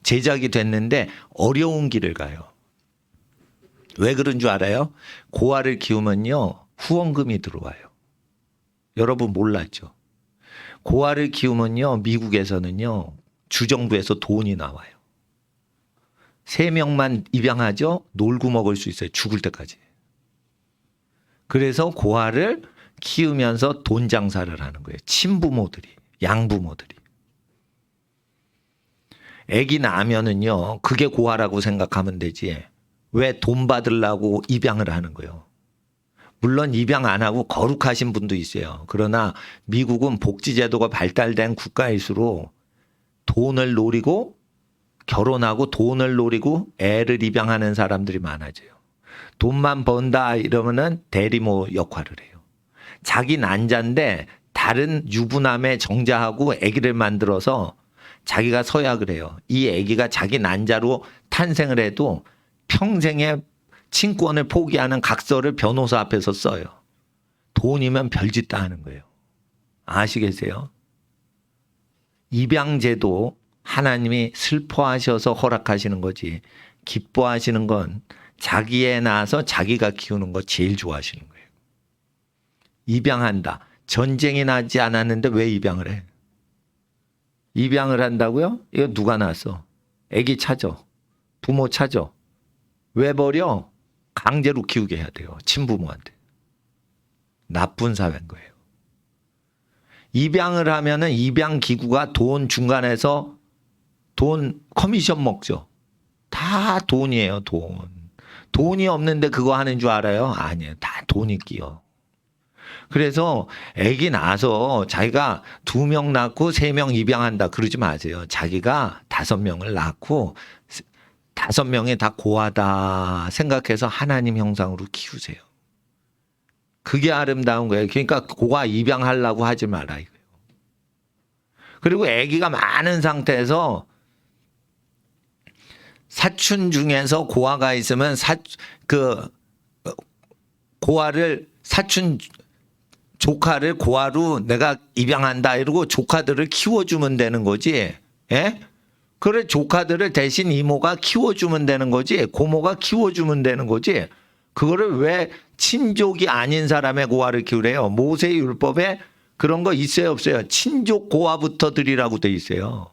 제작이 됐는데 어려운 길을 가요. 왜 그런 줄 알아요? 고아를 키우면요, 후원금이 들어와요. 여러분 몰랐죠? 고아를 키우면요, 미국에서는요, 주정부에서 돈이 나와요. 3명만 입양하죠? 놀고 먹을 수 있어요. 죽을 때까지. 그래서 고아를 키우면서 돈 장사를 하는 거예요. 친부모들이, 양부모들이. 아기 낳으면은요, 그게 고아라고 생각하면 되지. 왜 돈 받으려고 입양을 하는 거예요? 물론 입양 안 하고 거룩하신 분도 있어요. 그러나 미국은 복지제도가 발달된 국가일수록 돈을 노리고 결혼하고 돈을 노리고 애를 입양하는 사람들이 많아져요. 돈만 번다 이러면은 대리모 역할을 해요. 자기 난자인데 다른 유부남의 정자하고 아기를 만들어서 자기가 서약을 해요. 이 아기가 자기 난자로 탄생을 해도 평생의 친권을 포기하는 각서를 변호사 앞에서 써요. 돈이면 별짓 다 하는 거예요. 아시겠어요? 입양제도 하나님이 슬퍼하셔서 허락하시는 거지, 기뻐하시는 건 자기 애 낳아서 자기가 키우는 거 제일 좋아하시는 거예요. 입양한다. 전쟁이 나지 않았는데 왜 입양을 해? 입양을 한다고요? 이거 누가 낳았어? 애기 찾아. 부모 찾아. 왜 버려? 강제로 키우게 해야 돼요. 친부모한테. 나쁜 사회인 거예요. 입양을 하면은 입양 기구가 돈 중간에서 돈 커미션 먹죠. 다 돈이에요, 돈. 돈이 없는데 그거 하는 줄 알아요? 아니에요. 다 돈이 끼어. 그래서 아기 낳아서 자기가 2명 낳고 3명 입양한다 그러지 마세요. 자기가 5명을 낳고 5명이 다 고아다 생각해서 하나님 형상으로 키우세요. 그게 아름다운 거예요. 그러니까 고아 입양하려고 하지 마라 이거예요. 그리고 아기가 많은 상태에서 사춘 중에서 고아가 있으면 고아를 사춘 조카를 고아로 내가 입양한다 이러고 조카들을 키워주면 되는 거지. 예? 그래 조카들을 대신 이모가 키워주면 되는 거지. 고모가 키워주면 되는 거지. 그거를 왜 친족이 아닌 사람의 고아를 키우래요? 모세의 율법에 그런 거 있어요 없어요? 친족 고아부터 드리라고 돼 있어요.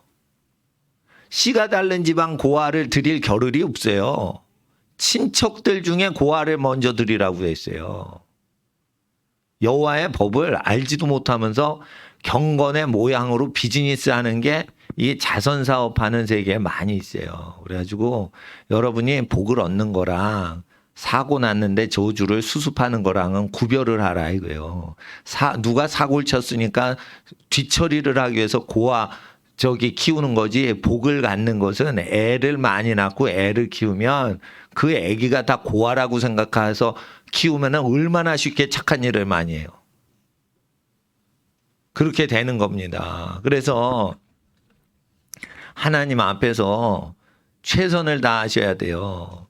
씨가 다른 집안 고아를 드릴 겨를이 없어요. 친척들 중에 고아를 먼저 드리라고 돼 있어요. 여호와의 법을 알지도 못하면서 경건의 모양으로 비즈니스 하는 게 이 자선 사업하는 세계에 많이 있어요. 그래가지고 여러분이 복을 얻는 거랑 사고 났는데 저주를 수습하는 거랑은 구별을 하라 이거예요. 누가 사고를 쳤으니까 뒤처리를 하기 위해서 고아 키우는 거지. 복을 갖는 것은 애를 많이 낳고 애를 키우면 그 애기가 다 고아라고 생각해서 키우면 얼마나 쉽게 착한 일을 많이 해요. 그렇게 되는 겁니다. 그래서 하나님 앞에서 최선을 다하셔야 돼요.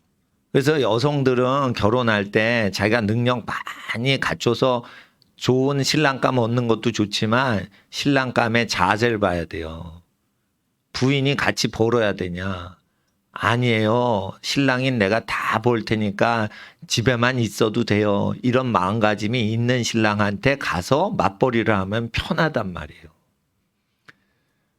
그래서 여성들은 결혼할 때 자기가 능력 많이 갖춰서 좋은 신랑감 얻는 것도 좋지만 신랑감의 자세를 봐야 돼요. 부인이 같이 벌어야 되냐? 아니에요. 신랑인 내가 다 볼 테니까 집에만 있어도 돼요. 이런 마음가짐이 있는 신랑한테 가서 맞벌이를 하면 편하단 말이에요.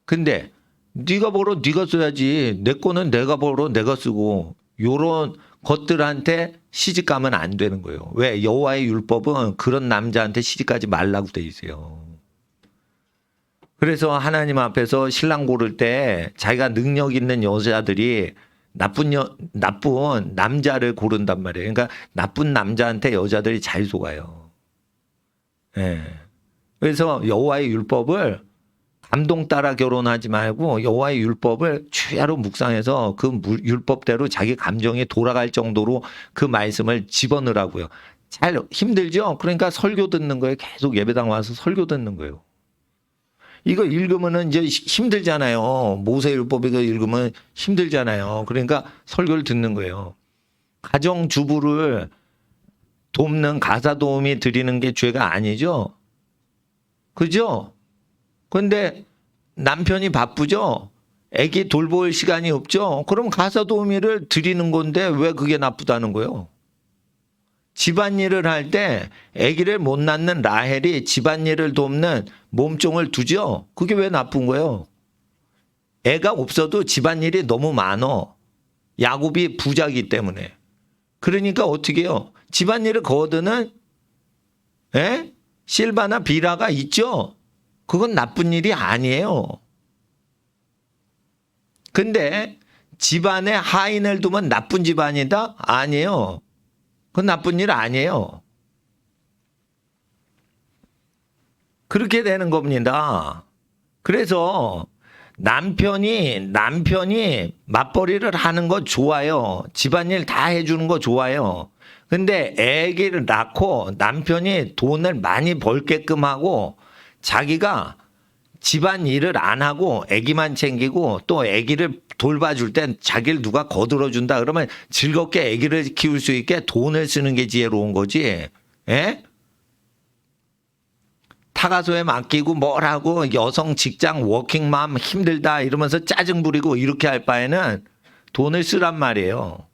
근데 네가 벌어 네가 써야지. 내 거는 내가 벌어 내가 쓰고 요런 것들한테 시집 가면 안 되는 거예요. 왜? 여호와의 율법은 그런 남자한테 시집 가지 말라고 돼 있어요. 그래서 하나님 앞에서 신랑 고를 때 자기가 능력 있는 여자들이 나쁜 남자를 고른단 말이에요. 그러니까 나쁜 남자한테 여자들이 잘 속아요. 예. 그래서 여호와의 율법을 감동 따라 결혼하지 말고 여호와의 율법을 주야로 묵상해서 그 율법대로 자기 감정이 돌아갈 정도로 그 말씀을 집어넣으라고요. 잘 힘들죠? 그러니까 설교 듣는 거예요. 계속 예배당 와서 설교 듣는 거예요. 이거 읽으면은 이제 힘들잖아요. 모세율법 이거 읽으면 힘들잖아요. 그러니까 설교를 듣는 거예요. 가정주부를 돕는 가사 도우미 드리는 게 죄가 아니죠. 그죠? 근데 남편이 바쁘죠? 애기 돌볼 시간이 없죠? 그럼 가사 도우미를 드리는 건데 왜 그게 나쁘다는 거예요? 집안일을 할 때 아기를 못 낳는 라헬이 집안일을 돕는 몸종을 두죠. 그게 왜 나쁜 거예요? 애가 없어도 집안일이 너무 많어. 야곱이 부자이기 때문에. 그러니까 어떻게 해요? 집안일을 거두는 실바나 비라가 있죠. 그건 나쁜 일이 아니에요. 근데 집안에 하인을 두면 나쁜 집안이다? 아니에요. 그건 나쁜 일 아니에요. 그렇게 되는 겁니다. 그래서 남편이 맞벌이를 하는 거 좋아요. 집안일 다 해주는 거 좋아요. 근데 아기를 낳고 남편이 돈을 많이 벌게끔 하고 자기가 집안일을 안 하고 아기만 챙기고 또 아기를 돌봐줄 땐 자기를 누가 거들어준다 그러면 즐겁게 아기를 키울 수 있게 돈을 쓰는 게 지혜로운 거지. 예? 타가소에 맡기고 뭘 하고 여성 직장 워킹맘 힘들다 이러면서 짜증 부리고 이렇게 할 바에는 돈을 쓰란 말이에요.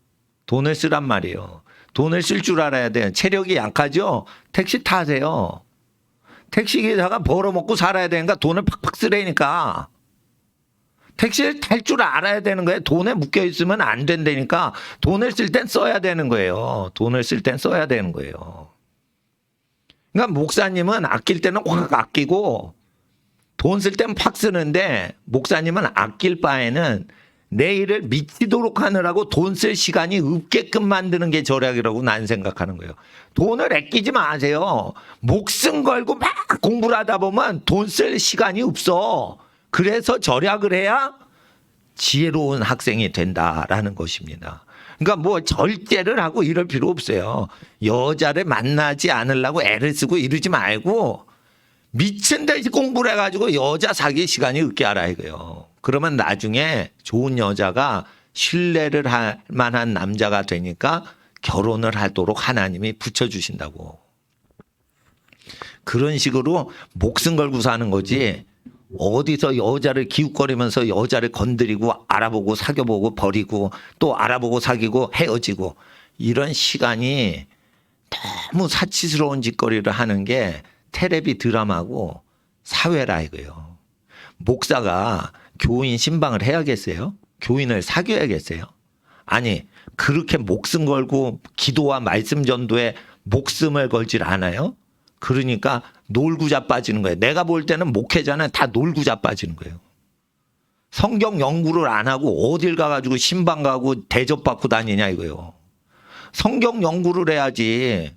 돈을 쓰란 말이에요. 돈을 쓸 줄 알아야 돼요. 체력이 약하죠? 택시 타세요. 택시기사가 벌어먹고 살아야 되니까 돈을 팍팍 쓰라니까. 택시를 탈 줄 알아야 되는 거예요. 돈에 묶여 있으면 안 된다니까. 돈을 쓸 땐 써야 되는 거예요. 돈을 쓸 땐 써야 되는 거예요. 그러니까 목사님은 아낄 때는 확 아끼고 돈 쓸 땐 팍 쓰는데 목사님은 아낄 바에는 내일을 미치도록 하느라고 돈 쓸 시간이 없게끔 만드는 게 절약이라고 난 생각하는 거예요. 돈을 아끼지 마세요. 목숨 걸고 막 공부를 하다 보면 돈 쓸 시간이 없어. 그래서 절약을 해야 지혜로운 학생이 된다라는 것입니다. 그러니까 뭐 절제를 하고 이럴 필요 없어요. 여자를 만나지 않으려고 애를 쓰고 이러지 말고 미친 듯이 공부를 해가지고 여자 사귈 시간이 없게 하라 이거예요. 그러면 나중에 좋은 여자가 신뢰를 할 만한 남자가 되니까 결혼을 하도록 하나님이 붙여주신다고. 그런 식으로 목숨 걸고 사는 거지. 어디서 여자를 기웃거리면서 여자를 건드리고 알아보고 사귀어보고 버리고 또 알아보고 사귀고 헤어지고 이런 시간이 너무 사치스러운 짓거리를 하는 게 텔레비 드라마고 사회라 이거예요. 목사가 교인 신방을 해야겠어요? 교인을 사귀어야겠어요? 아니 그렇게 목숨 걸고 기도와 말씀 전도에 목숨을 걸질 않아요? 그러니까 놀고 자빠지는 거예요. 내가 볼 때는 목회자는 다 놀고 자빠지는 거예요. 성경 연구를 안 하고 어딜 가가지고 신방 가고 대접받고 다니냐 이거예요. 성경 연구를 해야지.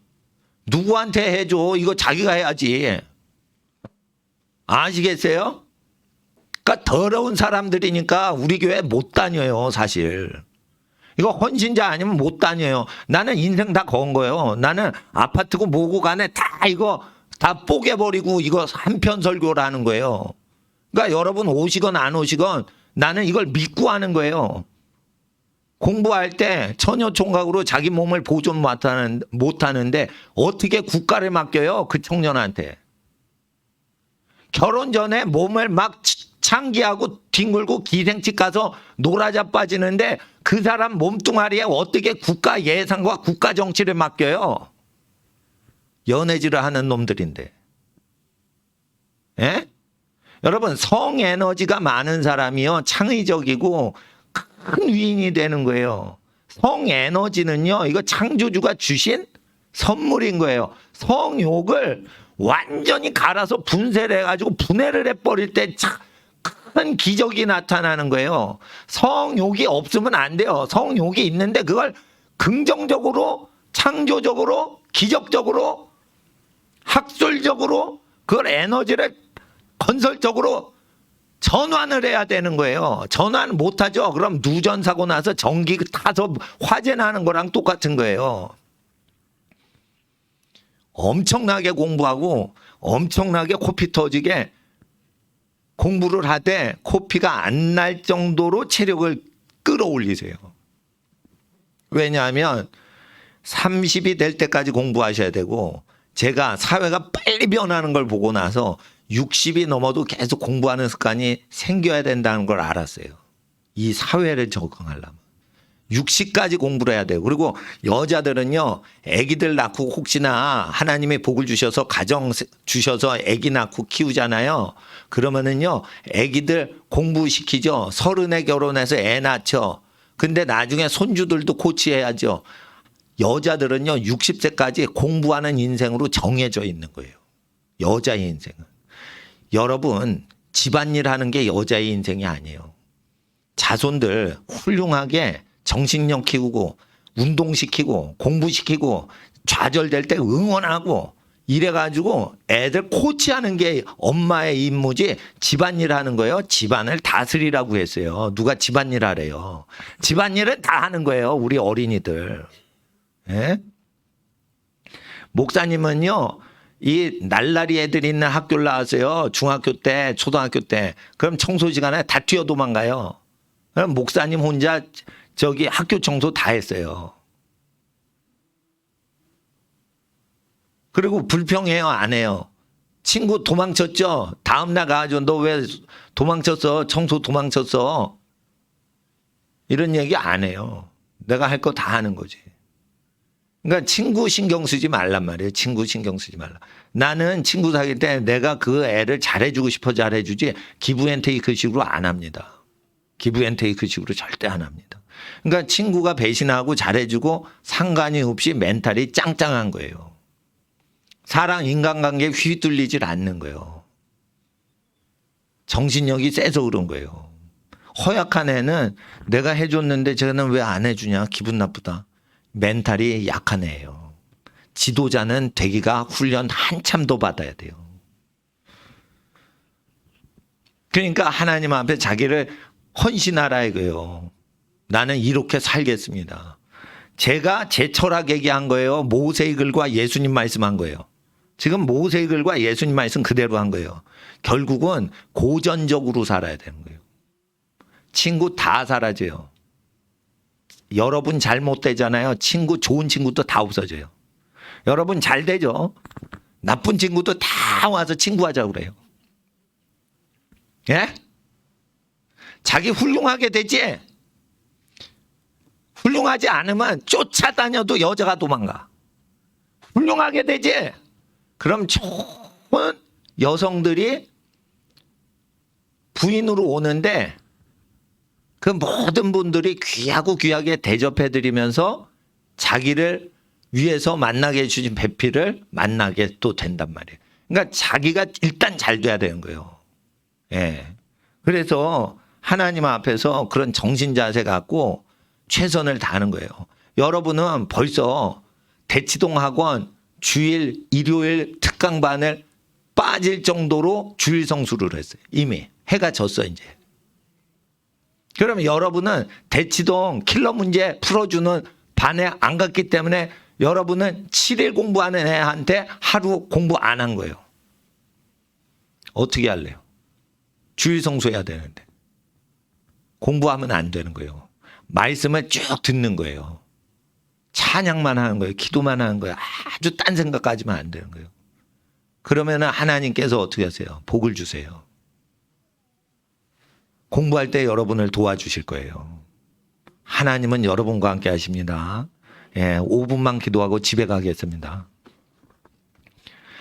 누구한테 해줘? 이거 자기가 해야지. 아시겠어요? 그러니까 더러운 사람들이니까 우리 교회 못 다녀요 사실. 이거 헌신자 아니면 못 다녀요. 나는 인생 다 건 거예요. 나는 아파트고 뭐고 간에 다 이거 다 뽀개버리고 이거 한편 설교를 하는 거예요. 그러니까 여러분 오시건 안 오시건 나는 이걸 믿고 하는 거예요. 공부할 때 처녀 총각으로 자기 몸을 보존 못하는데 어떻게 국가를 맡겨요? 그 청년한테. 결혼 전에 몸을 막 창기하고 뒹굴고 기생집 가서 놀아자빠지는데 그 사람 몸뚱아리에 어떻게 국가 예산과 국가 정치를 맡겨요? 연애질을 하는 놈들인데. 예? 여러분, 성에너지가 많은 사람이요, 창의적이고 큰 위인이 되는 거예요. 성에너지는요, 이거 창조주가 주신 선물인 거예요. 성욕을 완전히 갈아서 분쇄를 해가지고 분해를 해버릴 때 큰 기적이 나타나는 거예요. 성욕이 없으면 안 돼요. 성욕이 있는데 그걸 긍정적으로, 창조적으로, 기적적으로, 학술적으로 그걸 에너지를 건설적으로 전환을 해야 되는 거예요. 전환 못하죠. 그럼 누전 사고 나서 전기 타서 화재 나는 거랑 똑같은 거예요. 엄청나게 공부하고 엄청나게 코피 터지게 공부를 하되 코피가 안 날 정도로 체력을 끌어올리세요. 왜냐하면 30이 될 때까지 공부하셔야 되고, 제가 사회가 빨리 변하는 걸 보고 나서 60이 넘어도 계속 공부하는 습관이 생겨야 된다는 걸 알았어요. 이 사회를 적응하려면. 60까지 공부를 해야 돼요. 그리고 여자들은요, 아기들 낳고 혹시나 하나님의 복을 주셔서 가정 주셔서 아기 낳고 키우잖아요. 그러면은요, 아기들 공부시키죠. 30에 결혼해서 애 낳죠. 근데 나중에 손주들도 코치해야죠. 여자들은요, 60세까지 공부하는 인생으로 정해져 있는 거예요. 여자의 인생은. 여러분, 집안일 하는 게 여자의 인생이 아니에요. 자손들 훌륭하게 정신력 키우고 운동시키고 공부시키고 좌절될 때 응원하고 이래가지고 애들 코치하는 게 엄마의 임무지, 집안일 하는 거예요. 집안을 다스리라고 했어요. 누가 집안일 하래요. 집안일은 다 하는 거예요, 우리 어린이들. 예? 목사님은요, 이 날라리 애들 있는 학교를 나왔어요. 중학교 때, 초등학교 때. 그럼 청소 시간에 다 뛰어 도망가요. 그럼 목사님 혼자 저기 학교 청소 다 했어요. 그리고 불평해요, 안 해요? 친구 도망쳤죠? 다음날 가가지고 너 왜 도망쳤어? 청소 도망쳤어? 이런 얘기 안 해요. 내가 할 거 다 하는 거지. 그러니까 친구 신경 쓰지 말란 말이에요. 친구 신경 쓰지 말라. 나는 친구 사귈 때 내가 그 애를 잘해주고 싶어 잘해주지 기브앤테이크 식으로 안 합니다. 기브앤테이크 식으로 절대 안 합니다. 그러니까 친구가 배신하고 잘해주고 상관이 없이 멘탈이 짱짱한 거예요. 사랑 인간관계에 휘둘리질 않는 거예요. 정신력이 세서 그런 거예요. 허약한 애는 내가 해줬는데 쟤는 왜 안 해주냐, 기분 나쁘다. 멘탈이 약한 애예요. 지도자는 되기가 훈련 한참 더 받아야 돼요. 그러니까 하나님 앞에 자기를 헌신하라 이거예요. 나는 이렇게 살겠습니다. 제가 제 철학 얘기한 거예요. 모세의 글과 예수님 말씀한 거예요. 지금 모세의 글과 예수님 말씀 그대로 한 거예요. 결국은 고전적으로 살아야 되는 거예요. 친구 다 사라져요. 여러분 잘못되잖아요. 친구, 좋은 친구도 다 없어져요. 여러분 잘 되죠. 나쁜 친구도 다 와서 친구하자고 그래요. 예? 자기 훌륭하게 되지? 훌륭하지 않으면 쫓아다녀도 여자가 도망가. 훌륭하게 되지? 그럼 좋은 여성들이 부인으로 오는데 그 모든 분들이 귀하고 귀하게 대접해드리면서 자기를 위해서 만나게 해주신 배필을 만나게 또 된단 말이에요. 그러니까 자기가 일단 잘 돼야 되는 거예요. 예. 그래서 하나님 앞에서 그런 정신 자세 갖고 최선을 다하는 거예요. 여러분은 벌써 대치동 학원 주일, 일요일 특강반을 빠질 정도로 주일 성수를 했어요. 이미 해가 졌어 이제. 그러면 여러분은 대치동 킬러 문제 풀어주는 반에 안 갔기 때문에 여러분은 7일 공부하는 애한테 하루 공부 안 한 거예요. 어떻게 할래요? 주일 성수해야 되는데. 공부하면 안 되는 거예요. 말씀을 쭉 듣는 거예요. 찬양만 하는 거예요. 기도만 하는 거예요. 아주 딴 생각까지만 안 되는 거예요. 그러면 하나님께서 어떻게 하세요? 복을 주세요. 공부할 때 여러분을 도와주실 거예요. 하나님은 여러분과 함께 하십니다. 5분만 기도하고 집에 가겠습니다.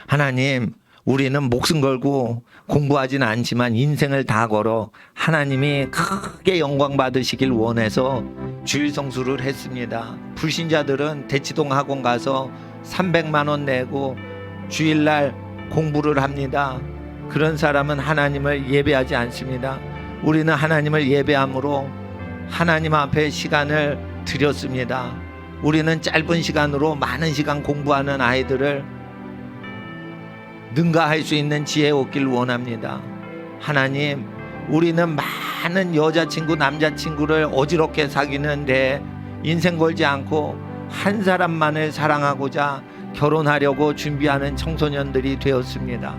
하나님, 우리는 목숨 걸고 공부하지는 않지만 인생을 다 걸어 하나님이 크게 영광 받으시길 원해서 주일 성수를 했습니다. 불신자들은 대치동 학원 가서 300만 원 내고 주일날 공부를 합니다. 그런 사람은 하나님을 예배하지 않습니다. 우리는 하나님을 예배함으로 하나님 앞에 시간을 드렸습니다. 우리는 짧은 시간으로 많은 시간 공부하는 아이들을 능가할 수 있는 지혜 얻길 원합니다. 하나님, 우리는 많은 여자친구 남자친구를 어지럽게 사귀는데 인생 걸지 않고 한 사람만을 사랑하고자 결혼하려고 준비하는 청소년들이 되었습니다.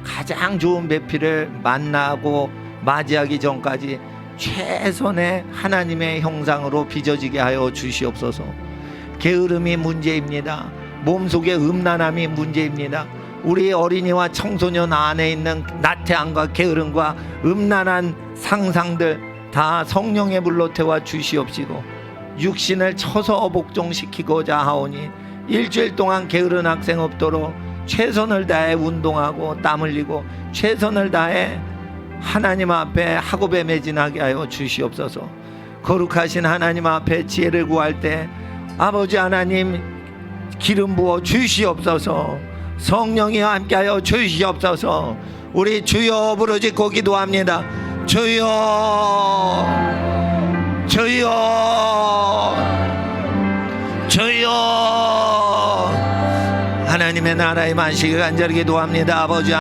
가장 좋은 배필을 만나고 맞이하기 전까지 최선의 하나님의 형상으로 빚어지게 하여 주시옵소서. 게으름이 문제입니다. 몸속의 음란함이 문제입니다. 우리 어린이와 청소년 안에 있는 나태함과 게으름과 음란한 상상들 다 성령의 불로 태워 주시옵시고 육신을 쳐서 복종시키고자 하오니 일주일 동안 게으른 학생 없도록 최선을 다해 운동하고 땀 흘리고 최선을 다해 하나님 앞에 학업에 매진하게 하여 주시옵소서. 거룩하신 하나님 앞에 지혜를 구할 때 아버지 하나님 기름 부어 주시옵소서. 성령이 함께하여 주시옵소서. 우리 주여 부르짖고 기도합니다. 주여, 주여, 주여. 하나님의 나라의 만시기 간절히 기도합니다. 아버지